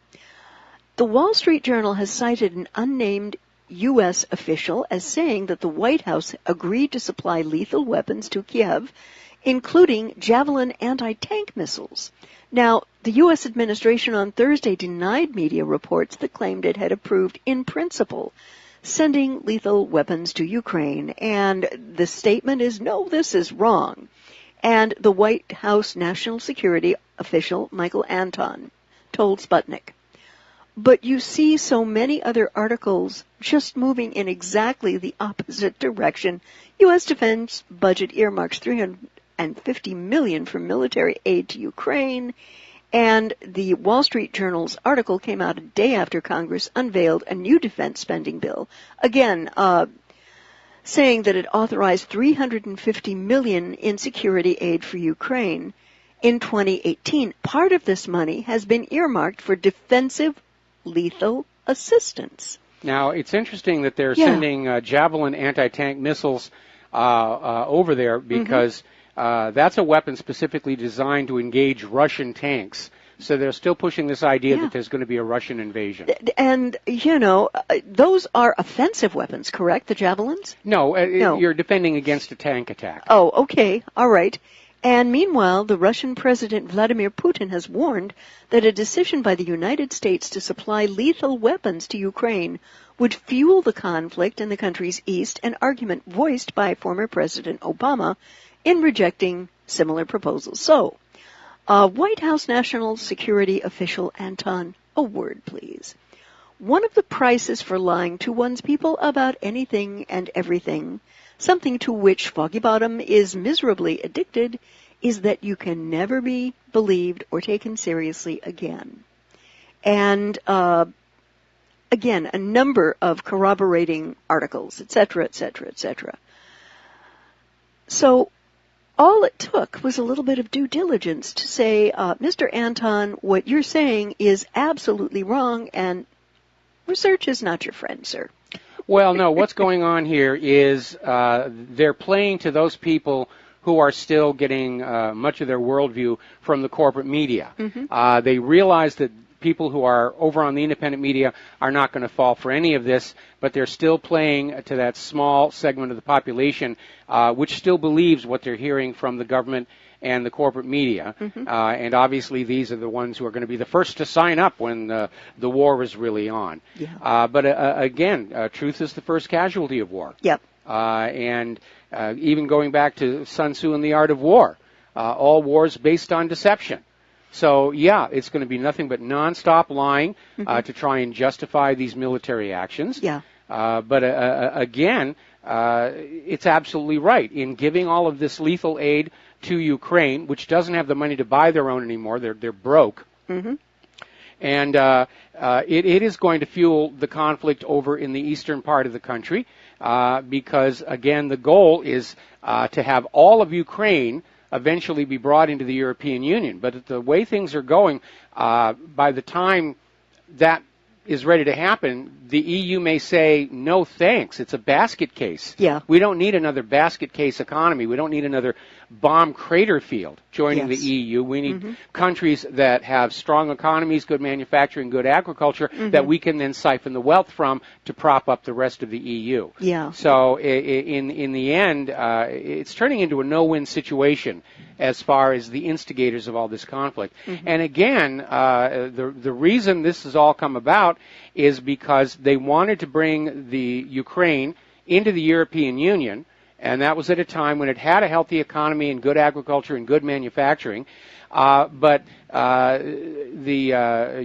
The Wall Street Journal has cited an unnamed U.S. official as saying that the White House agreed to supply lethal weapons to Kiev, including Javelin anti-tank missiles. Now, the U.S. administration on Thursday denied media reports that claimed it had approved in principle sending lethal weapons to Ukraine, and the statement is, no, this is wrong. And the White House National Security official, Michael Anton, told Sputnik. But you see so many other articles just moving in exactly the opposite direction. U.S. defense budget earmarks $350 million for military aid to Ukraine. And the Wall Street Journal's article came out a day after Congress unveiled a new defense spending bill, again saying that it authorized $350 million in security aid for Ukraine in 2018. Part of this money has been earmarked for defensive lethal assistance. Now, it's interesting that they're sending Javelin anti-tank missiles over there because That's a weapon specifically designed to engage Russian tanks. So they're still pushing this idea that there's going to be a Russian invasion. And, you know, those are offensive weapons, correct, the javelins? No, you're defending against a tank attack. Oh, okay, all right. And meanwhile, the Russian President Vladimir Putin has warned that a decision by the United States to supply lethal weapons to Ukraine would fuel the conflict in the country's east, an argument voiced by former President Obama in rejecting similar proposals. So, White House National Security official Anton, a word, please. One of the prices for lying to one's people about anything and everything, something to which Foggy Bottom is miserably addicted, is that you can never be believed or taken seriously again. And, again, a number of corroborating articles, etc., etc., etc. So, all it took was a little bit of due diligence to say, Mr. Anton, what you're saying is absolutely wrong, and research is not your friend, sir. Well, no, what's going on here is they're playing to those people who are still getting much of their worldview from the corporate media. They realize that people who are over on the independent media are not going to fall for any of this, but they're still playing to that small segment of the population which still believes what they're hearing from the government and the corporate media. And obviously these are the ones who are going to be the first to sign up when the war is really on. But again, truth is the first casualty of war. And even going back to Sun Tzu and the Art of War, all wars based on deception. So, yeah, it's going to be nothing but nonstop lying to try and justify these military actions. But again, it's absolutely right. In giving all of this lethal aid to Ukraine, which doesn't have the money to buy their own anymore, they're broke. And it is going to fuel the conflict over in the eastern part of the country because, again, the goal is to have all of Ukraine eventually be brought into the European Union. But the way things are going, by the time that is ready to happen, the EU may say, no thanks, it's a basket case. We don't need another basket case economy. We don't need another bomb crater field joining the EU. We need countries that have strong economies, good manufacturing, good agriculture, that we can then siphon the wealth from to prop up the rest of the EU. So in the end, it's turning into a no-win situation as far as the instigators of all this conflict. And again, the reason this has all come about is because they wanted to bring the Ukraine into the European Union, and that was at a time when it had a healthy economy and good agriculture and good manufacturing. But the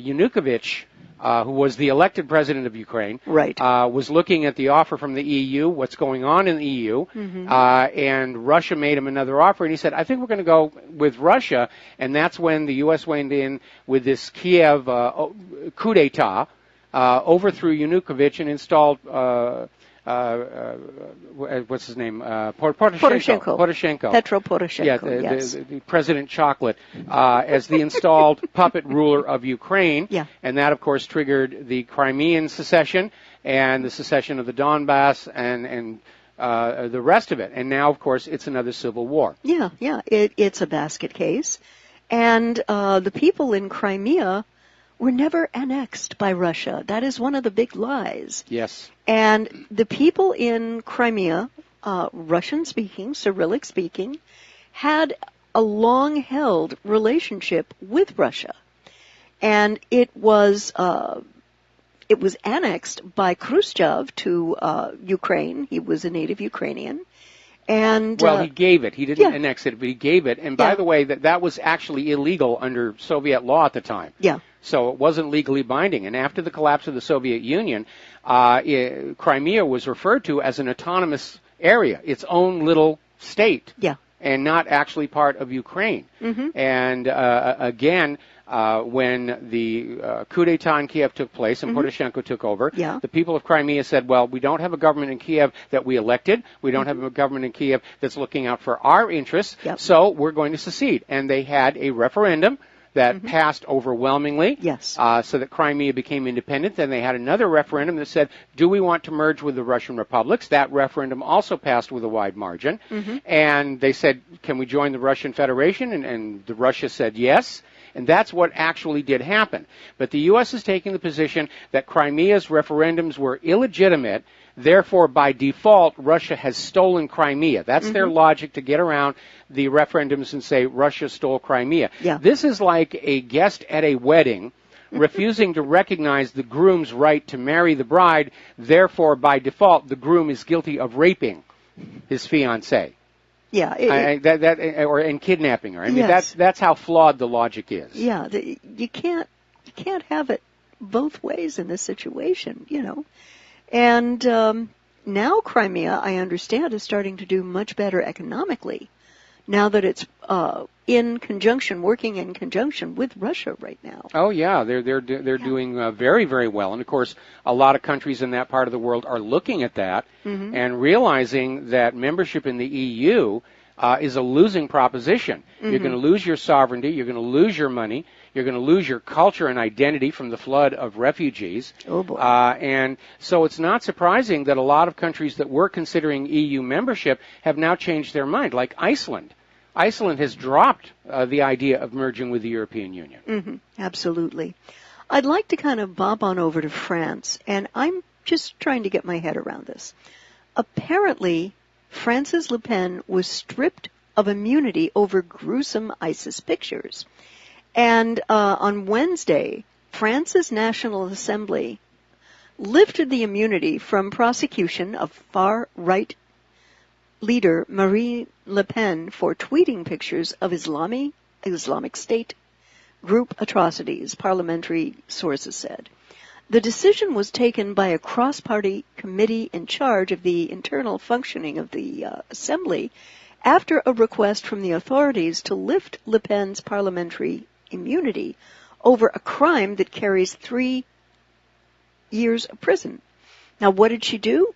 Yanukovych, who was the elected president of Ukraine, was looking at the offer from the EU, what's going on in the EU, and Russia made him another offer, and he said, I think we're going to go with Russia, and that's when the U.S. went in with this Kiev coup d'etat, overthrew Yanukovych and installed what's his name? Poroshenko. Petro Poroshenko, the President Chocolate, as the installed puppet ruler of Ukraine. And that, of course, triggered the Crimean secession and the secession of the Donbass and the rest of it. And now, of course, it's another civil war. It's a basket case. And the people in Crimea were never annexed by Russia. That is one of the big lies. And the people in Crimea, Russian-speaking, Cyrillic-speaking, had a long-held relationship with Russia. And it was annexed by Khrushchev to Ukraine. He was a native Ukrainian. And he gave it. He didn't annex it, but he gave it. And by the way, that was actually illegal under Soviet law at the time. So it wasn't legally binding. And after the collapse of the Soviet Union, Crimea was referred to as an autonomous area, its own little state, and not actually part of Ukraine. And again, when the coup d'etat in Kiev took place and Poroshenko took over, the people of Crimea said, well, we don't have a government in Kiev that we elected. We don't have a government in Kiev that's looking out for our interests, so we're going to secede. And they had a referendum that passed overwhelmingly. Yes. So that Crimea became independent. Then they had another referendum that said, do we want to merge with the Russian republics? That referendum also passed with a wide margin. And they said, can we join the Russian Federation? And the Russia said yes. And that's what actually did happen. But the U.S. is taking the position that Crimea's referendums were illegitimate. Therefore, by default, Russia has stolen Crimea. That's their logic to get around the referendums and say Russia stole Crimea. Yeah. This is like a guest at a wedding refusing to recognize the groom's right to marry the bride. Therefore, by default, the groom is guilty of raping his fiancée. Yeah, and kidnapping her. I mean, that's how flawed the logic is. Yeah, you can't have it both ways in this situation, you know. And now Crimea, I understand, is starting to do much better economically. Now that it's working in conjunction with Russia right now. Oh yeah, they're doing very, very well, and of course, a lot of countries in that part of the world are looking at that and realizing that membership in the EU is a losing proposition. You're going to lose your sovereignty, you're going to lose your money, you're going to lose your culture and identity from the flood of refugees. Oh boy. And so it's not surprising that a lot of countries that were considering EU membership have now changed their mind, like Iceland. Iceland has dropped the idea of merging with the European Union. Absolutely. I'd like to kind of bob on over to France, and I'm just trying to get my head around this. Apparently, Frances Le Pen was stripped of immunity over gruesome ISIS pictures. And on Wednesday, France's National Assembly lifted the immunity from prosecution of far-right leader Marine Le Pen for tweeting pictures of Islamic State group atrocities, parliamentary sources said. The decision was taken by a cross-party committee in charge of the internal functioning of the assembly after a request from the authorities to lift Le Pen's parliamentary immunity over a crime that carries 3 years of prison. Now, what did she do?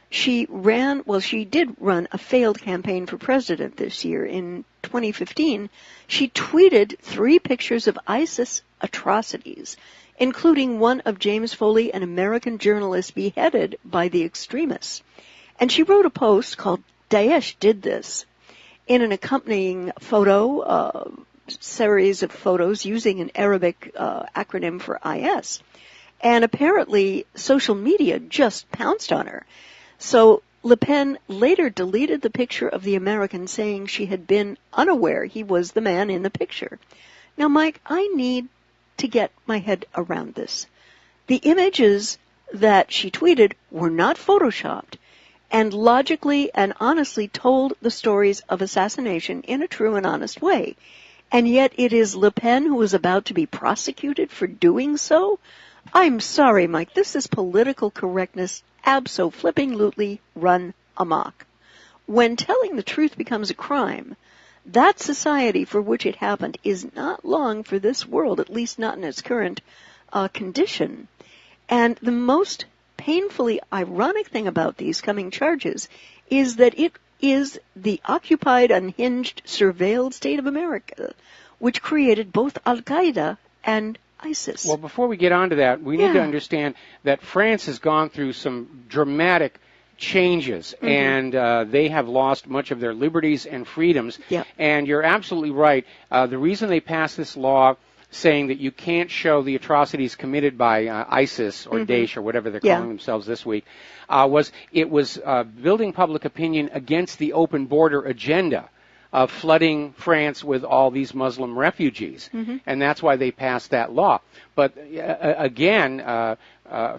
She did run a failed campaign for president this year. In 2015, she tweeted 3 pictures of ISIS atrocities, including one of James Foley, an American journalist beheaded by the extremists. And she wrote a post called Daesh Did This, in an accompanying photo, series of photos using an Arabic acronym for IS. And apparently social media just pounced on her. So Le Pen later deleted the picture of the American, saying she had been unaware he was the man in the picture. Now, Mike, I need to get my head around this. The images that she tweeted were not photoshopped and logically and honestly told the stories of assassination in a true and honest way. And yet it is Le Pen who is about to be prosecuted for doing so? I'm sorry, Mike, this is political correctness abso-flipping-lutely run amok. When telling the truth becomes a crime, that society for which it happened is not long for this world, at least not in its current condition. And the most painfully ironic thing about these coming charges is that it is the occupied, unhinged, surveilled state of America which created both Al-Qaeda and ISIS. Well, before we get on to that, we need to understand that France has gone through some dramatic changes, and they have lost much of their liberties and freedoms. And you're absolutely right. The reason they passed this law saying that you can't show the atrocities committed by ISIS or Daesh or whatever they're calling themselves this week was building public opinion against the open border agenda of flooding France with all these Muslim refugees. And that's why they passed that law. But again,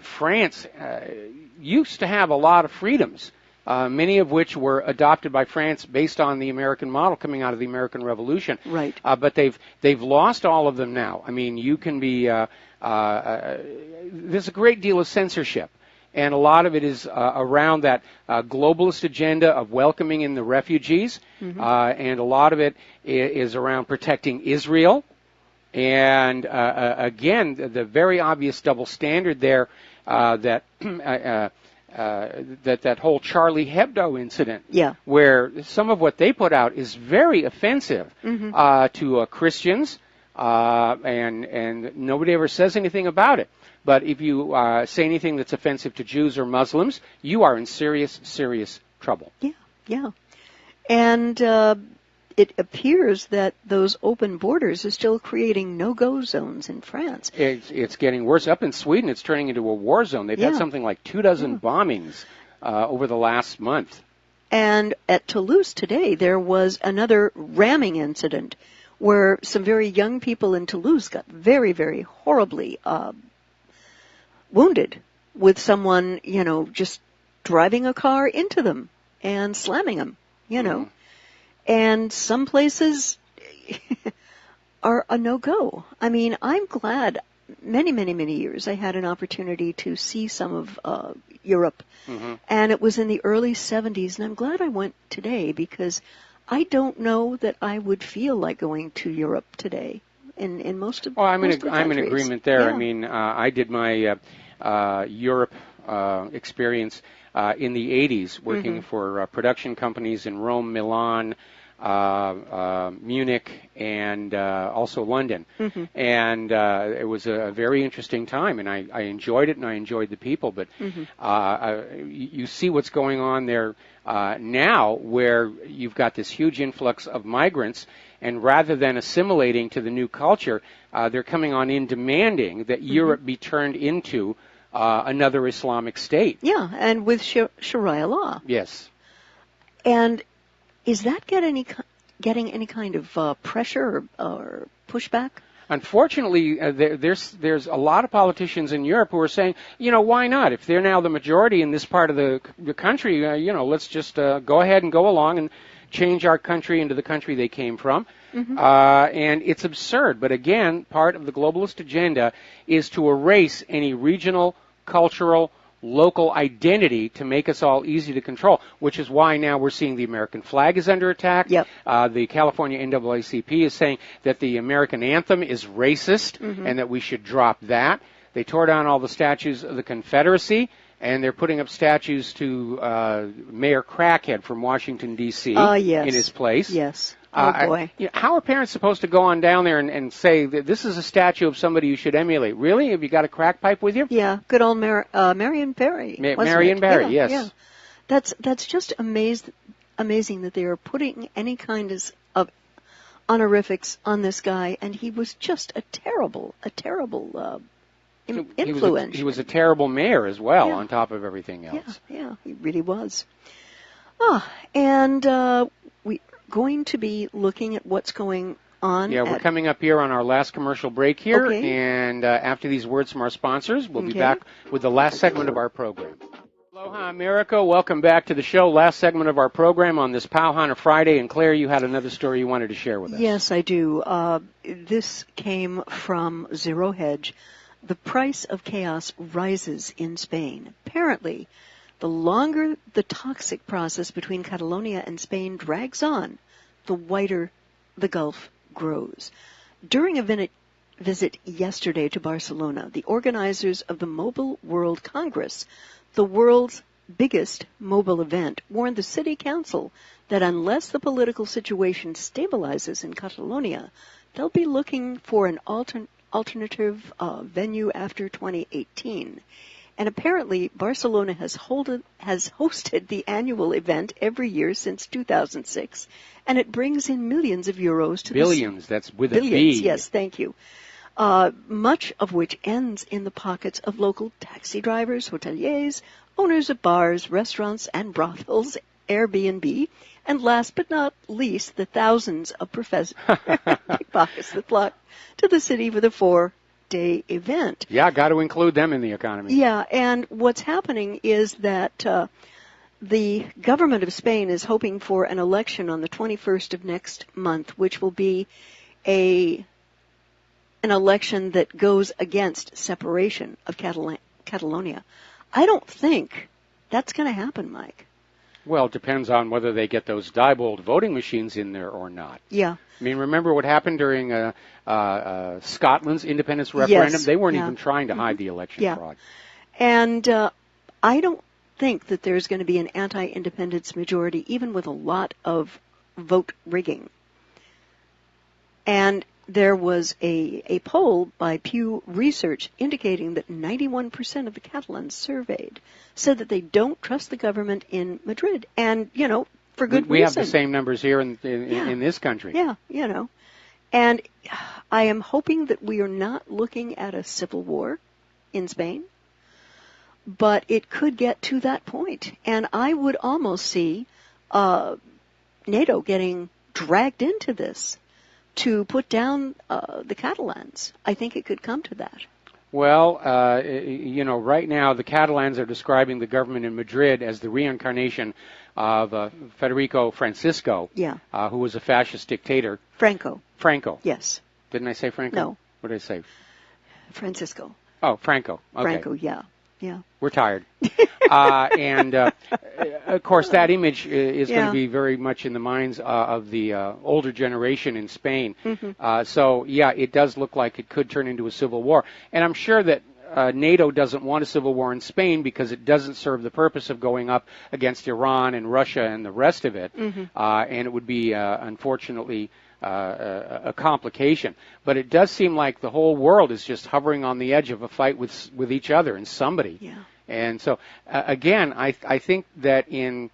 France used to have a lot of freedoms, many of which were adopted by France based on the American model coming out of the American Revolution. Right. But they've lost all of them now. I mean, you can be there's a great deal of censorship. And a lot of it is around that globalist agenda of welcoming in the refugees. And a lot of it is around protecting Israel. And again, the very obvious double standard there that whole Charlie Hebdo incident, where some of what they put out is very offensive to Christians, and nobody ever says anything about it. But if you say anything that's offensive to Jews or Muslims, you are in serious, serious trouble. Yeah. And it appears that those open borders are still creating no-go zones in France. It's getting worse. Up in Sweden, it's turning into a war zone. They've had something like 24 bombings over the last month. And at Toulouse today, there was another ramming incident where some very young people in Toulouse got very, very horribly wounded with someone, just driving a car into them and slamming them, And some places are a no-go. I mean, I'm glad many, many, many years I had an opportunity to see some of Europe. And it was in the early 70s, and I'm glad I went today because I don't know that I would feel like going to Europe today in most of I'm most of the I'm in countries. agreement there. Yeah. I mean, I did my Europe experience in the 80s, working for production companies in Rome, Milan, Munich, and also London. And it was a very interesting time, and I enjoyed it, and I enjoyed the people. But you see what's going on there now, where you've got this huge influx of migrants, and rather than assimilating to the new culture, they're coming on in demanding that Europe be turned into another Islamic state. Yeah, and with Sharia law. Yes. And is that getting any kind of pressure or pushback? Unfortunately, there's a lot of politicians in Europe who are saying, why not? If they're now the majority in this part of the country, let's just go ahead and go along and change our country into the country they came from. And it's absurd. But again, part of the globalist agenda is to erase any regional, cultural, local identity to make us all easy to control, which is why now we're seeing the American flag is under attack. The California NAACP is saying that the American anthem is racist and that we should drop that. They tore down all the statues of the Confederacy, and they're putting up statues to Mayor Crackhead from Washington, D.C. Yes. in his place. Yes. Oh, boy. How are parents supposed to go on down there and say that this is a statue of somebody you should emulate? Really? Have you got a crack pipe with you? Yeah, good old Marion Barry. Marion Barry, yes. Yeah. That's just amazing that they are putting any kind of honorifics on this guy, and he was just a terrible influence. He was a terrible mayor as well, on top of everything else. Yeah, he really was. And we're going to be looking at what's going on. Yeah, we're coming up here on our last commercial break here, and after these words from our sponsors, we'll be back with the last segment of our program. Aloha, America. Welcome back to the show. Last segment of our program on this Pauhana Friday. And Claire, you had another story you wanted to share with us. Yes, I do. This came from Zero Hedge. The price of chaos rises in Spain. Apparently, the longer the toxic process between Catalonia and Spain drags on, the wider the gulf grows. During a visit yesterday to Barcelona, the organizers of the Mobile World Congress, the world's biggest mobile event, warned the city council that unless the political situation stabilizes in Catalonia, they'll be looking for an alternative venue after 2018. And apparently, Barcelona has hosted the annual event every year since 2006, and it brings in millions of euros to billions. That's with billions, a B. Yes, thank you. Much of which ends in the pockets of local taxi drivers, hoteliers, owners of bars, restaurants, and brothels, Airbnb, and last but not least, the thousands of pickpockets that flock to the city for the 4-day event. Yeah, got to include them in the economy. Yeah, and what's happening is that the government of Spain is hoping for an election on the 21st of next month, which will be an election that goes against separation of Catalonia. I don't think that's going to happen, Mike. Well, it depends on whether they get those Diebold voting machines in there or not. Yeah. I mean, remember what happened during Scotland's independence referendum? Yes. They weren't even trying to hide the election fraud. And I don't think that there's going to be an anti-independence majority, even with a lot of vote rigging. And there was a poll by Pew Research indicating that 91% of the Catalans surveyed said that they don't trust the government in Madrid. And, for good reason. We have the same numbers here in this country. Yeah, And I am hoping that we are not looking at a civil war in Spain, but it could get to that point. And I would almost see NATO getting dragged into this to put down the Catalans. I think it could come to that. Well, right now the Catalans are describing the government in Madrid as the reincarnation of Federico Francisco, who was a fascist dictator. Franco. Yes. Didn't I say Franco? No. What did I say? Francisco. Oh, Franco. Okay. Franco, yeah. We're tired. And, of course, that image is going to be very much in the minds of the older generation in Spain. So, it does look like it could turn into a civil war. And I'm sure that NATO doesn't want a civil war in Spain because it doesn't serve the purpose of going up against Iran and Russia and the rest of it. And it would be, unfortunately, a complication. But it does seem like the whole world is just hovering on the edge of a fight with each other and somebody. Yeah. And so, again, I think that in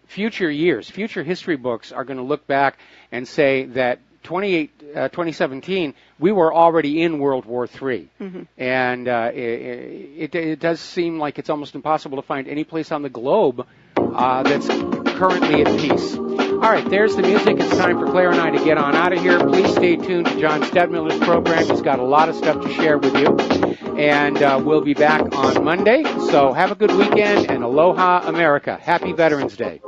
future years, future history books are going to look back and say that 2017, we were already in World War III. And it does seem like it's almost impossible to find any place on the globe that's currently at peace. All right, there's the music. It's time for Claire and I to get on out of here. Please stay tuned to John Stedmiller's program. He's got a lot of stuff to share with you. And we'll be back on Monday. So have a good weekend, and aloha, America. Happy Veterans Day.